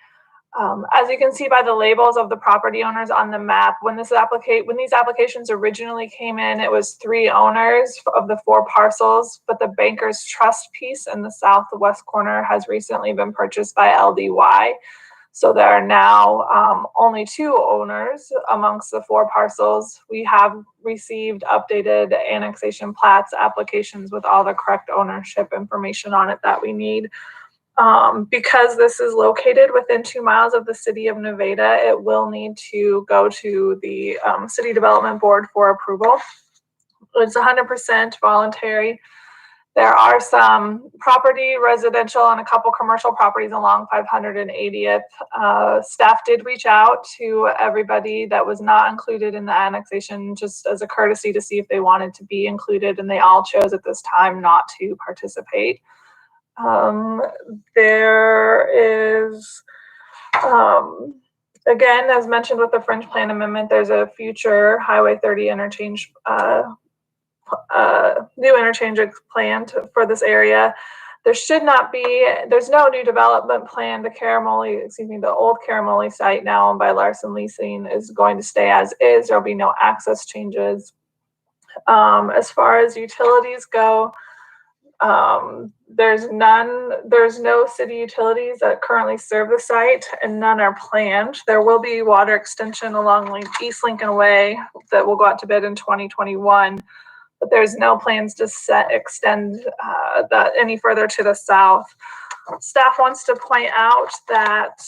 As you can see by the labels of the property owners on the map, when these applications originally came in, it was 3 owners of the 4 parcels, but the Bankers Trust piece in the southwest corner has recently been purchased by LDY. So there are now only 2 owners amongst the 4 parcels. We have received updated annexation plats applications with all the correct ownership information on it that we need. Because this is located within 2 miles of the city of Nevada, it will need to go to the City Development Board for approval. It's 100% voluntary. There are some property, residential, and a couple commercial properties along 580th. Staff did reach out to everybody that was not included in the annexation, just as a courtesy to see if they wanted to be included, and they all chose at this time not to participate. There is, again, as mentioned with the French Plan Amendment, there's a future Highway 30 interchange, new interchange planned for this area. There should not be, there's no new development plan. The old Caramoli site now owned by Larson Leasing is going to stay as is. There'll be no access changes. As far as utilities go, there's no city utilities that currently serve the site, and none are planned. There will be water extension along East Lincoln Way that will go out to bid in 2021, but there's no plans to extend that any further to the south. Staff wants to point out that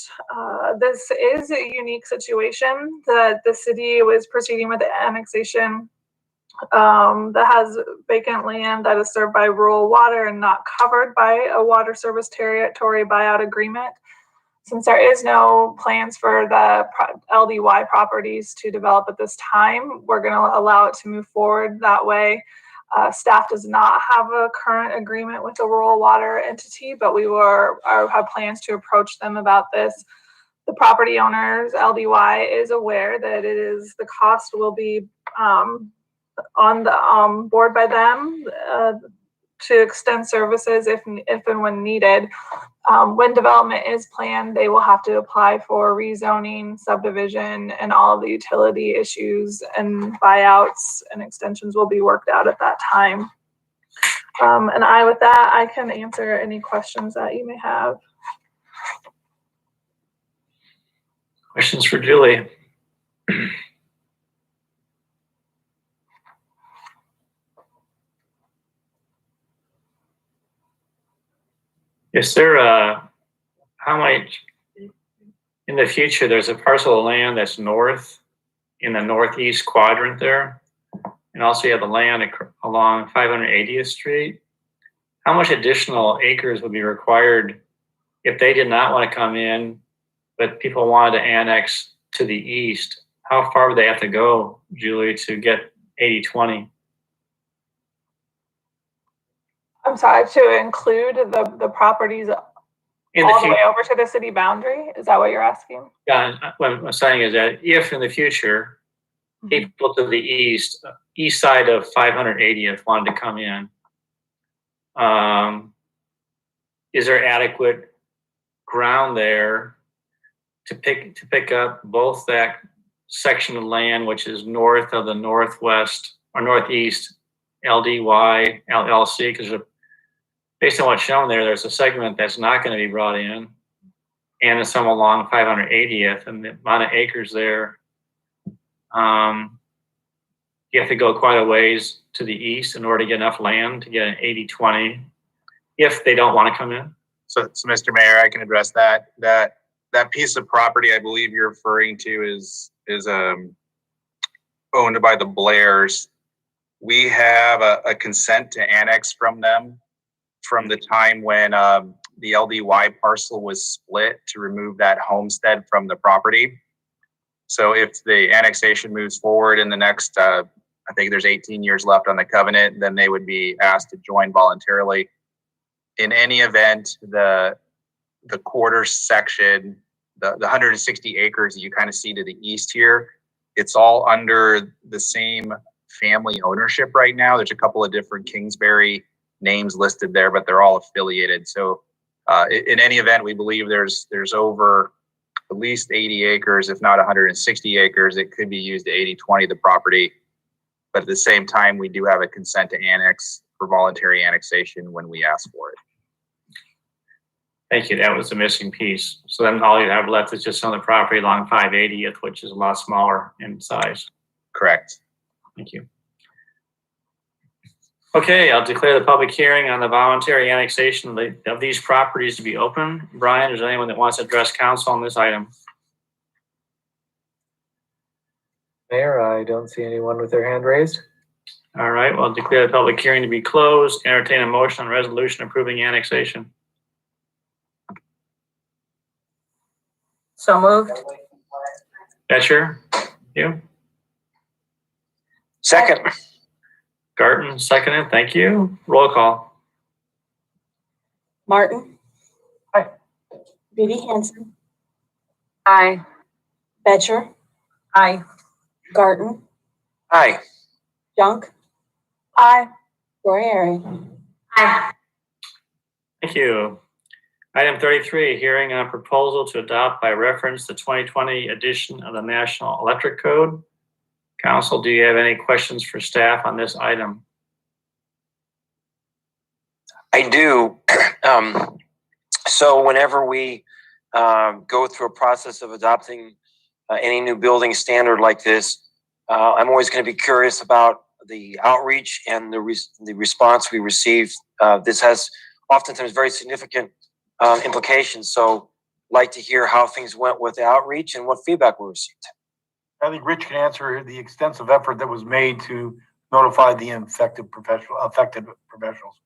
this is a unique situation, that the city was proceeding with the annexation that has vacant land that is served by rural water and not covered by a water service territory buyout agreement. Since there is no plans for the LDY properties to develop at this time, we're going to allow it to move forward that way. Staff does not have a current agreement with the rural water entity, but we have plans to approach them about this. The property owners, LDY, is aware that the cost will be on the board by them to extend services if and when needed. When development is planned, they will have to apply for rezoning, subdivision, and all of the utility issues and buyouts and extensions will be worked out at that time. And with that, I can answer any questions that you may have. Questions for Julie? Is there how much in the future there's a parcel of land that's north in the northeast quadrant there, and also you have the land along 580th Street. How much additional acres would be required if they did not want to come in, but people wanted to annex to the east? How far would they have to go, Julie, to get 80/20? I'm sorry, to include the properties all the way over to the city boundary? Is that what you're asking? Yeah, what I'm saying is that if in the future, people to the east side of 580th wanted to come in, is there adequate ground there to pick up both that section of land, which is north of the northwest or northeast LDY LLC? Because based on what's shown there, there's a segment that's not going to be brought in, and there's some along 580th, and the amount of acres there, you have to go quite a ways to the east in order to get enough land to get an 80/20 if they don't want to come in. So Mr. Mayor, I can address that. That piece of property I believe you're referring to is owned by the Blairs. We have a consent to annex from them from the time when the LDY parcel was split to remove that homestead from the property. So if the annexation moves forward in the next, I think there's 18 years left on the covenant, then they would be asked to join voluntarily. In any event, the quarter section, the 160 acres that you kind of see to the east here, it's all under the same family ownership right now. There's a couple of different Kingsbury names listed there, but they're all affiliated. So in any event, we believe there's over at least 80 acres, if not 160 acres, that could be used to 80/20 the property. But at the same time, we do have a consent to annex for voluntary annexation when we ask for it. Thank you. That was the missing piece. So then all you have left is just on the property along 580th, which is a lot smaller in size. Correct. Thank you. Okay, I'll declare the public hearing on the voluntary annexation of these properties to be open. Brian, is there anyone that wants to address council on this item? Mayor, I don't see anyone with their hand raised. All right, well, I'll declare the public hearing to be closed. Entertain a motion on resolution approving annexation. So moved. Betcher, you? Second. Garten, seconded. Thank you. Roll call. Martin. Aye. Beatty Hansen. Aye. Betcher. Aye. Garten. Aye. Junk. Aye. Guerrieri. Aye. Thank you. Item 33, hearing on proposal to adopt by reference the 2020 edition of the National Electric Code. Council, do you have any questions for staff on this item? I do. So whenever we go through a process of adopting any new building standard like this, I'm always going to be curious about the outreach and the response we receive. This has oftentimes very significant implications. So like to hear how things went with the outreach and what feedback we received. I think Rich can answer the extensive effort that was made to notify the affected professionals.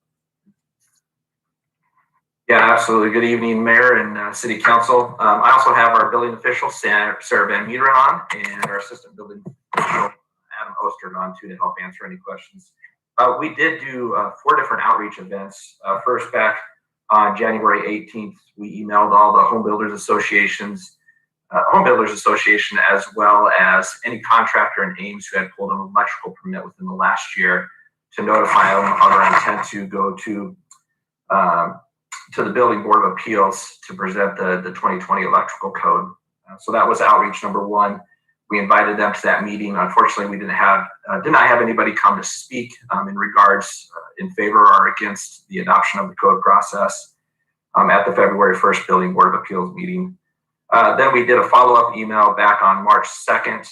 Yeah, absolutely. Good evening, Mayor and City Council. I also have our building official, Sarah Van Meter, on, and our assistant building official, Adam Oster, on too, to help answer any questions. We did do 4 different outreach events. First, back on January 18th, we emailed all the home builders associations, as well as any contractor in Ames who had pulled an electrical permit within the last year, to notify them of our intent to go to the Building Board of Appeals to present the 2020 electrical code. So that was outreach number 1. We invited them to that meeting. Unfortunately, we did not have anybody come to speak in regards in favor or against the adoption of the code process at the February 1st Building Board of Appeals meeting. Then we did a follow-up email back on March 2nd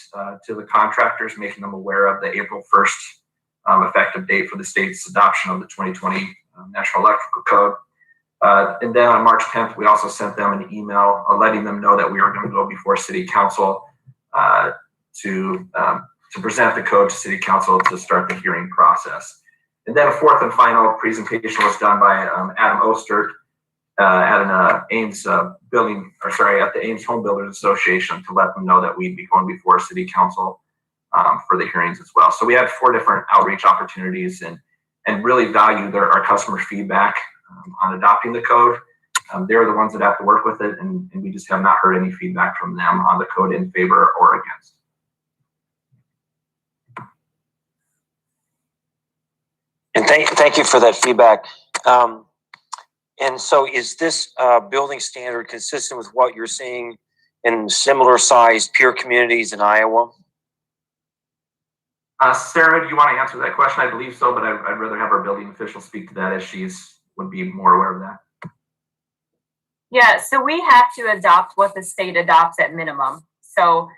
to the contractors, making them aware of the April 1st effective date for the state's adoption of the 2020 National Electrical Code. And then on March 10th, we also sent them an email letting them know that we are going to go before City Council to present the code to City Council to start the hearing process. And then a 4th and final presentation was done by Adam Oster at an Ames at the Ames Home Builders Association, to let them know that we'd be going before City Council for the hearings as well. So we had 4 different outreach opportunities, and really value our customer feedback on adopting the code. They're the ones that have to work with it, and we just have not heard any feedback from them on the code in favor or against. And thank you for that feedback. And so is this building standard consistent with what you're seeing in similar sized peer communities in Iowa? Sarah, do you want to answer that question? I believe so, but I'd rather have our building official speak to that, as would be more aware of that. Yeah, so we have to adopt what the state adopts at minimum. So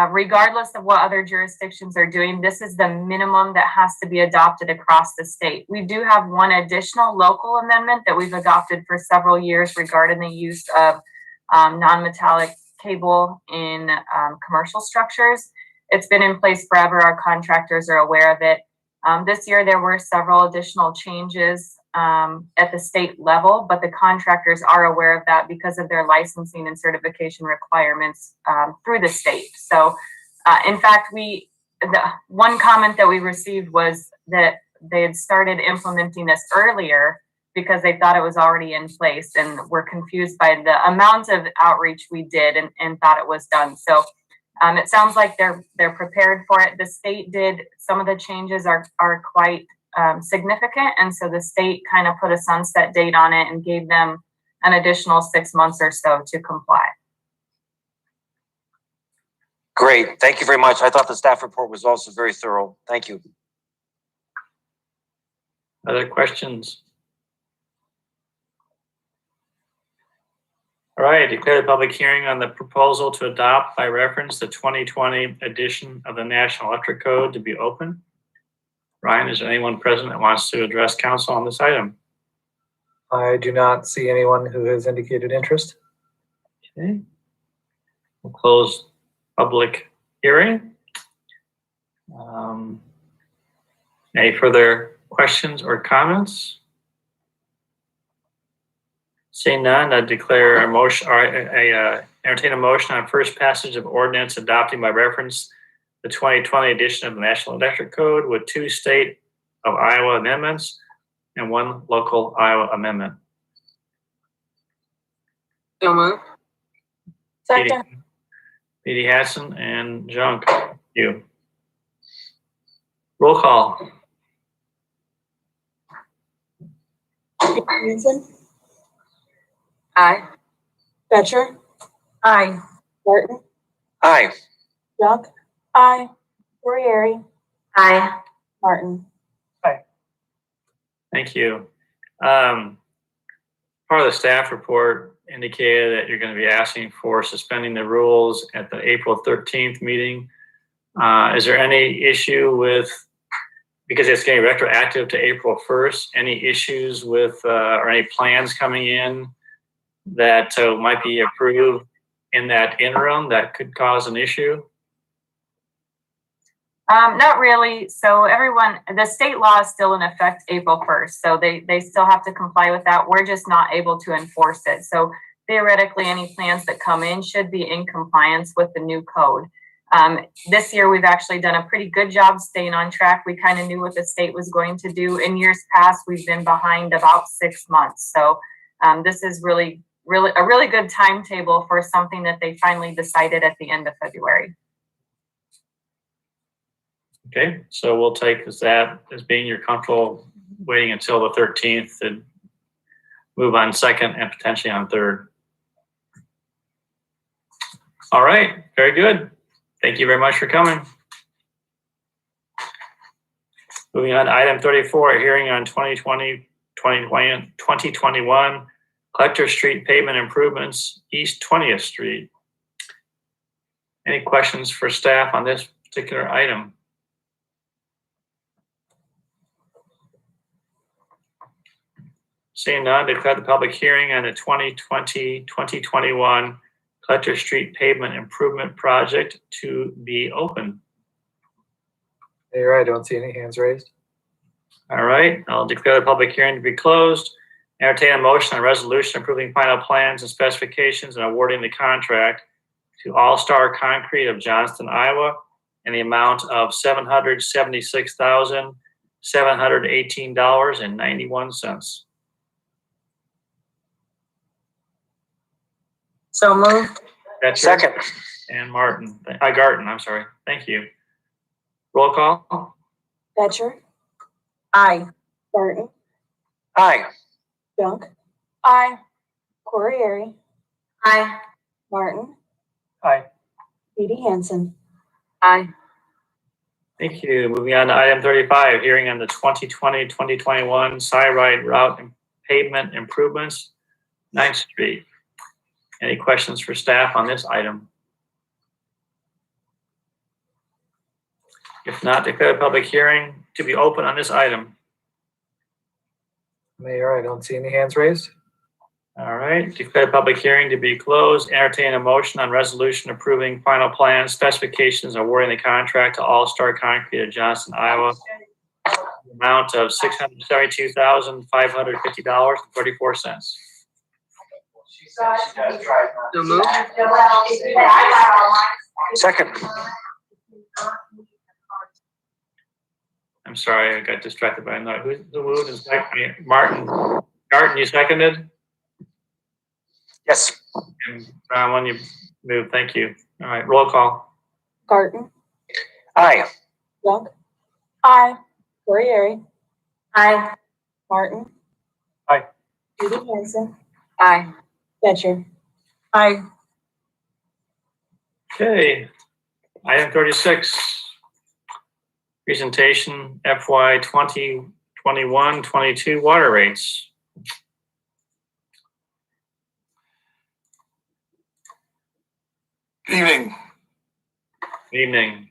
regardless of what other jurisdictions are doing, this is the minimum that has to be adopted across the state. We do have one additional local amendment that we've adopted for several years regarding the use of non-metallic cable in commercial structures. It's been in place forever. Our contractors are aware of it. This year, there were several additional changes at the state level, but the contractors are aware of that because of their licensing and certification requirements through the state. So in fact, the one comment that we received was that they had started implementing this earlier because they thought it was already in place, and were confused by the amount of outreach we did and thought it was done. So it sounds like they're prepared for it. The state did, some of the changes are quite significant, and so the state kind of put a sunset date on it and gave them an additional 6 months or so to comply. Great, thank you very much. I thought the staff report was also very thorough. Thank you. Other questions? All right, declare the public hearing on the proposal to adopt by reference the 2020 edition of the National Electric Code to be open. Ryan, is there anyone present that wants to address council on this item? I do not see anyone who has indicated interest. Okay. We'll close public hearing. Any further questions or comments? Seeing none, I declare a motion, or entertain a motion on first passage of ordinance adopting by reference the 2020 edition of the National Electric Code with 2 state of Iowa amendments and 1 local Iowa amendment. So moved. Second. Edie Hassan and Junk, you. Roll call. Hanson, Aye. Betcher. Aye. Barton. Aye. Junk. Aye. Corriere. Aye. Martin. Thank you. Part of the staff report indicated that you're going to be asking for suspending the rules at the April 13th meeting. Is there any issue with, because it's getting retroactive to April 1st, any issues with, or any plans coming in that might be approved in that interim that could cause an issue? Not really. So everyone, the state law is still in effect April 1st. So they still have to comply with that. We're just not able to enforce it. So theoretically, any plans that come in should be in compliance with the new code. This year, we've actually done a pretty good job staying on track. We kind of knew what the state was going to do. In years past, we've been behind about 6 months. So this is really a really good timetable for something that they finally decided at the end of February. Okay, so we'll take that as being you're comfortable waiting until the 13th to move on second and potentially on third. All right, very good. Thank you very much for coming. Moving on to item 34, a hearing on 2021 Collector Street pavement improvements, East 20th Street. Any questions for staff on this particular item? Seeing none, declare the public hearing on the 2020-2021 Collector Street pavement improvement project to be open. Mayor, I don't see any hands raised. All right, I'll declare the public hearing to be closed. Entertain a motion on resolution approving final plans and specifications and awarding the contract to All Star Concrete of Johnston, Iowa, in the amount of $776,718.91. So moved. That's Second. And Martin, Garten, I'm sorry. Thank you. Roll call. Betcher. Aye. Barton. Aye. Junk. Aye. Corriere. Aye. Martin. Aye. Edie Hansen. Aye. Thank you. Moving on to item 35, hearing on the 2020-2021 Sidewalk route and pavement improvements, 9th Street. Any questions for staff on this item? If not, declare the public hearing to be open on this item. Mayor, I don't see any hands raised. All right, declare the public hearing to be closed. Entertain a motion on resolution approving final plan specifications and awarding the contract to All Star Concrete of Johnston, Iowa. Amount of $672,550.34. So moved. Second. I'm sorry, I got distracted by another. Who's the moved? Is Martin? Garten, you seconded? Yes. And Brown, when you move, thank you. All right, roll call. Garten. Aye. Junk. Aye. Corriere. Aye. Martin. Aye. Edie Hansen. Aye. Betcher. Aye. Okay, item 36. Presentation FY 2021-22 water rates. Good evening. Good evening.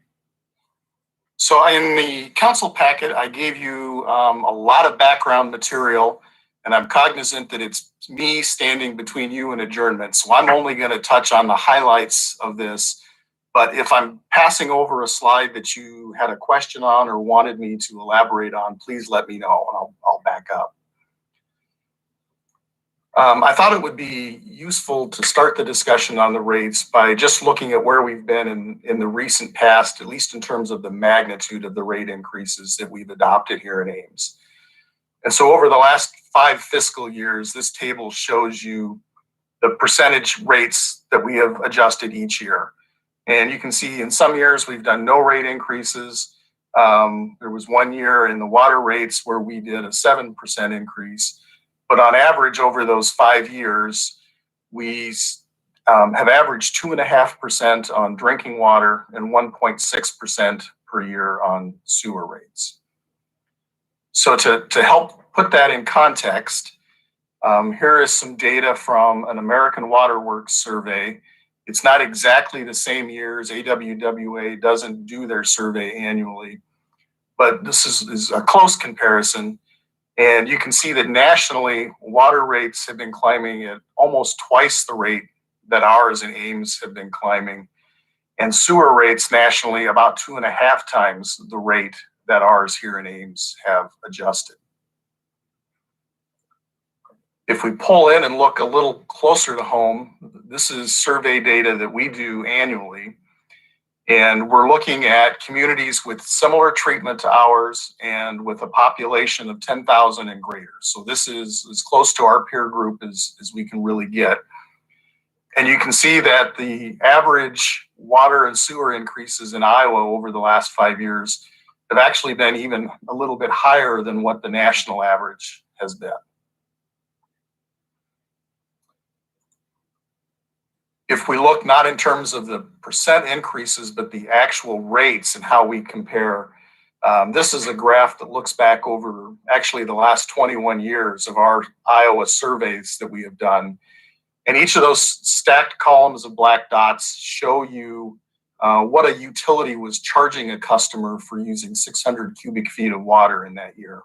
So in the council packet, I gave you a lot of background material, and I'm cognizant that it's me standing between you and adjournment. So I'm only going to touch on the highlights of this. But if I'm passing over a slide that you had a question on or wanted me to elaborate on, please let me know and I'll back up. I thought it would be useful to start the discussion on the rates by just looking at where we've been in the recent past, at least in terms of the magnitude of the rate increases that we've adopted here in Ames. And so over the last 5 fiscal years, this table shows you the percentage rates that we have adjusted each year. And you can see in some years we've done no rate increases. There was one year in the water rates where we did a 7% increase. But on average over those 5 years, we have averaged 2.5% on drinking water and 1.6% per year on sewer rates. So to help put that in context, here is some data from an American Water Works survey. It's not exactly the same years. AWWA doesn't do their survey annually, but this is a close comparison. And you can see that nationally, water rates have been climbing at almost twice the rate that ours in Ames have been climbing. And sewer rates nationally about 2.5 times the rate that ours here in Ames have adjusted. If we pull in and look a little closer to home, this is survey data that we do annually. And we're looking at communities with similar treatment to ours and with a population of 10,000 and greater. So this is as close to our peer group as we can really get. And you can see that the average water and sewer increases in Iowa over the last 5 years have actually been even a little bit higher than what the national average has been. If we look not in terms of the percent increases, but the actual rates and how we compare, this is a graph that looks back over actually the last 21 years of our Iowa surveys that we have done. And each of those stacked columns of black dots show you what a utility was charging a customer for using 600 cubic feet of water in that year.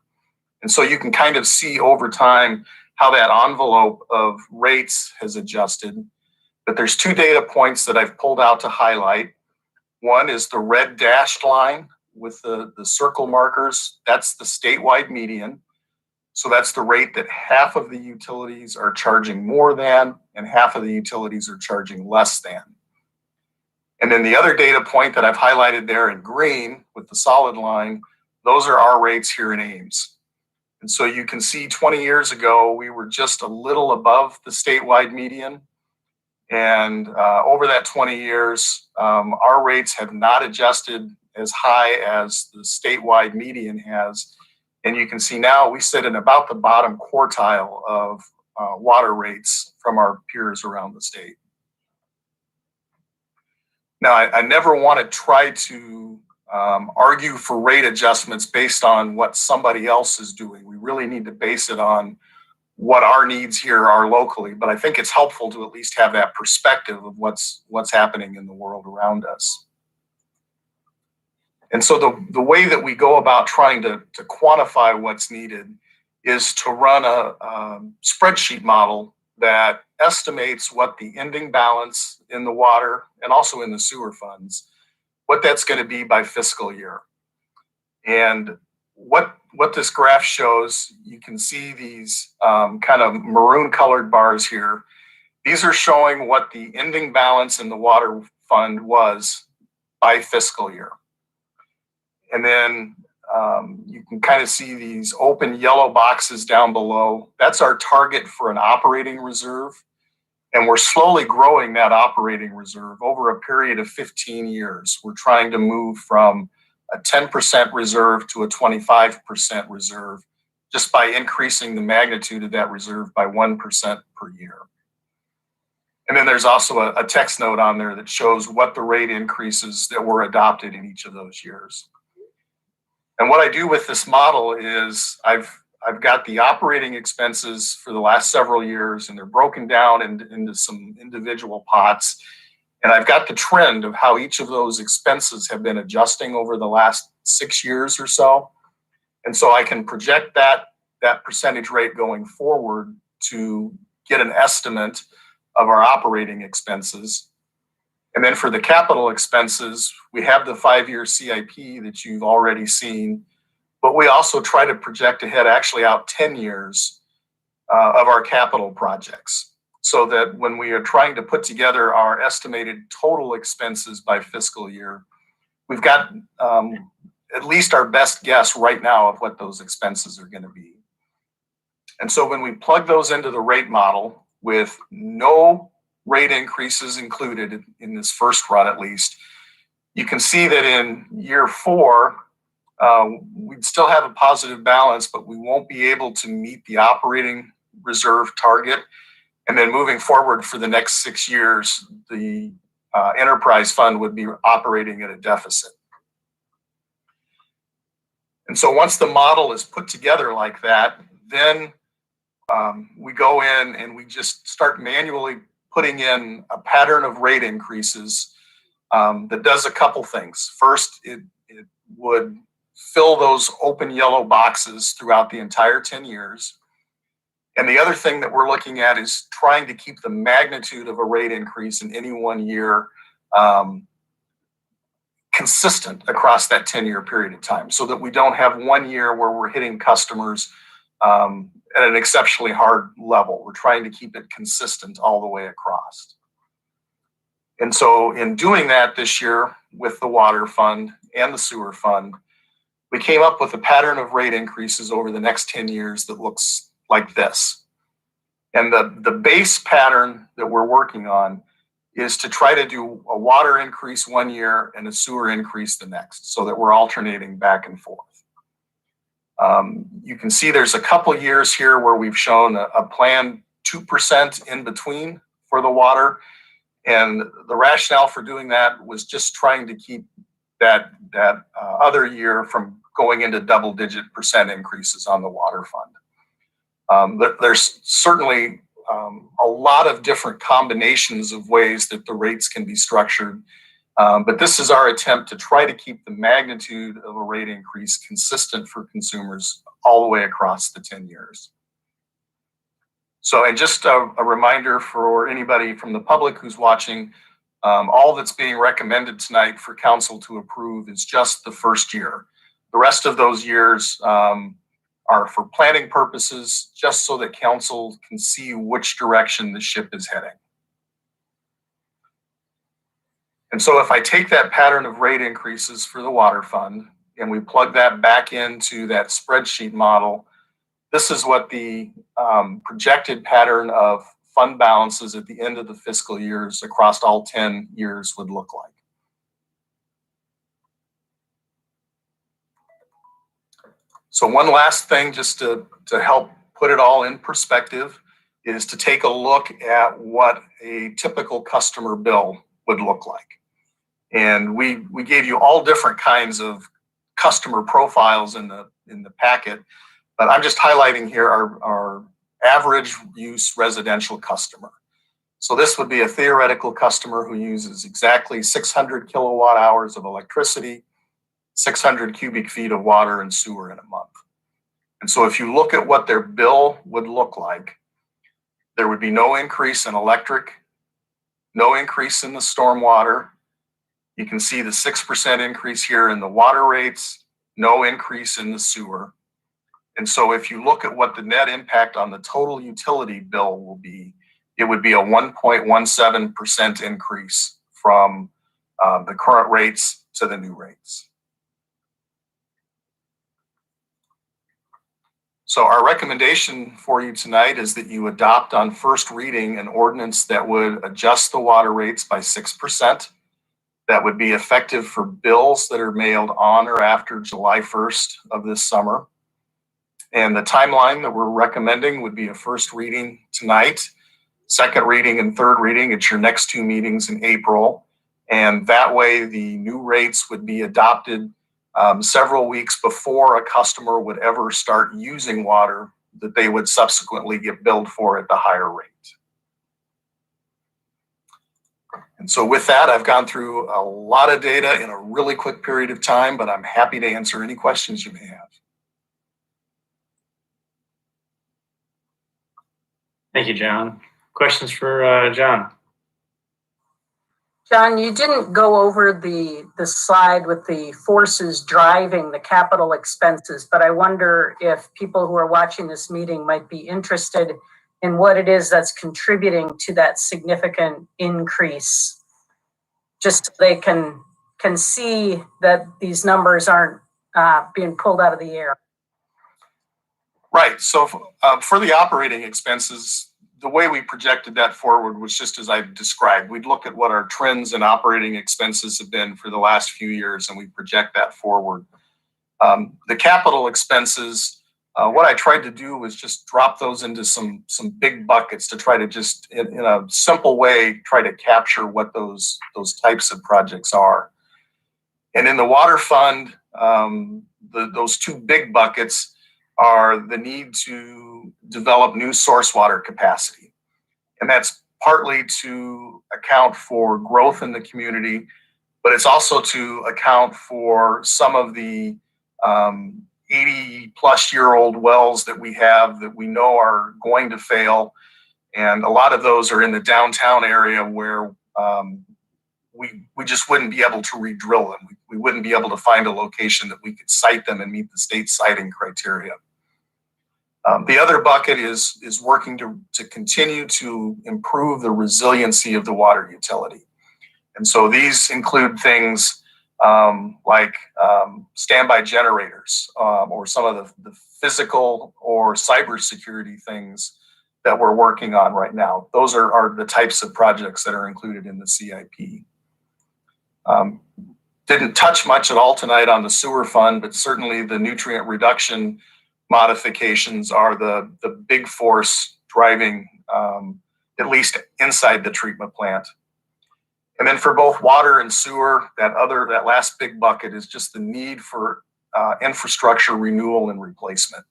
And so you can kind of see over time how that envelope of rates has adjusted. But there's 2 data points that I've pulled out to highlight. One is the red dashed line with the circle markers. That's the statewide median. So that's the rate that half of the utilities are charging more than and half of the utilities are charging less than. And then the other data point that I've highlighted there in green with the solid line, those are our rates here in Ames. And so you can see 20 years ago, we were just a little above the statewide median. And over that 20 years, our rates have not adjusted as high as the statewide median has. And you can see now we sit in about the bottom quartile of water rates from our peers around the state. Now, I never want to try to argue for rate adjustments based on what somebody else is doing. We really need to base it on what our needs here are locally, but I think it's helpful to at least have that perspective of what's happening in the world around us. And so the way that we go about trying to quantify what's needed is to run a spreadsheet model that estimates what the ending balance in the water and also in the sewer funds, what that's going to be by fiscal year. And what this graph shows, you can see these kind of maroon colored bars here. These are showing what the ending balance in the water fund was by fiscal year. And then you can kind of see these open yellow boxes down below. That's our target for an operating reserve. And we're slowly growing that operating reserve over a period of 15 years. We're trying to move from a 10% reserve to a 25% reserve just by increasing the magnitude of that reserve by 1% per year. And then there's also a text note on there that shows what the rate increases that were adopted in each of those years. And what I do with this model is I've got the operating expenses for the last several years, and they're broken down into some individual pots. And I've got the trend of how each of those expenses have been adjusting over the last 6 years or so. And so I can project that percentage rate going forward to get an estimate of our operating expenses. And then for the capital expenses, we have the 5-year CIP that you've already seen, but we also try to project ahead actually out 10 years of our capital projects, so that when we are trying to put together our estimated total expenses by fiscal year, we've got at least our best guess right now of what those expenses are going to be. And so when we plug those into the rate model with no rate increases included in this first run at least, you can see that in year 4, we'd still have a positive balance, but we won't be able to meet the operating reserve target. And then moving forward for the next 6 years, the enterprise fund would be operating at a deficit. And so once the model is put together like that, then we go in and we just start manually putting in a pattern of rate increases that does a couple things. First, it would fill those open yellow boxes throughout the entire 10 years. And the other thing that we're looking at is trying to keep the magnitude of a rate increase in any one year consistent across that 10-year period of time, so that we don't have 1 year where we're hitting customers at an exceptionally hard level. We're trying to keep it consistent all the way across. And so in doing that this year with the water fund and the sewer fund, we came up with a pattern of rate increases over the next 10 years that looks like this. And the base pattern that we're working on is to try to do a water increase 1 year and a sewer increase the next, so that we're alternating back and forth. You can see there's a couple years here where we've shown a planned 2% in between for the water. And the rationale for doing that was just trying to keep that other year from going into double-digit percent increases on the water fund. There's certainly a lot of different combinations of ways that the rates can be structured. But this is our attempt to try to keep the magnitude of a rate increase consistent for consumers all the way across the 10 years. So, and just a reminder for anybody from the public who's watching, all that's being recommended tonight for council to approve is just the first year. The rest of those years are for planning purposes, just so that council can see which direction the ship is heading. And so if I take that pattern of rate increases for the water fund and we plug that back into that spreadsheet model, this is what the projected pattern of fund balances at the end of the fiscal years across all 10 years would look like. So one last thing, just to help put it all in perspective, is to take a look at what a typical customer bill would look like. And we gave you all different kinds of customer profiles in the packet, but I'm just highlighting here our average use residential customer. So this would be a theoretical customer who uses exactly 600 kilowatt hours of electricity, 600 cubic feet of water and sewer in a month. And so if you look at what their bill would look like, there would be no increase in electric, no increase in the stormwater. You can see the 6% increase here in the water rates, no increase in the sewer. And so if you look at what the net impact on the total utility bill will be, it would be a 1.17% increase from the current rates to the new rates. So our recommendation for you tonight is that you adopt on first reading an ordinance that would adjust the water rates by 6%. That would be effective for bills that are mailed on or after July 1st of this summer. And the timeline that we're recommending would be a first reading tonight, second reading and third reading at your next two meetings in April. And that way the new rates would be adopted several weeks before a customer would ever start using water that they would subsequently get billed for at the higher rate. And so with that, I've gone through a lot of data in a really quick period of time, but I'm happy to answer any questions you may have. Thank you, John. Questions for John? John, you didn't go over the slide with the forces driving the capital expenses, but I wonder if people who are watching this meeting might be interested in what it is that's contributing to that significant increase, just so they can see that these numbers aren't being pulled out of the air. Right. So for the operating expenses, the way we projected that forward was just as I described. We'd look at what our trends in operating expenses have been for the last few years, and we project that forward. The capital expenses What I tried to do was just drop those into some big buckets to try to just, in a simple way, try to capture what those types of projects are. And in the water fund, those two big buckets are the need to develop new source water capacity. And that's partly to account for growth in the community, but it's also to account for some of the 80-plus-year-old wells that we have that we know are going to fail. And a lot of those are in the downtown area where we just wouldn't be able to re-drill them. We wouldn't be able to find a location that we could site them and meet the state siting criteria. The other bucket is working to continue to improve the resiliency of the water utility. And so these include things like standby generators or some of the physical or cybersecurity things that we're working on right now. Those are the types of projects that are included in the CIP. Didn't touch much at all tonight on the sewer fund, but certainly the nutrient reduction modifications are the big force driving at least inside the treatment plant. And then for both water and sewer, that last big bucket is just the need for infrastructure renewal and replacement.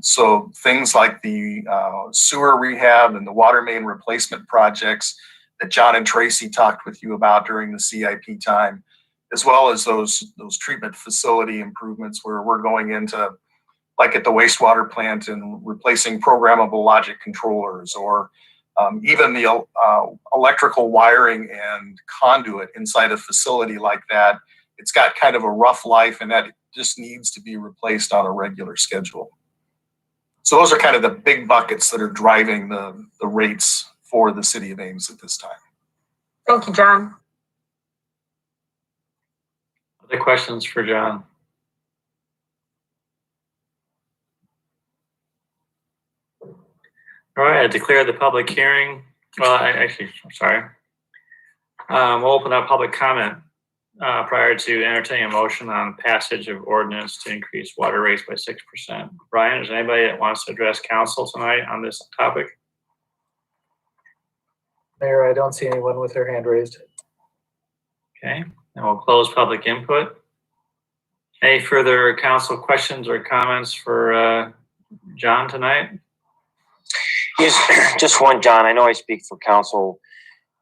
So things like the sewer rehab and the water main replacement projects that John and Tracy talked with you about during the CIP time, as well as those treatment facility improvements where we're going into, like at the wastewater plant, and replacing programmable logic controllers, or even the electrical wiring and conduit inside a facility like that. It's got kind of a rough life, and that just needs to be replaced on a regular schedule. So those are kind of the big buckets that are driving the rates for the city of Ames at this time. Thank you, John. Other questions for John? All right, I declare the public hearing. Well, I'm sorry. We'll open up public comment prior to entertaining a motion on passage of ordinance to increase water rates by 6%. Brian, is there anybody that wants to address council tonight on this topic? Mayor, I don't see anyone with their hand raised. Okay, and we'll close public input. Any further council questions or comments for John tonight? Yes, just one, John. I know I speak for council.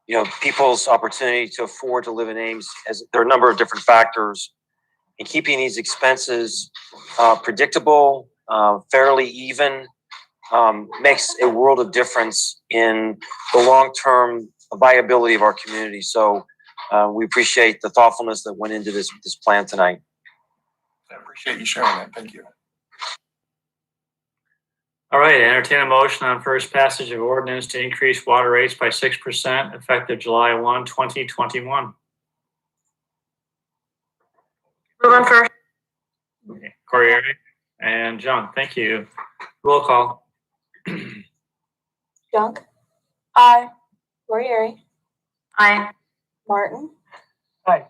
You know, people's opportunity to afford to live in Ames, there are a number of different factors, and keeping these expenses predictable, fairly even, makes a world of difference in the long-term viability of our community. So we appreciate the thoughtfulness that went into this plan tonight. I appreciate you sharing that. Thank you. All right, entertain a motion on first passage of ordinance to increase water rates by 6% effective July 1, 2021. Move on first. Okay. Corey and John, thank you. Roll call. Junk. Aye. Corriere. Aye. Martin. Aye.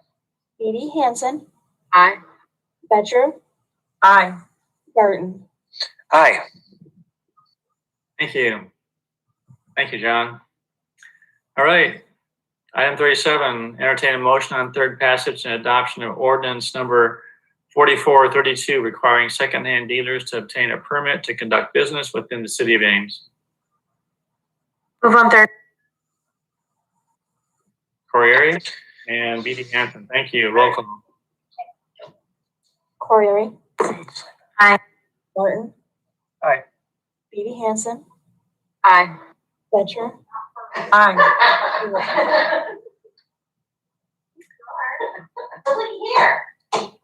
Edie Hansen. Aye. Betcher. Aye. Burton. Aye. Thank you. Thank you, John. All right. Item 37, entertain a motion on third passage and adoption of ordinance number 4432, requiring secondhand dealers to obtain a permit to conduct business within the city of Ames. Move on third. Corey and B.D. Hanson, thank you. Roll call. Corriere. Aye. Martin. Aye. Edie Hansen. Aye. Betcher. Aye.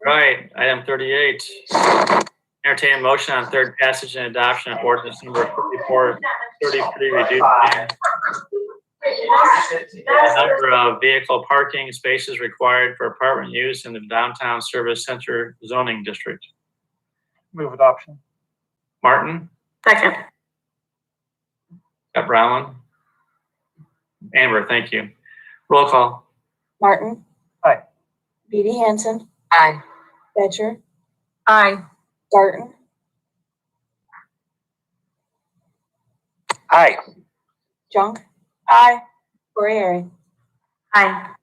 Right, item 38. Entertain a motion on third passage and adoption of ordinance number 4433, reducing the number of vehicle parking spaces required for apartment use in the downtown service center zoning district. Move adoption. Martin? Second. Got Brown? Amber, thank you. Roll call. Martin. Aye. Edie Hansen. Aye. Betcher. Aye. Burton. Aye. Junk, Aye. Corey, Aye.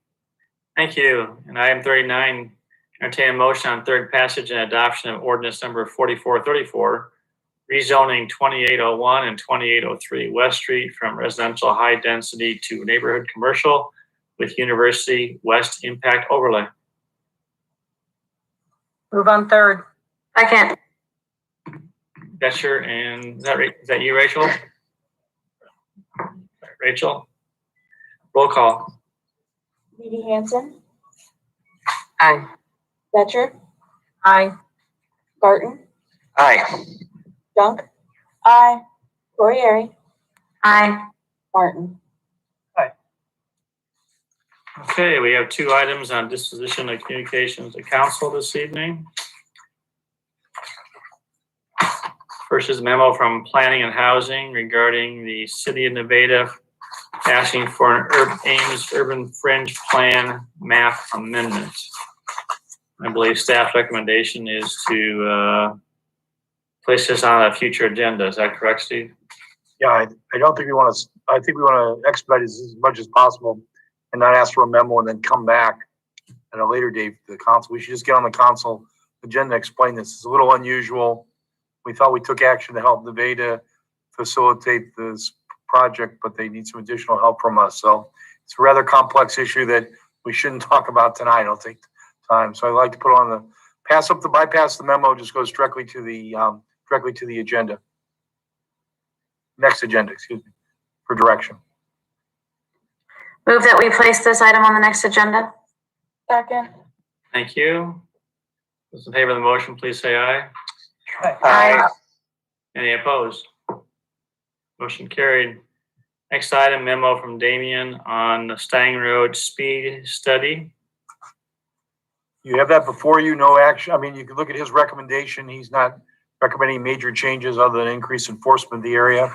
Thank you. And item 39, entertain a motion on third passage and adoption of ordinance number 4434, rezoning 2801 and 2803 West Street from residential high density to neighborhood commercial with University West impact overlay. Move on third. Second. Betcher, and is that you, Rachel? Rachel? Roll call. Beatty Hansen, Aye. Betcher, Aye. Barton, Aye. Junk, Aye. Corey, Aye. Martin. Okay, we have two items on disposition of communications to council this evening. First is a memo from Planning and Housing regarding the City of Nevada asking for an Ames Urban Fringe Plan map amendment. I believe staff recommendation is to place this on a future agenda. Is that correct, Steve? Yeah, I don't think we want to, I think we want to expedite this as much as possible and not ask for a memo and then come back at a later date for the council. We should just get on the council agenda, explain this. It's a little unusual. We thought we took action to help Nevada facilitate this project, but they need some additional help from us. So it's a rather complex issue that we shouldn't talk about tonight. It'll take time. So I'd like to put on the bypass the memo, just goes directly to the agenda. Next agenda, excuse me, for direction. Move that we place this item on the next agenda. Second. Thank you. Those in favor of the motion, please say aye. Aye. Any opposed? Motion carried. Next item, memo from Damien on the Stang Road speed study. You have that before you, no action. I mean, you can look at his recommendation. He's not recommending major changes other than increased enforcement of the area.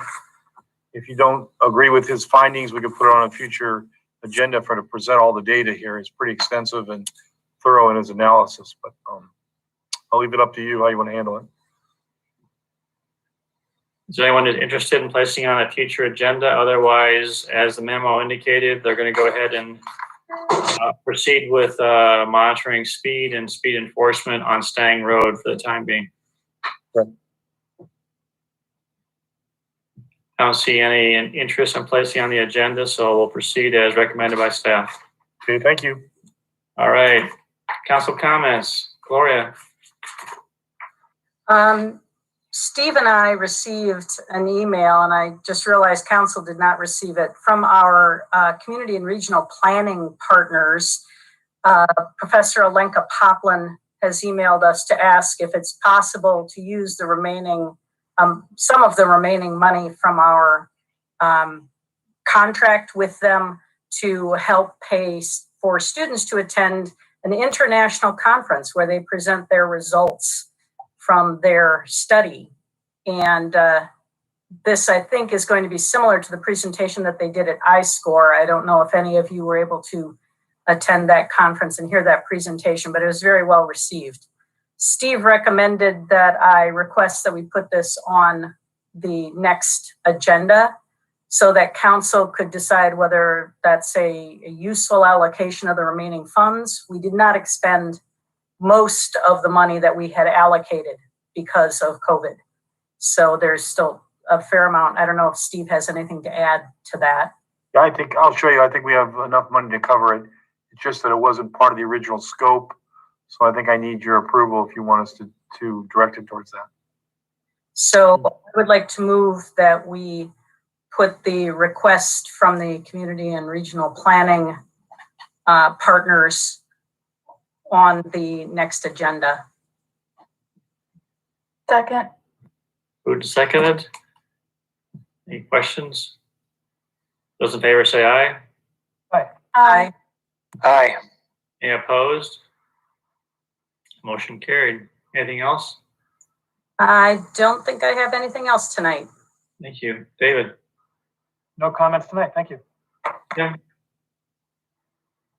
If you don't agree with his findings, we could put it on a future agenda to present all the data here. It's pretty extensive and thorough in his analysis, but I'll leave it up to you how you want to handle it. Is there anyone who's interested in placing on a future agenda? Otherwise, as the memo indicated, they're going to go ahead and proceed with monitoring speed and speed enforcement on Stang Road for the time being. Right. I don't see any interest in placing on the agenda, so we'll proceed as recommended by staff. Okay, thank you. All right, council comments. Gloria. Steve and I received an email, and I just realized council did not receive it, from our community and regional planning partners. Professor Alenka Poplin has emailed us to ask if it's possible to use the remaining, some of the remaining money from our contract with them to help pay for students to attend an international conference where they present their results from their study. And this, I think, is going to be similar to the presentation that they did at iScore. I don't know if any of you were able to attend that conference and hear that presentation, but it was very well received. Steve recommended that I request that we put this on the next agenda so that council could decide whether that's a useful allocation of the remaining funds. We did not expend most of the money that we had allocated because of COVID. So there's still a fair amount. I don't know if Steve has anything to add to that. Yeah, I think I'll show you. I think we have enough money to cover it. It's just that it wasn't part of the original scope. So I think I need your approval if you want us to direct it towards that. So I would like to move that we put the request from the community and regional planning partners on the next agenda. Second. Moved and seconded. Any questions? Those in favor say aye. Aye. Aye. Any opposed? Motion carried. Anything else? I don't think I have anything else tonight. Thank you. David? No comments tonight. Thank you. Yeah.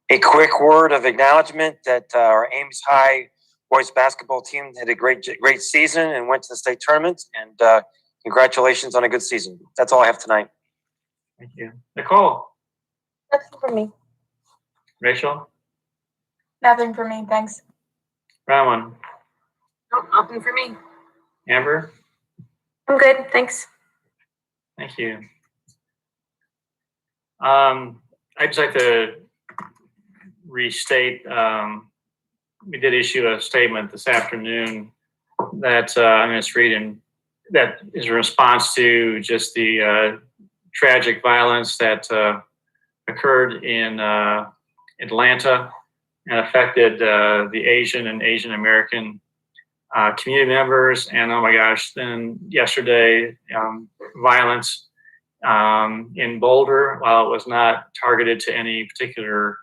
A quick word of acknowledgement that our Ames High boys basketball team had a great season and went to the state tournament. And Congratulations on a good season. That's all I have tonight. Thank you. Nicole? Nothing for me. Rachel? Nothing for me, thanks. Rowan? Nope, nothing for me. Amber? I'm good, thanks. Thank you. I'd just like to restate, we did issue a statement this afternoon that I'm going to read, and that is a response to just the tragic violence that occurred in Atlanta and affected the Asian and Asian American community members. And oh my gosh, then yesterday, violence in Boulder, while it was not targeted to any particular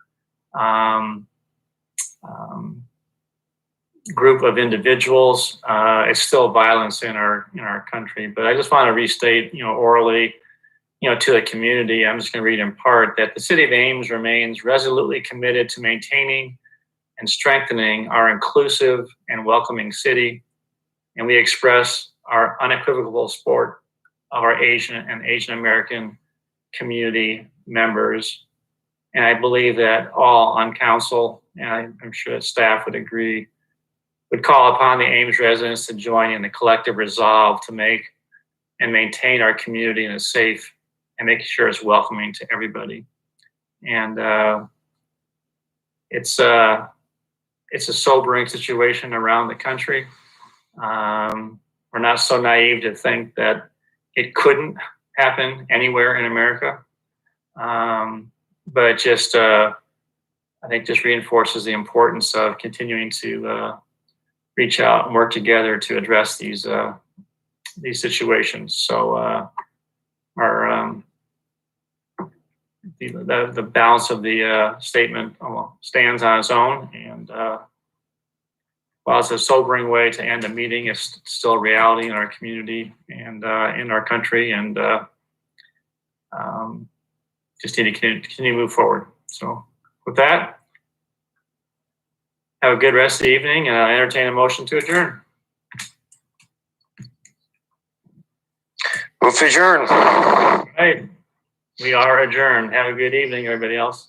group of individuals, it's still violence in our country. But I just want to restate, orally, to the community. I'm just going to read in part that the city of Ames remains resolutely committed to maintaining and strengthening our inclusive and welcoming city, and we express our unequivocal support of our Asian and Asian American community members. And I believe that all on council, and I'm sure that staff would agree, would call upon the Ames residents to join in the collective resolve to make and maintain our community in a safe and making sure it's welcoming to everybody. And it's a sobering situation around the country. We're not so naive to think that it couldn't happen anywhere in America. But just, I think just reinforces the importance of continuing to reach out and work together to address these situations. So the balance of the statement stands on its own, and while it's a sobering way to end a meeting, it's still a reality in our community and in our country, and just need to continue to move forward. So with that, have a good rest of the evening, and I'll entertain a motion to adjourn. Move to adjourn. All right, we are adjourned. Have a good evening, everybody else.